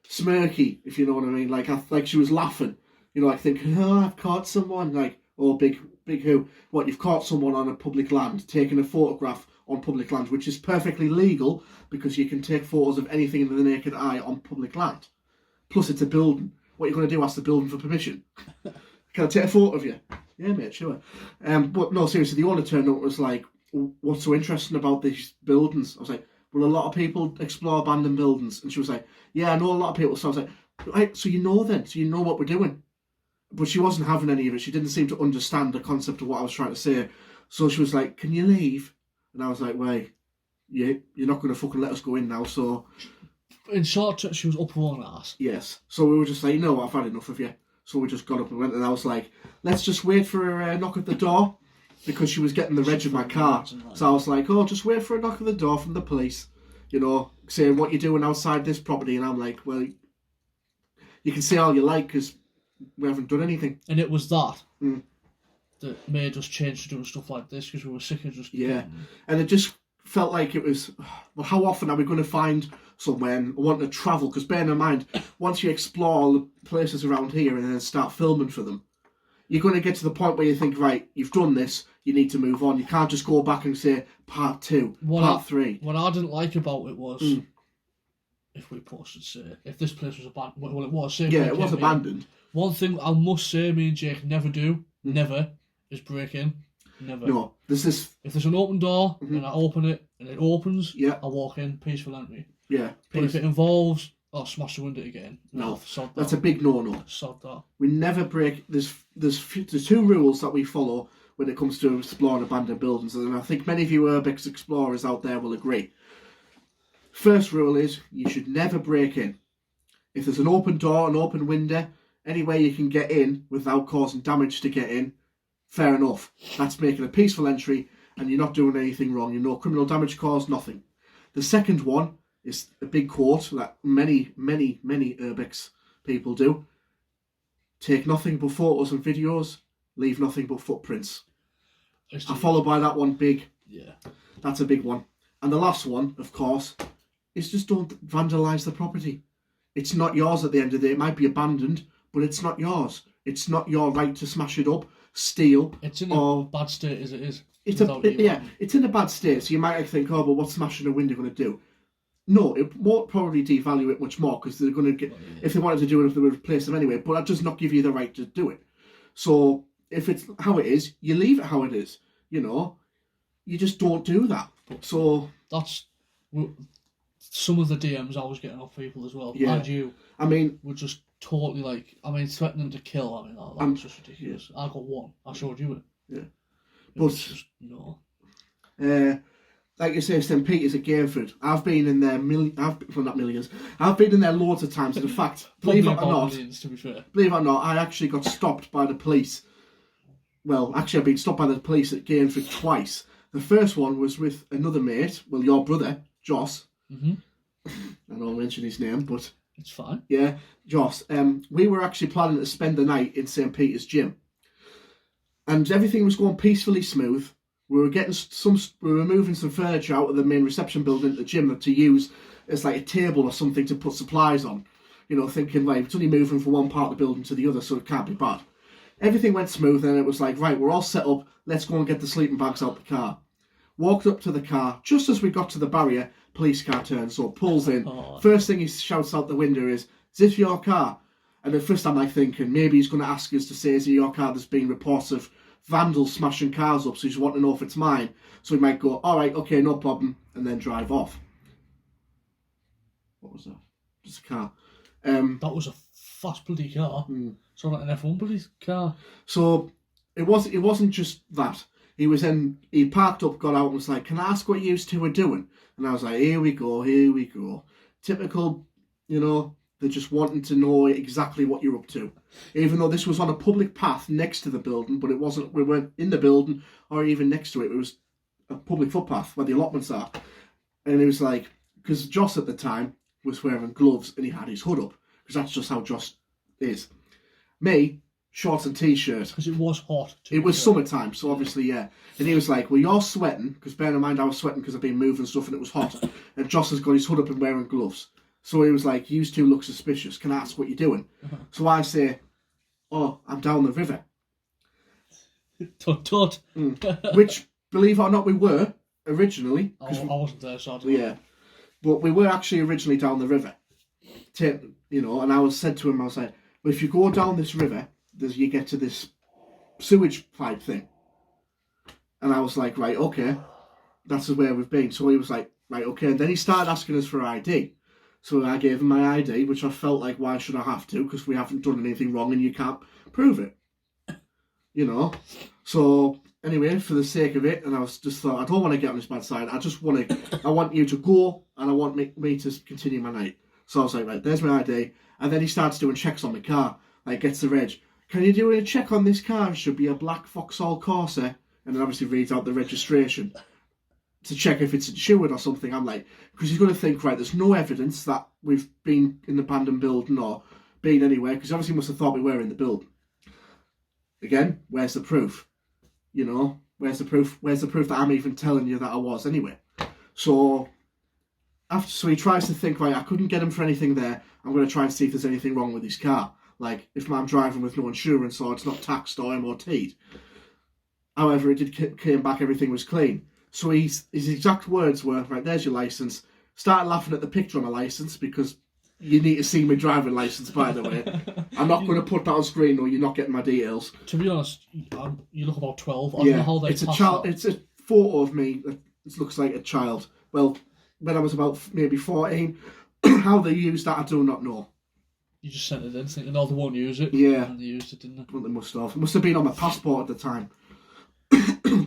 smirky, if you know what I mean. She was laughing. Thinking, oh, I've caught someone. Oh, big who? What, you've caught someone on a public land, taking a photograph on public land, which is perfectly legal because you can take photos of anything in the naked eye on public land. Plus, it's a building. What are you going to do? Ask the building for permission? Can I take a photo of you? Yeah, mate, sure. But no, seriously, the owner turned up and was like, what's so interesting about these buildings? I was like, well, a lot of people explore abandoned buildings. And she was like, yeah, I know a lot of people. So I was like, right, so you know then? So you know what we're doing? But she wasn't having any of it. She didn't seem to understand the concept of what I was trying to say. So she was like, can you leave? And I was like, wait, you're not going to fucking let us go in now, so... In short, she was up her own ass. Yes. So we were just like, no, I've had enough of you. So we just got up and went, and I was like, let's just wait for a knock at the door, because she was getting the reg of my car. So I was like, oh, just wait for a knock at the door from the police, saying what you're doing outside this property. And I'm like, well, you can say all you like, because we haven't done anything. And it was that that made us change to doing stuff like this, because we were sick of just... Yeah. And it just felt like it was, well, how often are we going to find somewhere and want to travel? Because bearing in mind, once you explore all the places around here and then start filming for them, you're going to get to the point where you think, right, you've done this, you need to move on. You can't just go back and say part 2, part 3. What I didn't like about it was... If we posted, say, if this place was abandoned, well, it was. Say, yeah, it was abandoned. One thing I must say, me and Jake never do, never, is break in. Never. No, there's this... If there's an open door and I open it and it opens, I walk in, peaceful entry. Yeah. But if it involves, smash the window again. No, that's a big no-no. Sod that. We never break... There's 2 rules that we follow when it comes to exploring abandoned buildings, and I think many of you urbex explorers out there will agree. First rule is you should never break in. If there's an open door, an open window, any way you can get in without causing damage to get in, fair enough. That's making a peaceful entry and you're not doing anything wrong. You're no criminal damage caused, nothing. The second one is a big quote that many urbex people do. Take nothing but photos and videos, leave nothing but footprints. I follow by that one big. Yeah. That's a big one. And the last one, of course, is just don't vandalise the property. It's not yours at the end of the day. It might be abandoned, but it's not yours. It's not your right to smash it up, steal. It's in a bad state as it is. It's it's in a bad state. So you might think, oh, but what's smashing a window going to do? No, it won't probably devalue it much more because they're going to get, if they wanted to do it, if they would replace them anyway. But that does not give you the right to do it. So if it's how it is, you leave it how it is. You know, you just don't do that. So that's some of the DMs I was getting off people as well. Yeah. And you. I mean, were just totally like, threatening to kill. I mean, that was just ridiculous. I got one. I showed you it. Yeah. But just, no. Like you say, St. Peter's at Gainford. I've been in there not millions. I've been in there loads of times. And in fact, believe it or not, millions, to be fair. Believe it or not, I actually got stopped by the police. Well, actually, I've been stopped by the police at Gainford twice. The first one was with another mate. Well, your brother, Joss. Mm-hmm. I don't mention his name, but it's fine. Yeah, Joss. We were actually planning to spend the night in St. Peter's gym, and everything was going peacefully smooth. We were moving some furniture out of the main reception building at the gym to use as like a table or something to put supplies on. You know, thinking like it's only moving from one part of the building to the other, so it can't be bad. Everything went smooth, and it was like, right, we're all set up. Let's go and get the sleeping bags out the car. Walked up to the car. Just as we got to the barrier, police car turns up, pulls in. First thing he shouts out the window is this your car? And at first I'm like thinking, maybe he's going to ask us to say, is it your car? There's been reports of vandals smashing cars up, so he's wanting to know if it's mine. So he might go, all right, okay, no problem, and then drive off. What was that? Just a car. That was a fast bloody car. So like an F1 bloody car. So it wasn't just that. He parked up, got out and was like, can I ask what you two were doing? And I was like, here we go. Typical, you know, they're just wanting to know exactly what you're up to. Even though this was on a public path next to the building, but we weren't in the building or even next to it. It was a public footpath where the allotments are. And it was like, because Joss at the time was wearing gloves and he had his hood up, because that's just how Joss is. Me, shorts and t-shirt. Because it was hot. It was summertime, so obviously, yeah. And he was like, well, you're sweating, because bear in mind I was sweating because I've been moving stuff and it was hot. And Joss has got his hood up and wearing gloves. So he was like, you two look suspicious. Can I ask what you're doing? So I say, oh, I'm down the river. Tut. Which, believe it or not, we were originally. I wasn't there, so I don't know. Yeah. But we were actually originally down the river. You know, and I said to him, I was like, well, if you go down this river, you get to this sewage pipe thing. And I was like, right, okay. That's where we've been. So he was like, right, okay. And then he started asking us for ID. So I gave him my ID, which I felt like, why should I have to? Because we haven't done anything wrong and you can't prove it. You know? So, anyway, for the sake of it, and I just thought, I don't want to get on his bad side. I want you to go and I want me to continue my night. So I was like, right, there's my ID. And then he starts doing checks on my car. Like, gets the reg. Can you do a check on this car? It should be a black Vauxhall Corsa. And then obviously reads out the registration to check if it's insured or something. I'm like, because he's going to think, right, there's no evidence that we've been in the abandoned building or been anywhere, because obviously he must have thought we were in the building. Again, where's the proof? You know, where's the proof? Where's the proof that I'm even telling you that I was anyway? So he tries to think, right, I couldn't get him for anything there. I'm going to try and see if there's anything wrong with his car. Like, if I'm driving with no insurance or it's not taxed or MOT'd. However, it came back, everything was clean. So his exact words were, right, there's your licence. Started laughing at the picture on my licence, because you need to see my driving licence, by the way. I'm not going to put that on screen, though. You're not getting my details. To be honest, you look about 12. I don't know how they it's a child. It's a photo of me that looks like a child. Well, when I was about maybe 14. How they used that, I do not know. You just sent it in thinking, oh, they won't use it. Yeah. And they used it, didn't they? Well, they must have. It must have been on my passport at the time.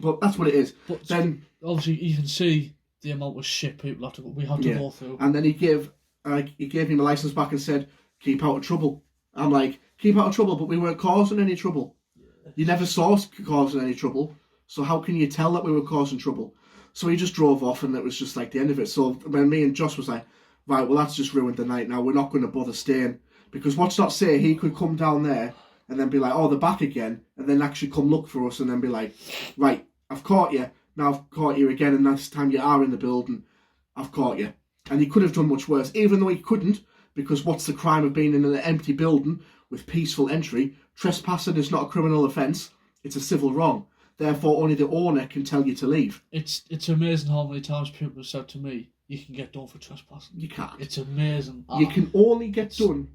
But that's what it is. But then, obviously, you can see the amount of shit people had to we had to go through. And then he gave me my license back and said, keep out of trouble. I'm like, keep out of trouble, but we weren't causing any trouble. You never saw us causing any trouble, so how can you tell that we were causing trouble? So he just drove off, and it was just like the end of it. So when me and Josh was like, right, well, that's just ruined the night now. We're not going to bother staying. Because what's not say he could come down there and then be like, oh, they're back again, and then actually come look for us and then be like, right, I've caught you. Now I've caught you again, and next time you are in the building, I've caught you. And he could have done much worse, even though he couldn't, because what's the crime of being in an empty building with peaceful entry? Trespassing is not a criminal offence, it's a civil wrong. Therefore, only the owner can tell you to leave. It's amazing how many times people have said to me, you can get done for trespassing. You can't. It's amazing. You can only get done.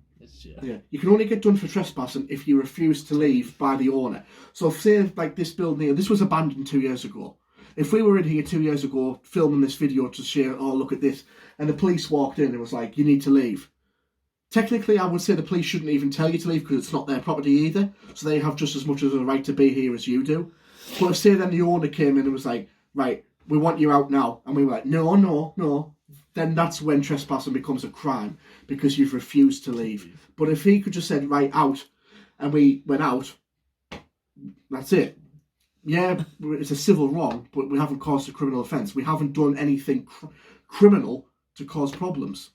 Yeah. You can only get done for trespassing if you refuse to leave by the owner. So say like this building here, this was abandoned 2 years ago. If we were in here 2 years ago filming this video to share, oh look at this, and the police walked in and was like, you need to leave. Technically, I would say the police shouldn't even tell you to leave because it's not their property either. So they have just as much of a right to be here as you do. But if say then the owner came in and was like, right, we want you out now, and we were like, no, then that's when trespassing becomes a crime because you've refused to leave. But if he could just said, right, out, and we went out, that's it. Yeah, it's a civil wrong, but we haven't caused a criminal offence. We haven't done anything criminal to cause problems.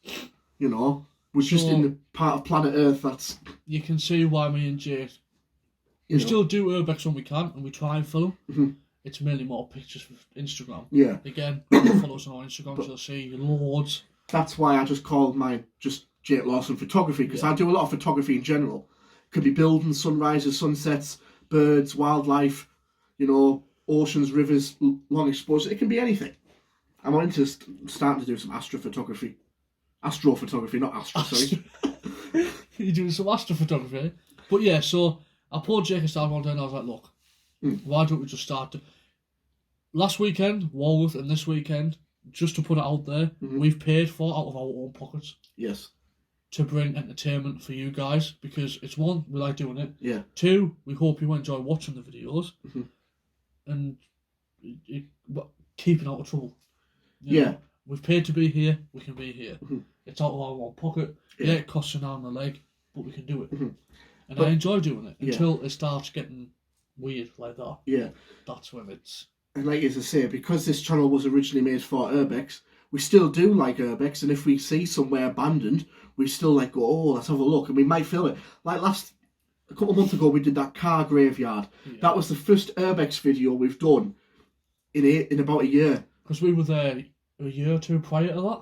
You know, we're just in the part of planet Earth that's... You can see why me and Jay... We still do urbex when we can, and we try and film. Mm-hmm. It's mainly more pictures for Instagram. Yeah. Again, follow us on our Instagram, so you'll see loads. That's why I just called mine just Jake Lawson Photography, because I do a lot of photography in general. It could be buildings, sunrises, sunsets, birds, wildlife, you know, oceans, rivers, long exposure. It can be anything. I'm into starting to do some astrophotography. Astrophotography, not astro, sorry. You're doing some astrophotography? But yeah, so I pulled Jake aside one day and I was like, look, why don't we just start last weekend, Walworth, and this weekend, just to put it out there, we've paid for out of our own pockets. Yes. To bring entertainment for you guys, because it's one, we like doing it. Yeah. Two, we hope you enjoy watching the videos. Mm-hmm. And keeping out of trouble. You know, we've paid to be here, we can be here. Mm-hmm. It's out of our own pocket. Yeah, it costs an arm and a leg, but we can do it. Mm-hmm. And I enjoy doing it until it starts getting weird like that. Yeah. That's when it's... And like as I say, because this channel was originally made for urbex, we still do like urbex, and if we see somewhere abandoned, we still like go, oh, let's have a look, and we might film it. Like a couple of months ago, we did that car graveyard. Yeah. That was the first urbex video we've done in about a year. Because we were there a year or two prior to that.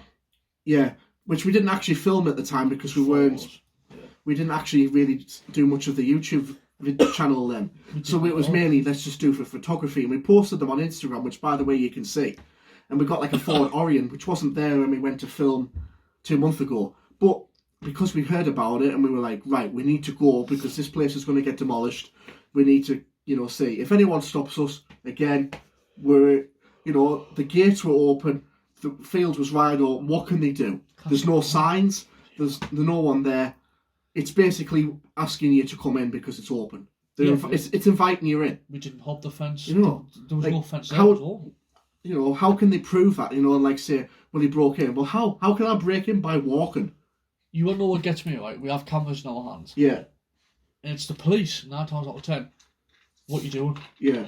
Yeah, which we didn't actually film at the time because we didn't actually really do much of the YouTube channel then. So it was mainly, let's just do for photography. And we posted them on Instagram, which by the way you can see. And we got like a Ford Orion, which wasn't there when we went to film 2 months ago. But because we heard about it and we were like, right, we need to go because this place is going to get demolished. We need to, see. If anyone stops us, again, the gates were open, the field was wide open. What can they do? There's no signs. There's no one there. It's basically asking you to come in because it's open. It's inviting you in. We didn't hop the fence. There was no fence there at all. How can they prove that? And like say, well, he broke in. Well, how can I break in? By walking. You won't know what gets me, right? We have cameras in our hands. Yeah. And it's the police, 9 times out of 10. What you doing? Yeah.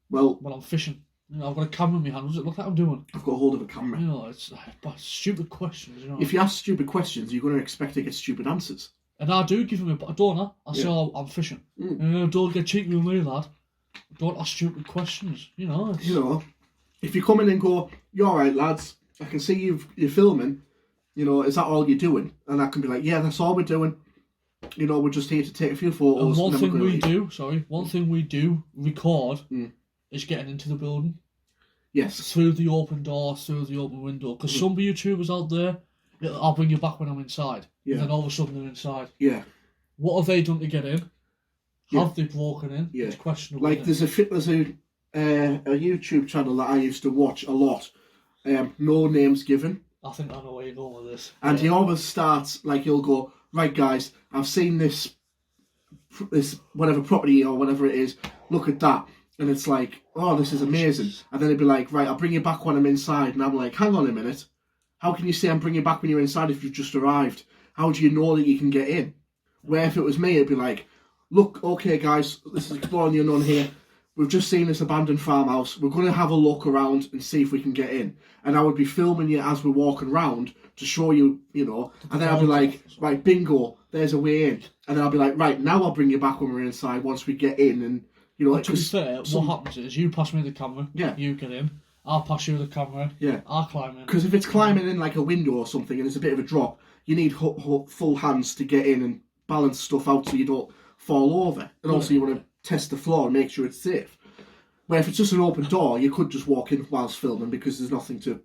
Well, I'm fishing. I've got a camera in my hand. What does it look like I'm doing? I've got a hold of a camera. It's stupid questions. If you ask stupid questions, you're going to expect to get stupid answers. And I do give him a donor. I say, I'm fishing. Don't get cheeky with me, lad. Don't ask stupid questions. If you come in and go, you're all right, lads. I can see you're filming. Is that all you're doing? And I can be like, yeah, that's all we're doing. We're just here to take a few photos. And one thing we do record is getting into the building. Yes. Through the open door, through the open window. Because some YouTubers out there, I'll bring you back when I'm inside. Yeah. And then all of a sudden they're inside. Yeah. What have they done to get in? Have they broken in? Yeah. It's questionable. Like there's a YouTube channel that I used to watch a lot. No Names Given. I think I know where you're going with this. And he always starts, like he'll go, right guys, I've seen this whatever property or whatever it is, look at that. And it's like, oh, this is amazing. And then it'd be like, right, I'll bring you back when I'm inside. And I'm like, hang on a minute. How can you say I'm bringing you back when you're inside if you've just arrived? How do you know that you can get in? Where if it was me, it'd be like, look, okay, guys, this is Exploring the Unknown here. We've just seen this abandoned farmhouse. We're going to have a look around and see if we can get in. And I would be filming you as we're walking around to show you, you know. And then I'll be like, right, bingo, there's a way in. And then I'll be like, right, now I'll bring you back when we're inside once we get in. And, you know, to be fair, what happens is you pass me the camera, you get in, I'll pass you the camera, I'll climb in. Because if it's climbing in like a window or something and there's a bit of a drop, you need full hands to get in and balance stuff out so you don't fall over. And also you want to test the floor and make sure it's safe. Where if it's just an open door, you could just walk in whilst filming because there's nothing to,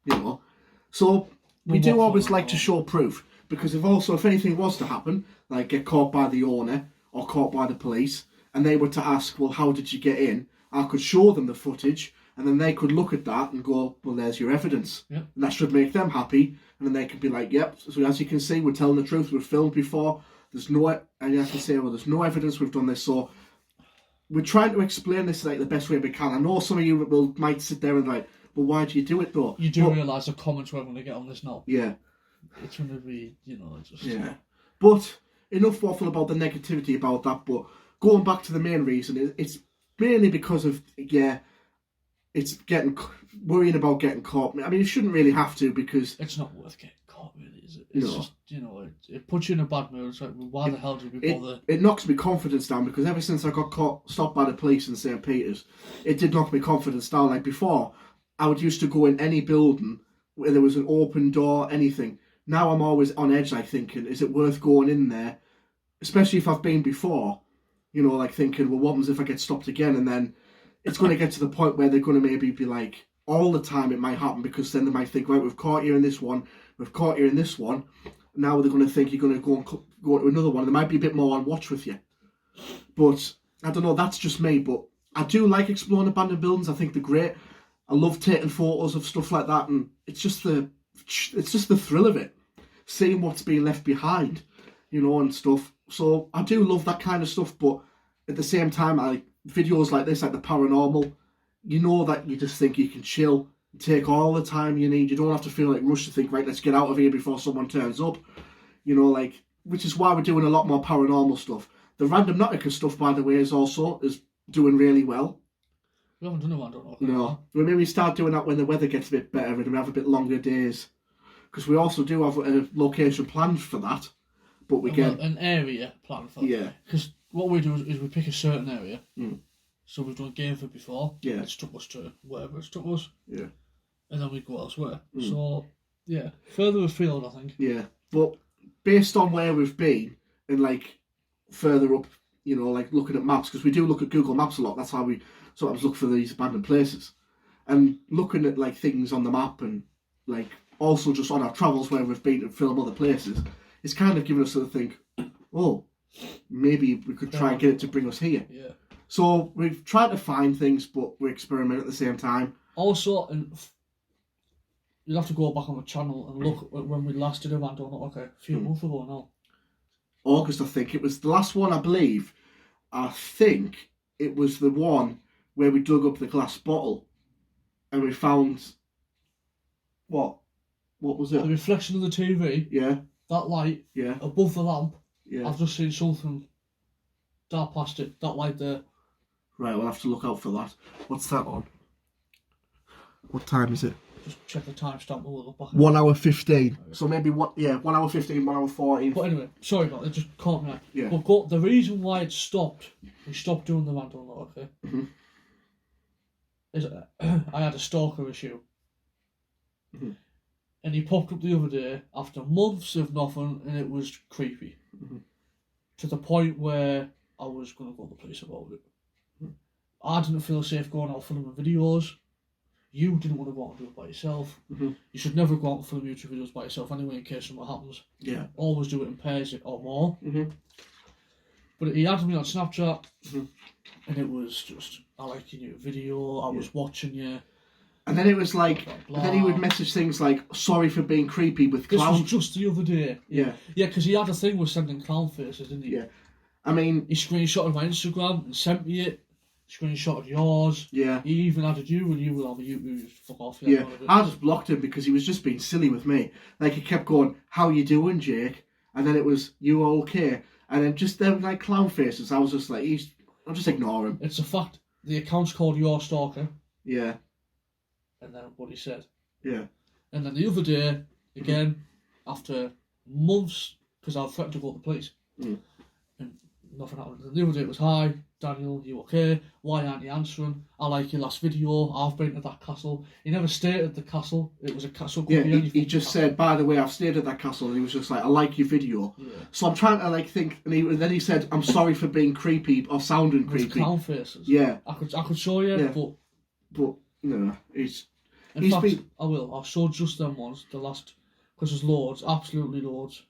you know. So we do always like to show proof, because if anything was to happen, like get caught by the owner or caught by the police, and they were to ask, well, how did you get in? I could show them the footage, and then they could look at that and go, well, there's your evidence. Yep. And that should make them happy, and then they could be like, yep, so as you can see, we're telling the truth, we've filmed before, there's no, and you have to say, well, there's no evidence we've done this, so we're trying to explain this like the best way we can. I know some of you might sit there and like, well, why do you do it though? You do realise the comments we're going to get on this now. Yeah. It's going to be, you know, just... Yeah. But enough waffle about the negativity about that, but going back to the main reason, it's mainly because of, it's worrying about getting caught. I mean, you shouldn't really have to, because... It's not worth getting caught, really, is it? It's just, you know, it puts you in a bad mood. It's like, well, why the hell did we bother? It knocks my confidence down, because ever since I got stopped by the police in St. Peter's, it did knock my confidence down. Like before, I would used to go in any building where there was an open door, anything. Now I'm always on edge, like thinking, is it worth going in there? Especially if I've been before, you know, like thinking, well, what happens if I get stopped again? And then it's going to get to the point where they're going to maybe be like, all the time it might happen, because then they might think, right, we've caught you in this one, we've caught you in this one. Now they're going to think you're going to go to another one. They might be a bit more on watch with you. But I don't know, that's just me. But I do like exploring abandoned buildings. I think they're great. I love taking photos of stuff like that, and it's just the thrill of it, seeing what's being left behind, you know, and stuff. So I do love that kind of stuff. But at the same time, I like videos like this, like the paranormal. You know that you just think you can chill, take all the time you need. You don't have to feel like rushed to think, right, let's get out of here before someone turns up. You know, like, which is why we're doing a lot more paranormal stuff. The Random Nautica stuff, by the way, is doing really well. We haven't done a Random Nautica. No. Maybe we start doing that when the weather gets a bit better and we have a bit longer days. Because we also do have a location planned for that. But we get... an area planned for that. Yeah. Because what we do is we pick a certain area. So we've done Gameford before. Yeah. It took us to wherever it took us. Yeah. And then we go elsewhere. So, yeah. Further afield, I think. Yeah. But based on where we've been, and like further up, you know, like looking at maps, because we do look at Google Maps a lot. That's how we sometimes look for these abandoned places. And looking at like things on the map, and like also just on our travels where we've been to film other places, it's kind of given us to think, oh, maybe we could try and get it to bring us here. Yeah. So we've tried to find things, but we experiment at the same time. Also, you'll have to go back on the channel and look at when we last did a Random Nautica, a few months ago now. August, I think. It was the last one, I believe. I think it was the one where we dug up the glass bottle and we found... What? What was it? The reflection of the TV. Yeah. That light. Yeah. Above the lamp. Yeah. I've just seen something dart past it. That light there. Right, we'll have to look out for that. What's that on? What time is it? Just check the timestamp a little back. 1 hour 15. So maybe 1 hour 15, 1 hour 14. But anyway, sorry about it, just caught me out. Yeah. But the reason why it stopped, we stopped doing the Random Nautica, is I had a stalker issue. And he popped up the other day after months of nothing, and it was creepy. To the point where I was going to go to the police about it. I didn't feel safe going out filming videos. You didn't want to go out and do it by yourself. You should never go out and film YouTube videos by yourself anyway, in case something happens. Yeah. Always do it in pairs or more. But he added me on Snapchat, and it was just, I like your new video, I was watching you. And then it was like, and then he would message things like, sorry for being creepy with clown. This was just the other day. Yeah. Yeah, because he had a thing with sending clown faces, didn't he? Yeah. I mean... He screenshotted my Instagram and sent me it. screenshotted yours. Yeah. He even added you, and you were like, you fuck off. Yeah, none of it. I just blocked him because he was just being silly with me. Like, he kept going, "How you doing, Jake?" And then it was, "You okay?" And then just them like clown faces. I was just like, I'll just ignore him. It's a fact. The account's called Your Stalker, Yeah, and then what he said. yeah, And then the other day, again, after months, because I threatened to go to the police, Mm. and nothing happened. And the other day it was, "Hi, Daniel, you okay? Why aren't you answering? I like your last video. I've been to that castle." He never stated the castle. It was a castle. yeah. He just said, "By the way, I've stayed at that castle," and he was just like, "I like your video." Yeah. So I'm trying to like think, and then he said, "I'm sorry for being creepy or sounding With creepy." clown faces. Yeah, I could show you, Yeah. but no, he's in fact, been- I will. I'll show just them ones. The last, because there's loads, absolutely loads.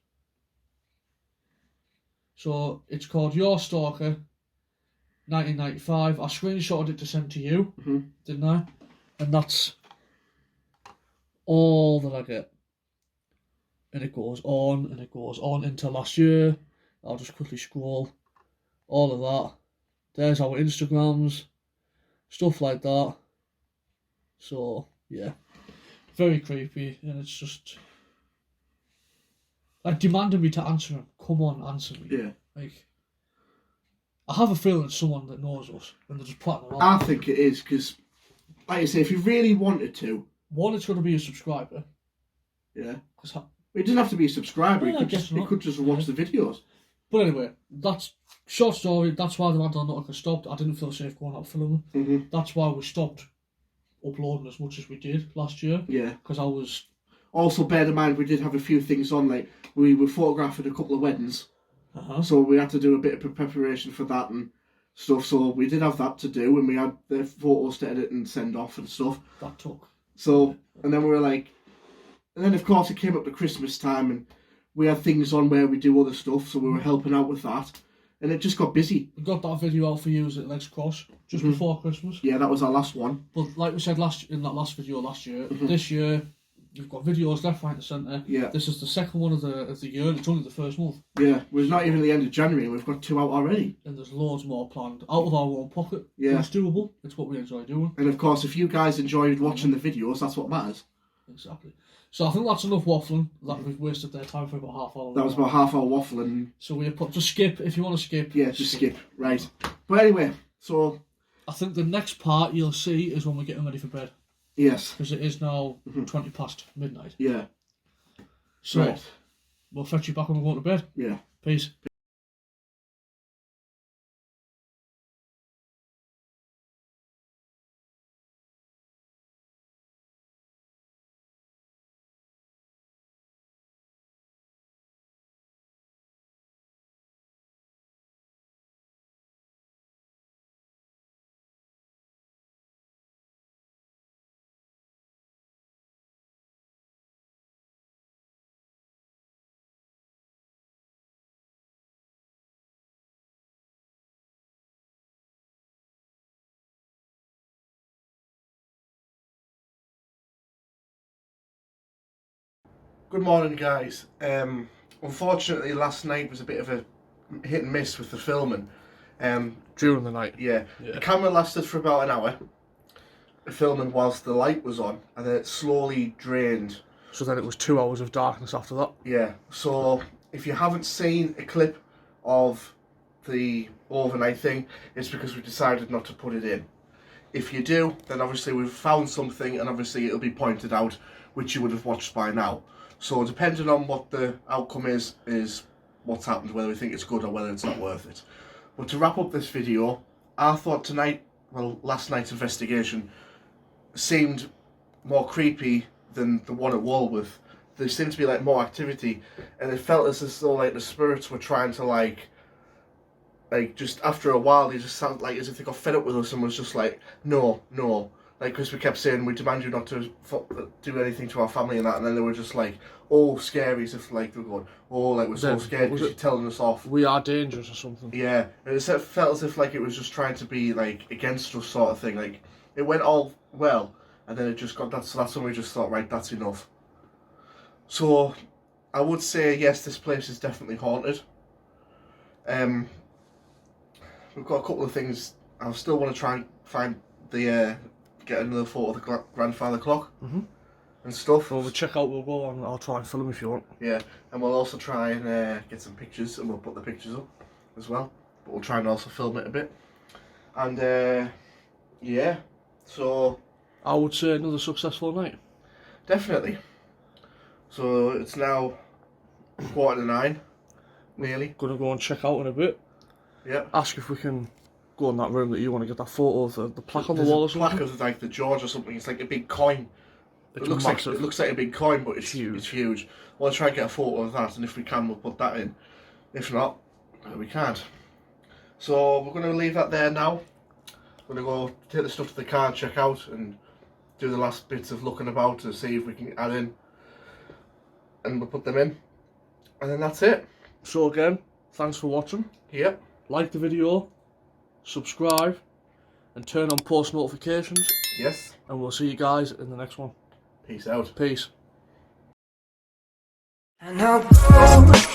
So it's called Your Stalker, 1995. I screenshotted it to send to you, didn't I? And that's all that I get. And it goes on and it goes on into last year. I'll just quickly scroll. All of that. There's our Instagrams, stuff like that. So yeah, very creepy, and it's just like demanding me to answer him. Come on, answer me. yeah. Like, I have a feeling it's someone that knows us, and they're just plotting around. I think it is because, like I say, if you really wanted to, One, it's going to be a subscriber. yeah, Cause it doesn't have to be a subscriber. Yeah, He I could guess just, he not. could just watch the videos. But anyway, that's short story. That's why the Random Nautica stopped. I didn't feel safe going out filming. Mhm. That's why we stopped uploading as much as we did last year. Yeah. Because I was. Also, bear in mind, we did have a few things on, like, we were photographing a couple of weddings, So we had to do a bit of preparation for that and stuff, so we did have that to do, and we had the photos to edit and send off and stuff. that took. So, and then we were like, and then of course it came up to Christmas time, and we had things on where we do other stuff, so we were helping out with that, and it just got busy. We got that video out for you at Legs Cross just before Christmas. Yeah, that was our last one. But like we said in that last video last year, this year you've got videos left, right, and centre. Yeah. This is the second one of the year, and it's only the first month. Yeah, we're not even at the end of January, and we've got 2 out already. And there's loads more planned out of our own pocket. Yeah. It's doable. It's what we enjoy doing. And of course, if you guys enjoyed watching the videos, that's what matters. Exactly. So I think that's enough waffling. That we've wasted their time for about half hour. That was about half hour waffling. So we put just skip if you want to skip. Yeah, just skip. Right. But anyway, so I think the next part you'll see is when we're getting ready for bed, yes. because it is now 20 past midnight. Yeah. So Right. we'll fetch you back when we go to bed. Yeah. Peace. Good morning, guys. Unfortunately, last night was a bit of a hit and miss with the filming. During the night. Yeah. Yeah. The camera lasted for about an hour, filming whilst the light was on, and then it slowly drained. So then it was 2 hours of darkness after that. Yeah. So if you haven't seen a clip of the overnight thing, it's because we decided not to put it in. If you do, then obviously we've found something, and obviously it'll be pointed out, which you would have watched by now. So depending on what the outcome is what's happened, whether we think it's good or whether it's not worth it. But to wrap up this video, I thought last night's investigation seemed more creepy than the one at Walworth. There seemed to be like more activity, and it felt as though like the spirits were trying to like just after a while they just sounded like as if they got fed up with us and was just like no, like because we kept saying we demand you not to do anything to our family and that, and then they were just like all scary as if like they were going like we're so Then, scared because you're telling us off. We are dangerous or something. Yeah, and it felt as if like it was just trying to be like against us sort of thing. Like it went all well, and then it just got that. So that's when we just thought, right, that's enough. So I would say yes, this place is definitely haunted. We've got a couple of things I still want to try and find the get another photo of the grandfather clock and stuff. Well, we'll check out, we'll go and I'll try and film if you want. Yeah, and we'll also try and get some pictures, and we'll put the pictures up as well. But we'll try and also film it a bit. And yeah, so I would say another successful night. definitely. So it's now 9:15, nearly. Gonna go and check out in a bit. Yeah. Ask if we can go in that room that you want to get that photo of the plaque on the There's wall a or something. plaque of like the George or something. It's like a big coin. It's It looks massive. like a big coin, but it's Huge. It's huge. We'll try and get a photo of that, and if we can, we'll put that in. If not, we can't. So we're going to leave that there now. We're going to go take the stuff to the car, check out, and do the last bits of looking about to see if we can add in, and we'll put them in, and then that's it. So again, thanks for watching. Yep. Like the video, subscribe, and turn on post notifications. Yes. And we'll see you guys in the next one. Peace out. Peace. And I'll